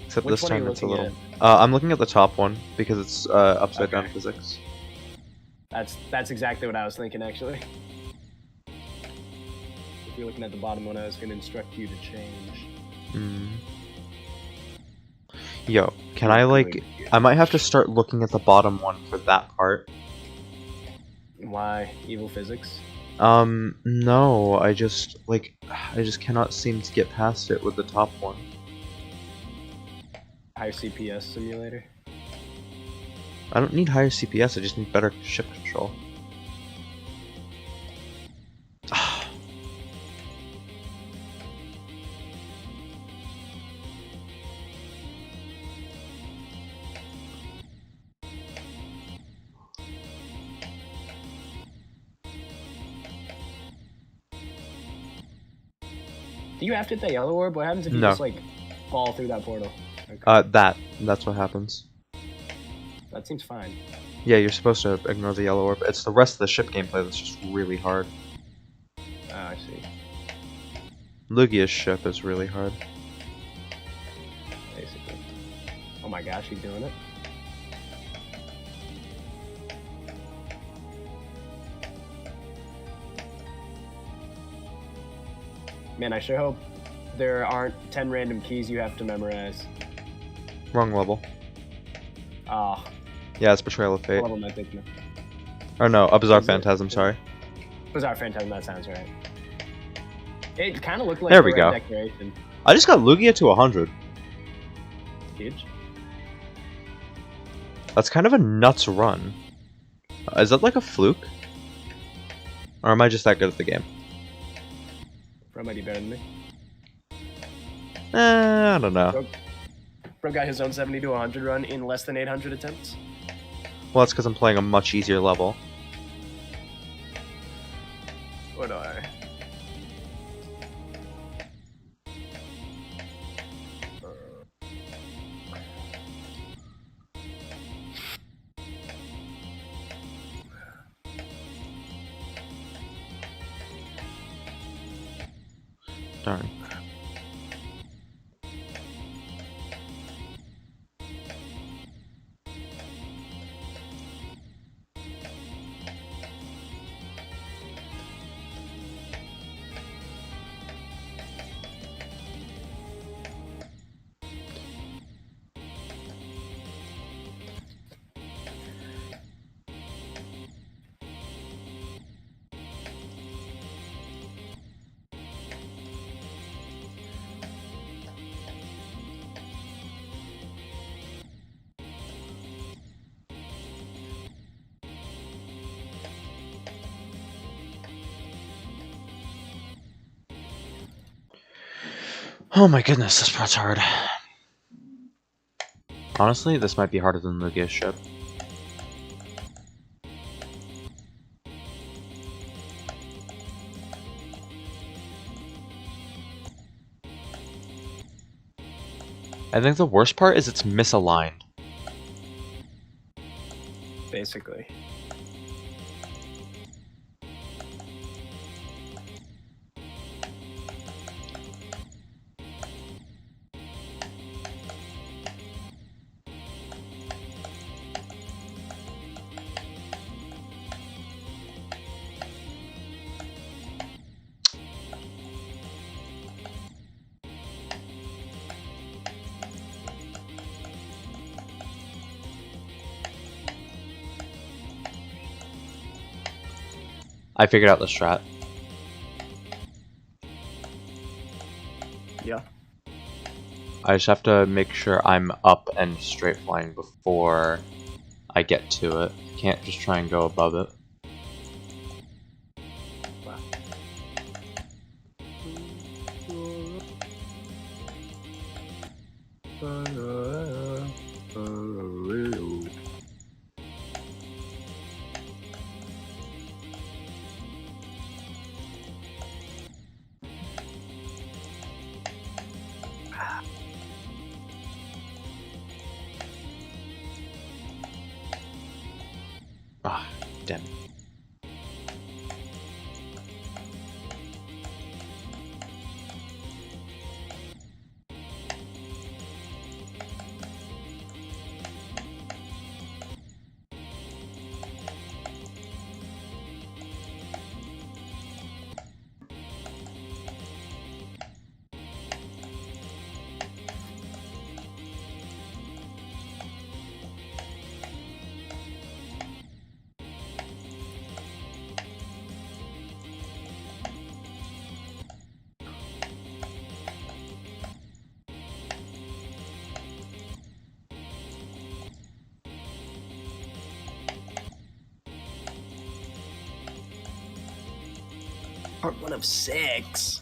Except Which this one are time you it's a looking little. I'm looking at the top one because it's upside down Okay. physics. That's exactly what I was thinking, actually. If you're looking at the bottom one, I was going to instruct you to change. Yo, can I like? I might have to start looking at the bottom one for that part. Why? Evil physics? No, I just cannot seem to get past it with the top one. Higher CPS simulator? I don't need higher CPS, I just need better ship control. Do you have to hit that yellow orb? What happens if you No. just, like, fall through that portal? Okay. That's what happens. That seems fine. Yeah, you're supposed to ignore the yellow orb. It's the rest of the ship gameplay that's just really hard. Oh, I see. Lugia's ship is really hard. Basically. Oh my gosh, he's doing it. Man, I sure hope there aren't 10 random keys you have to memorize. Wrong level. Oh, Yeah, it's Betrayal of what Fate. level am I thinking of? Or no, a Bizarre Is it? Phantasm, sorry. Bizarre Phantasm, that sounds right. It kind of looked like There the we Red go. Decoration. I just got Lugia to 100. Huge. That's kind of a nuts run. Is that like a fluke? Or am I just that good at the game? Bro might be better than me. I don't know. Bro got his own 70 to 100 run in less than 800 attempts. Well, that's because I'm playing a much easier level. What do I? Darn. Oh my goodness, this part's hard. Honestly, this might be harder than Lugia's ship. I think the worst part is it's misaligned. Basically. I figured out the strat. Yeah. I just have to make sure I'm up and straight flying before I get to it. Can't just try and go above it. Wow. Ah, damn it. Part 1 of 6.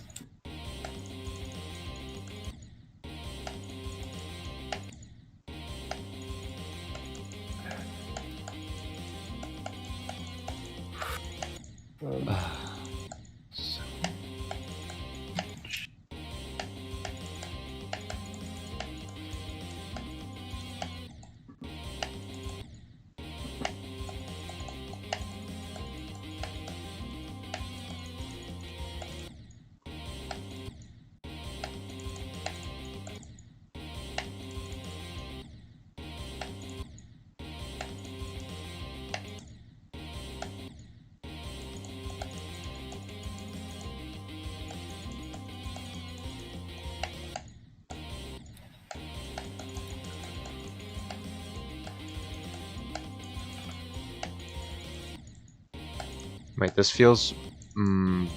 Wait, this feels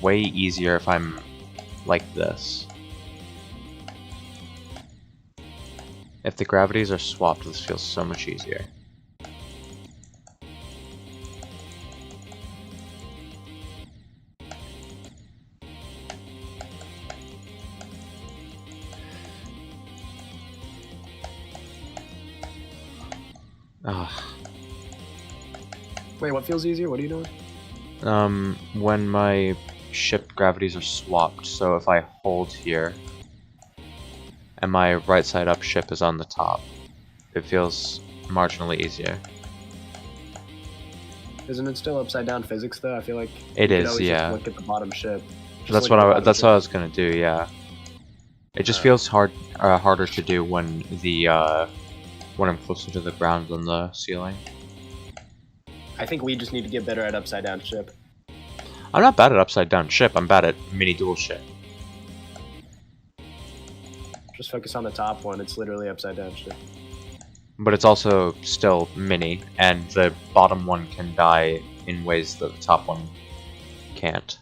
way easier if I'm like this. If the gravities are swapped, this feels so much easier. Ah. Wait, what feels easier? What are you doing? When my ship gravities are swapped, so if I hold here, and my right side up ship is on the top, it feels marginally easier. Isn't it still upside down physics though? I feel like It you could is, always yeah. just look at the bottom ship. That's what I was gonna do, yeah. It just feels harder to do when when I'm closer to the ground than the ceiling. I think we just need to get better at upside down ship. I'm not bad at upside down ship. I'm bad at mini dual ship. Just focus on the top one. It's literally upside down ship. But it's also still mini, and the bottom one can die in ways that the top one can't.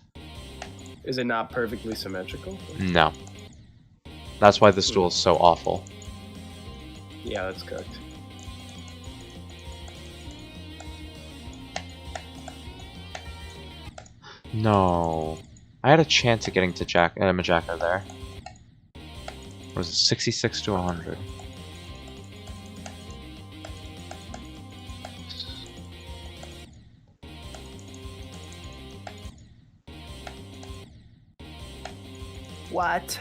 Is it not perfectly symmetrical? No. That's why this duel is so awful. Yeah, that's cooked. No. I had a chance of getting to Majaka there. Was it 66 to 100? What?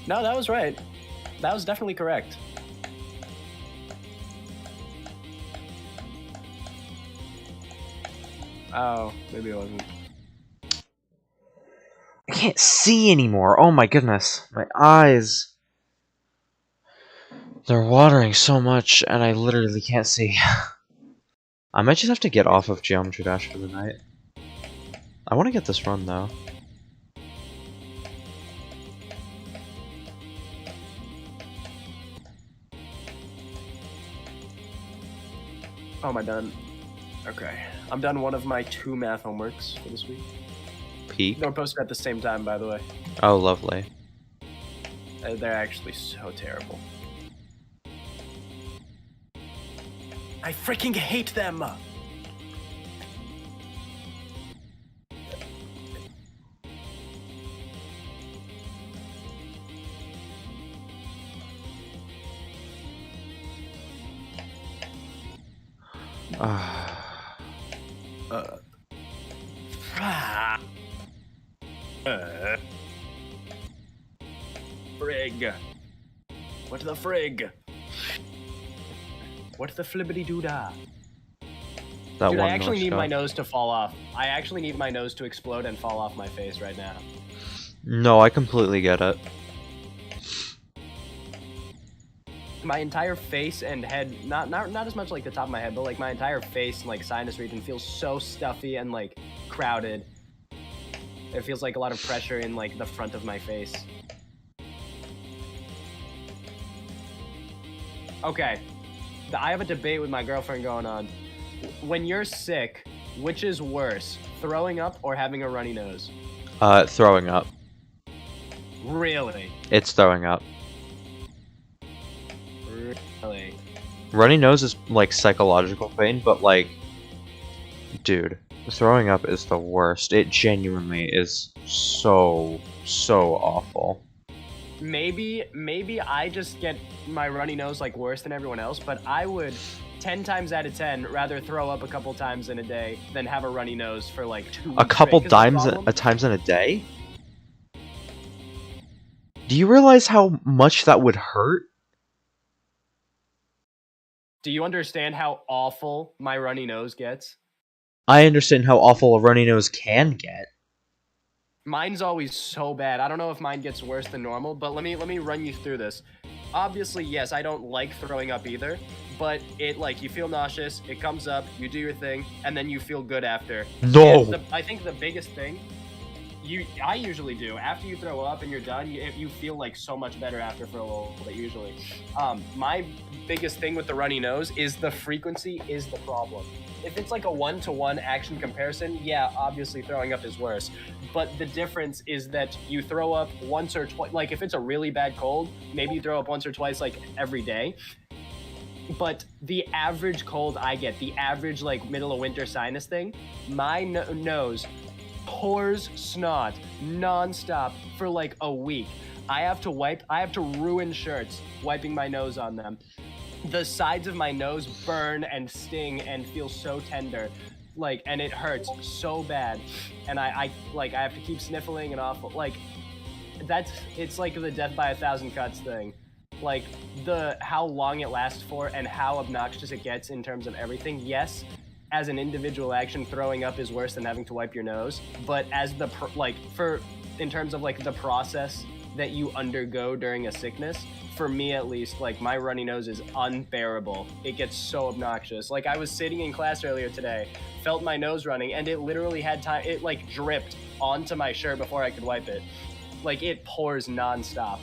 No, that was right. That was definitely correct. Oh, maybe it wasn't. I can't see anymore. Oh my goodness. My eyes. They're watering so much, and I literally can't see. I might just have to get off of Geometry Dash for the night. I want to get this run, though. Oh, am I done? Okay. I'm done one of my 2 math homeworks for this week. Peak? Don't post it at the same time, by the way. Oh, lovely. They're actually so terrible. I freaking hate them! Frig. What the frig? What the flibbity doodah? That Dude, one I actually need shot. my nose to fall off. I actually need my nose to explode and fall off my face right now. No, I completely get it. My entire face and head, not as much like the top of my head, but like my entire face and like sinus region feels so stuffy and like crowded. It feels like a lot of pressure in like the front of my face. Okay, I have a debate with my girlfriend going on. When you're sick, which is worse, throwing up or having a runny nose? Throwing up. Really? It's throwing up. Really? Runny nose is like psychological pain, but like, dude, throwing up is the worst. It genuinely is so awful. Maybe I just get my runny nose like worse than everyone else, but I would 10 times out of 10 rather throw up a couple times in a day than have a runny nose for like 2 weeks. A couple times in a day? Do you realize how much that would hurt? Do you understand how awful my runny nose gets? I understand how awful a runny nose can get. Mine's always so bad. I don't know if mine gets worse than normal, but let me run you through this. Obviously, yes, I don't like throwing up either, but it like you feel nauseous, it comes up, you do your thing, and then you feel good after. No. I think the biggest thing I usually do after you throw up and you're done, you feel like so much better after for a little bit usually. My biggest thing with the runny nose is the frequency is the problem. If it's like a 1-to-1 action comparison, yeah, obviously throwing up is worse. But the difference is that you throw up once or twice. Like if it's a really bad cold, maybe you throw up once or twice like every day. But the average cold I get, the average like middle of winter sinus thing, my nose pours snot nonstop for like a week. I have to ruin shirts wiping my nose on them. The sides of my nose burn and sting and feel so tender, like, and it hurts so bad, and I have to keep sniffling and awful. Like, it's like the death by 1,000 cuts thing. Like how long it lasts for and how obnoxious it gets in terms of everything. Yes, as an individual action, throwing up is worse than having to wipe your nose, but as in terms of like the process that you undergo during a sickness, for me at least, like my runny nose is unbearable. It gets so obnoxious. Like I was sitting in class earlier today, felt my nose running, and it literally had time, it like dripped onto my shirt before I could wipe it. Like it pours nonstop.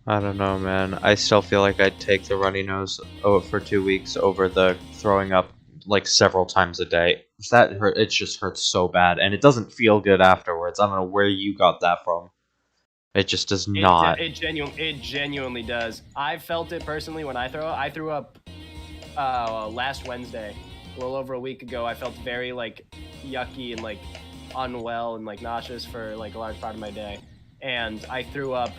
I don't know, man. I still feel like I'd take the runny nose for 2 weeks over the throwing up like several times a day. That hurt. It just hurts so bad, and it doesn't feel good afterwards. I don't know where you got that from. It just does not. It genuinely does. I felt it personally when I throw up. I threw up last Wednesday, a little over a week ago. I felt very like yucky and like unwell and like nauseous for like a large part of my day, and I threw up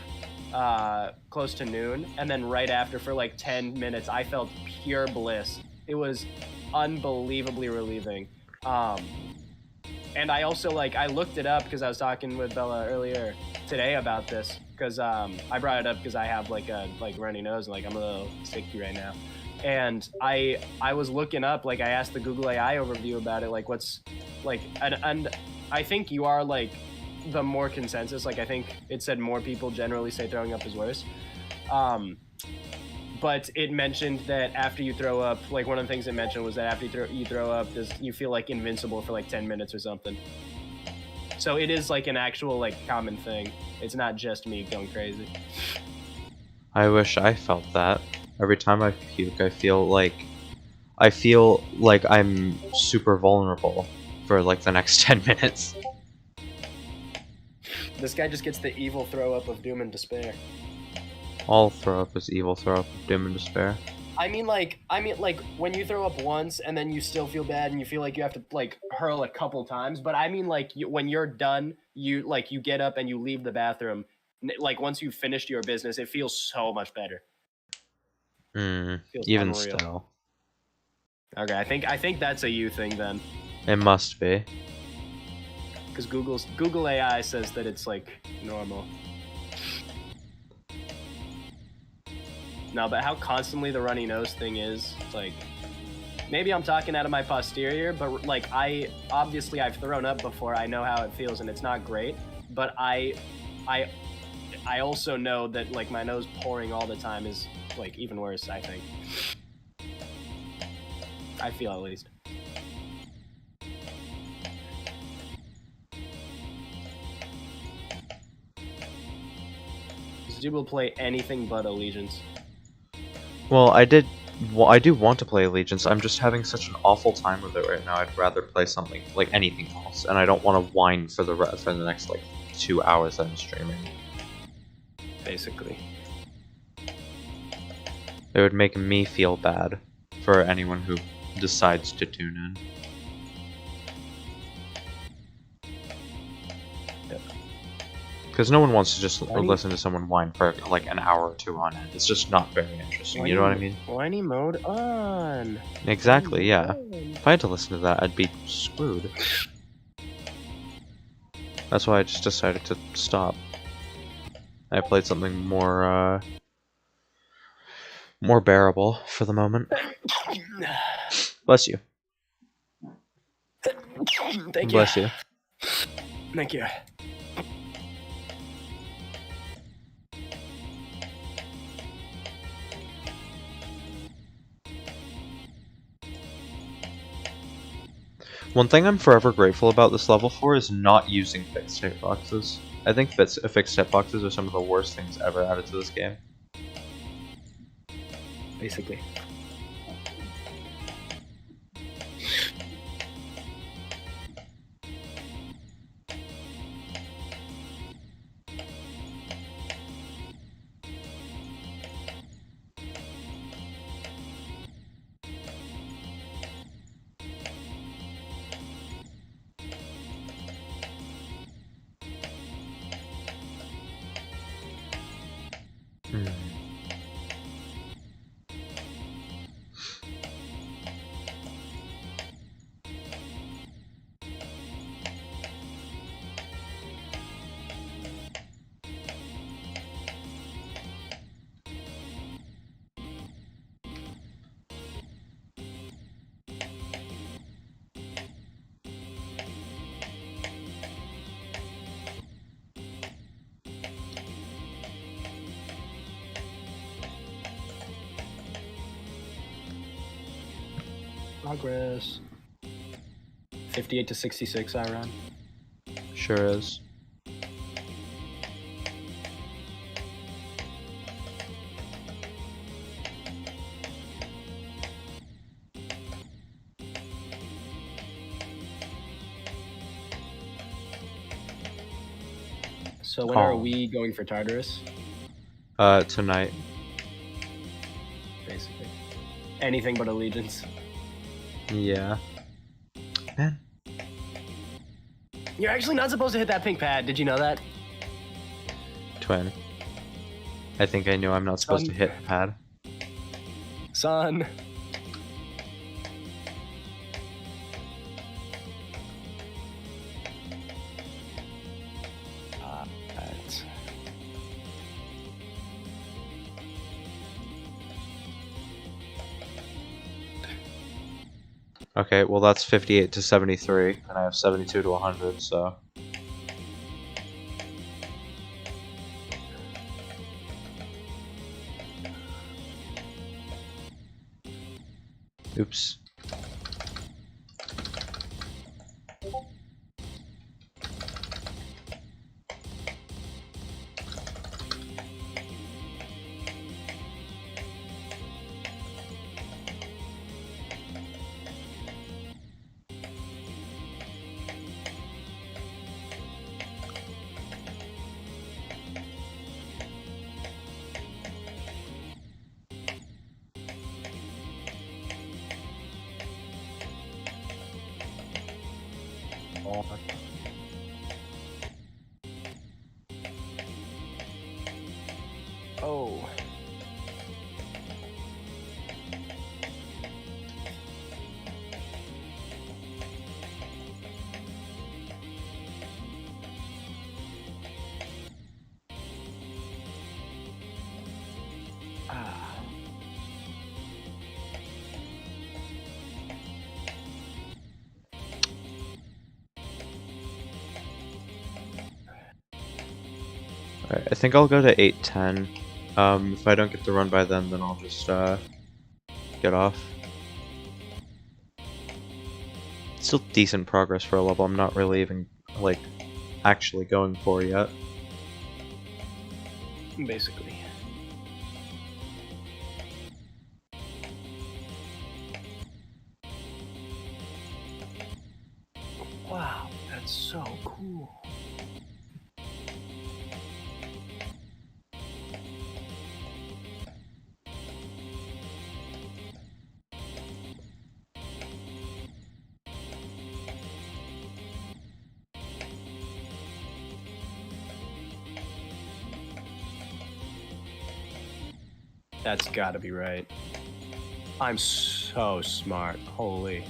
close to noon, and then right after for like 10 minutes I felt pure bliss. It was unbelievably relieving. And I also like I looked it up because I was talking with Bella earlier today about this because I brought it up because I have like a runny nose and like I'm a little sicky right now, and I was looking up like I asked the Google AI overview about it like what's like and I think you are like the more consensus, like I think it said more people generally say throwing up is worse. But it mentioned that after you throw up, like one of the things it mentioned was that after you throw up, you feel like invincible for like 10 minutes or something. So it is like an actual like common thing. It's not just me going crazy. I wish I felt that. Every time I puke, I feel like I'm super vulnerable for like the next 10 minutes. This guy just gets the evil throw up of doom and despair. All throw up is evil throw up of doom and despair. I mean like when you throw up once and then you still feel bad and you feel like you have to like hurl a couple times, but I mean like when you're done, you get up and you leave the bathroom. Like once you've finished your business, it feels so much better. Feels Even unreal. still. Okay, I think that's a you thing then, It must be. because Google AI says that it's like normal. No, but how constantly the runny nose thing is, like, maybe I'm talking out of my posterior, but like I've thrown up before. I know how it feels, and it's not great. But I also know that like my nose pouring all the time is like even worse. I think. I feel at least. This dude will play anything but Allegiance. Well, I do want to play Allegiance. I'm just having such an awful time with it right now. I'd rather play something like anything else, and I don't want to whine for the next like 2 hours that I'm streaming. Basically. It would make me feel bad for anyone who decides to tune in. Because no one wants to just listen to someone whine for like an hour or two on end. It's just not very interesting, you know what I mean? Whiny mode on. Exactly, yeah. If I had to listen to that, I'd be screwed. That's why I just decided to stop. I played something more bearable for the moment. Bless you. Thank you. Bless you. Thank you. One thing I'm forever grateful about this level for is not using fixed hitboxes. I think fixed hitboxes are some of the worst things ever added to this game. Basically. Progress. 58 to 66, I run. Sure is. So when are we going for Tartarus? Tonight. Basically. Anything but Allegiance. Yeah. Man. You're actually not supposed to hit that pink pad. Did you know that? Twin. I think I knew I'm not supposed to hit the pad. Son. Okay, well that's 58 to 73, and I have 72 to 100, so... Oops. Oh. Ah. Alright, I think I'll go to 810. If I don't get the run by then I'll just, get off. Still decent progress for a level I'm not really even, like, actually going for yet. Basically. Wow, that's so cool. That's gotta be right. I'm so smart. Holy.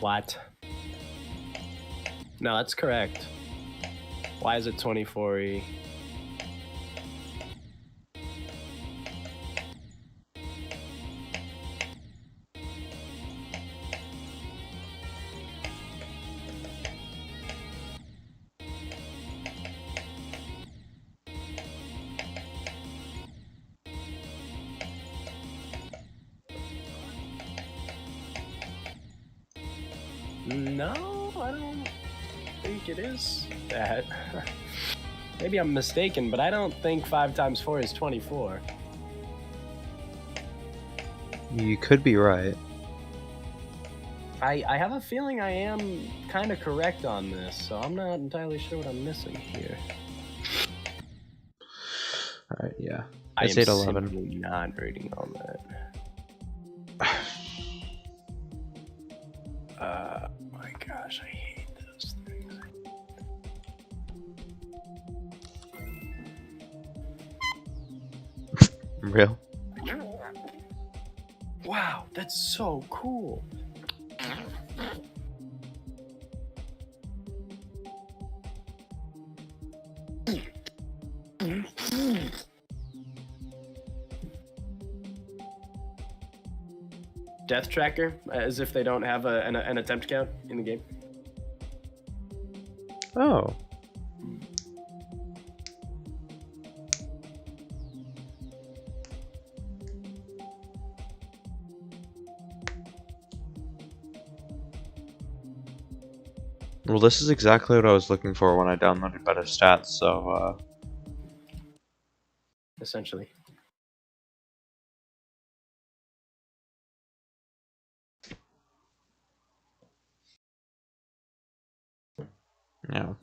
What? No, that's correct. Why is it 24E? No, I don't think it is that. Maybe I'm mistaken, but I don't think 5 times 4 is 24. You could be right. I have a feeling I am kind of correct on this, so I'm not entirely sure what I'm missing here. Alright, yeah. I It's am 811. simply not reading on that. My gosh, I hate those things. Real? Wow, that's so cool. Death tracker, as if they don't have an attempt count in the game. Oh. Well, this is exactly what I was looking for when I downloaded better stats, so, Essentially. yeah.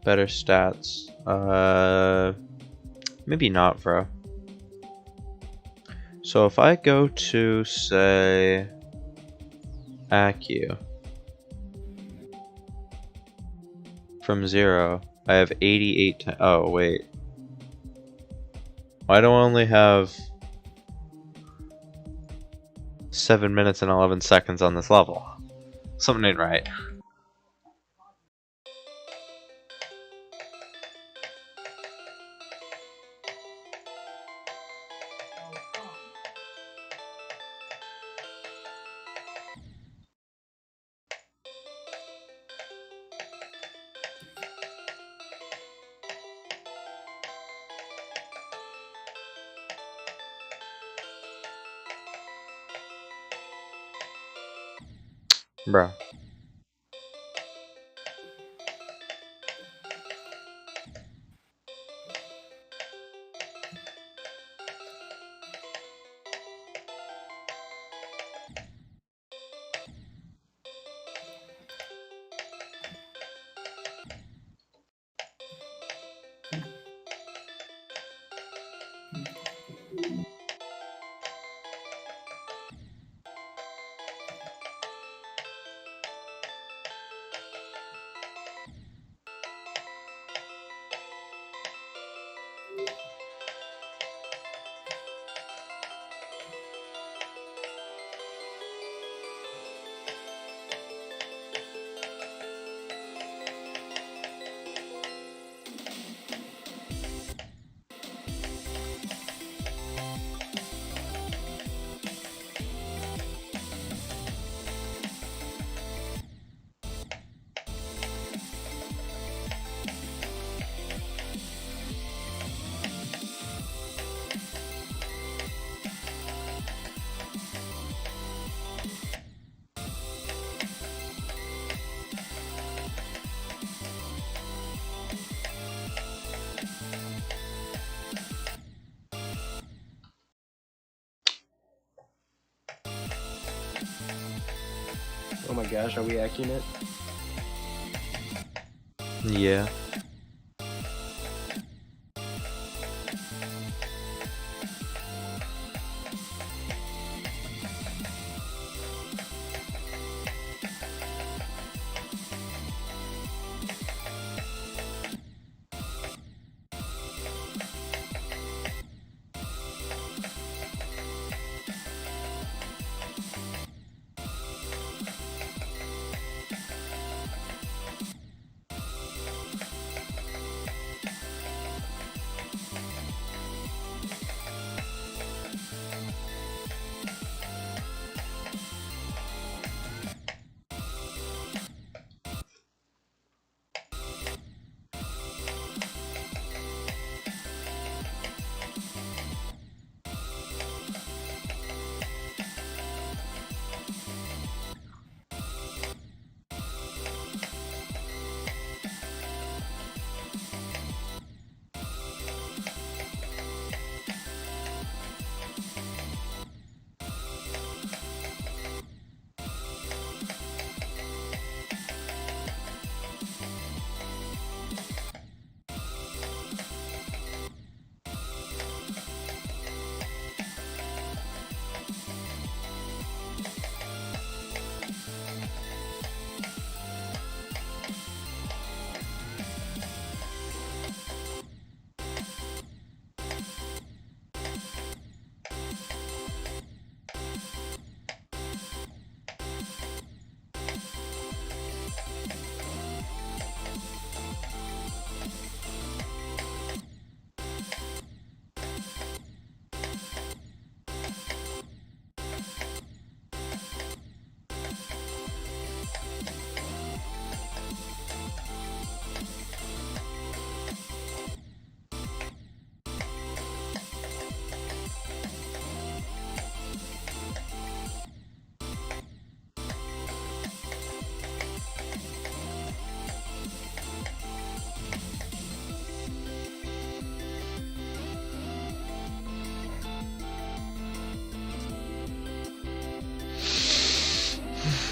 Better stats. Maybe not, bro. So So if I go to, say, ACU, from 0, I have 88 oh, wait. Why do I only have 7 minutes and 11 seconds on this level? Something ain't right. Bruh. Oh my gosh, are we hacking it? Yeah.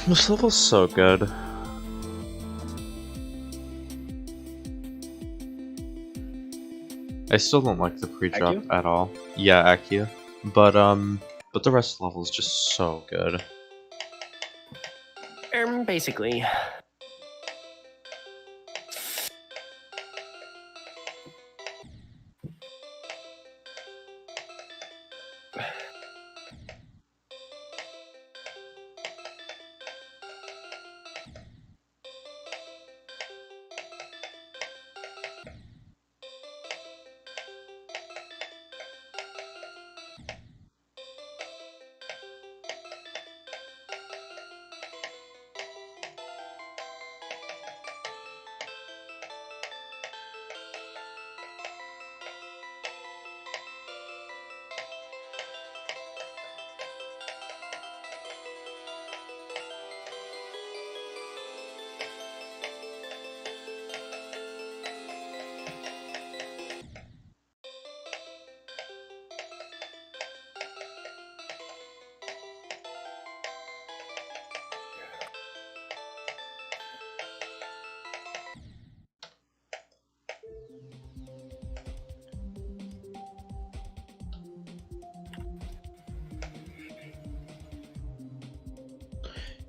This level's so good. I still don't like the pre-drop ACU? at all. Yeah, ACU. But but the rest of the level is just so good. Basically.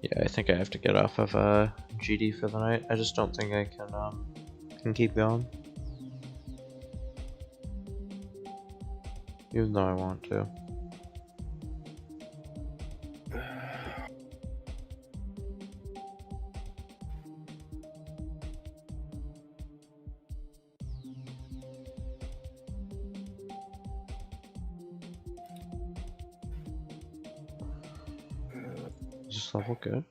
Yeah, I think I have to get off of GD for the night. I just don't think I can keep going. Even though I want to. Is this level good?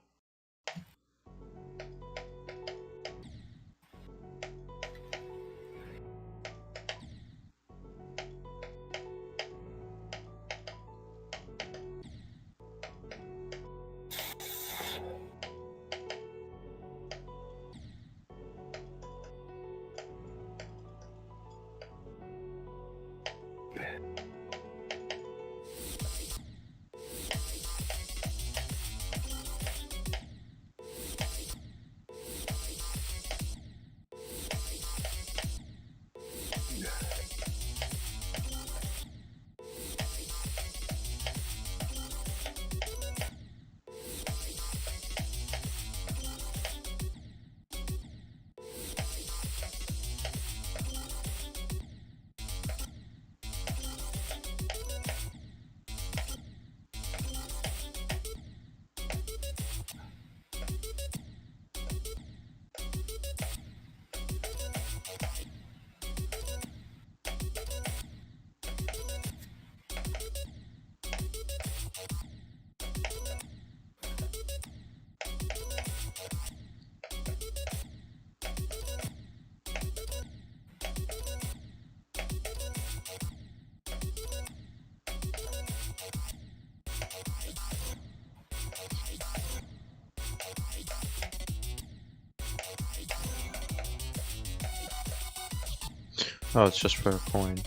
Oh, it's just for a coin.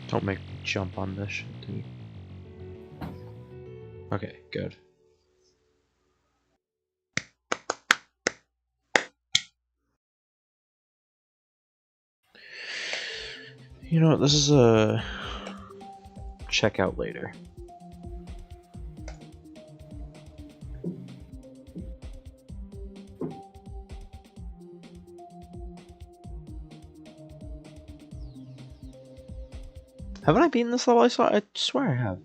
Don't make me jump on this shit, dude. Okay, good. You know what, this is a check out later. Haven't I beaten this level? I swear I have.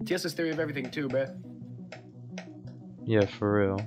TS's theory of everything too, bruh. Yeah, for real.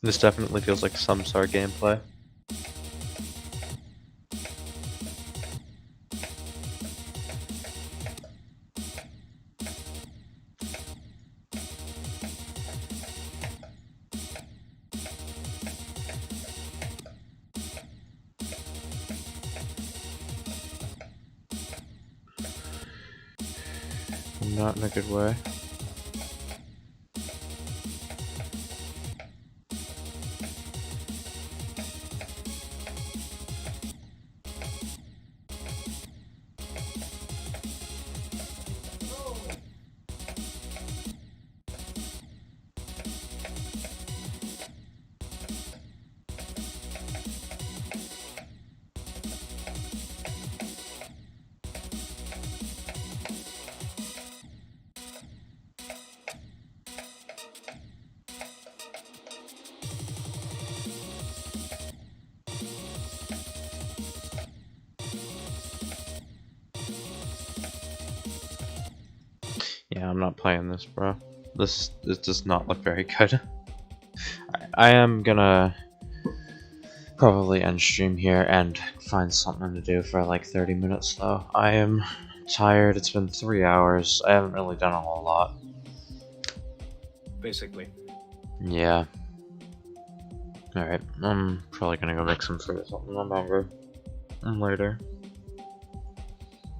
This definitely feels like Samsar gameplay. Not in a good way. Yeah, I'm not playing this, bro. This does not look very good. I am gonna probably end stream here and find something to do for like 30 minutes though. I am tired. It's been 3 hours. I haven't really done a whole lot. Basically. Yeah. Alright, I'm probably gonna go make some food or something. I'm hungry. Later.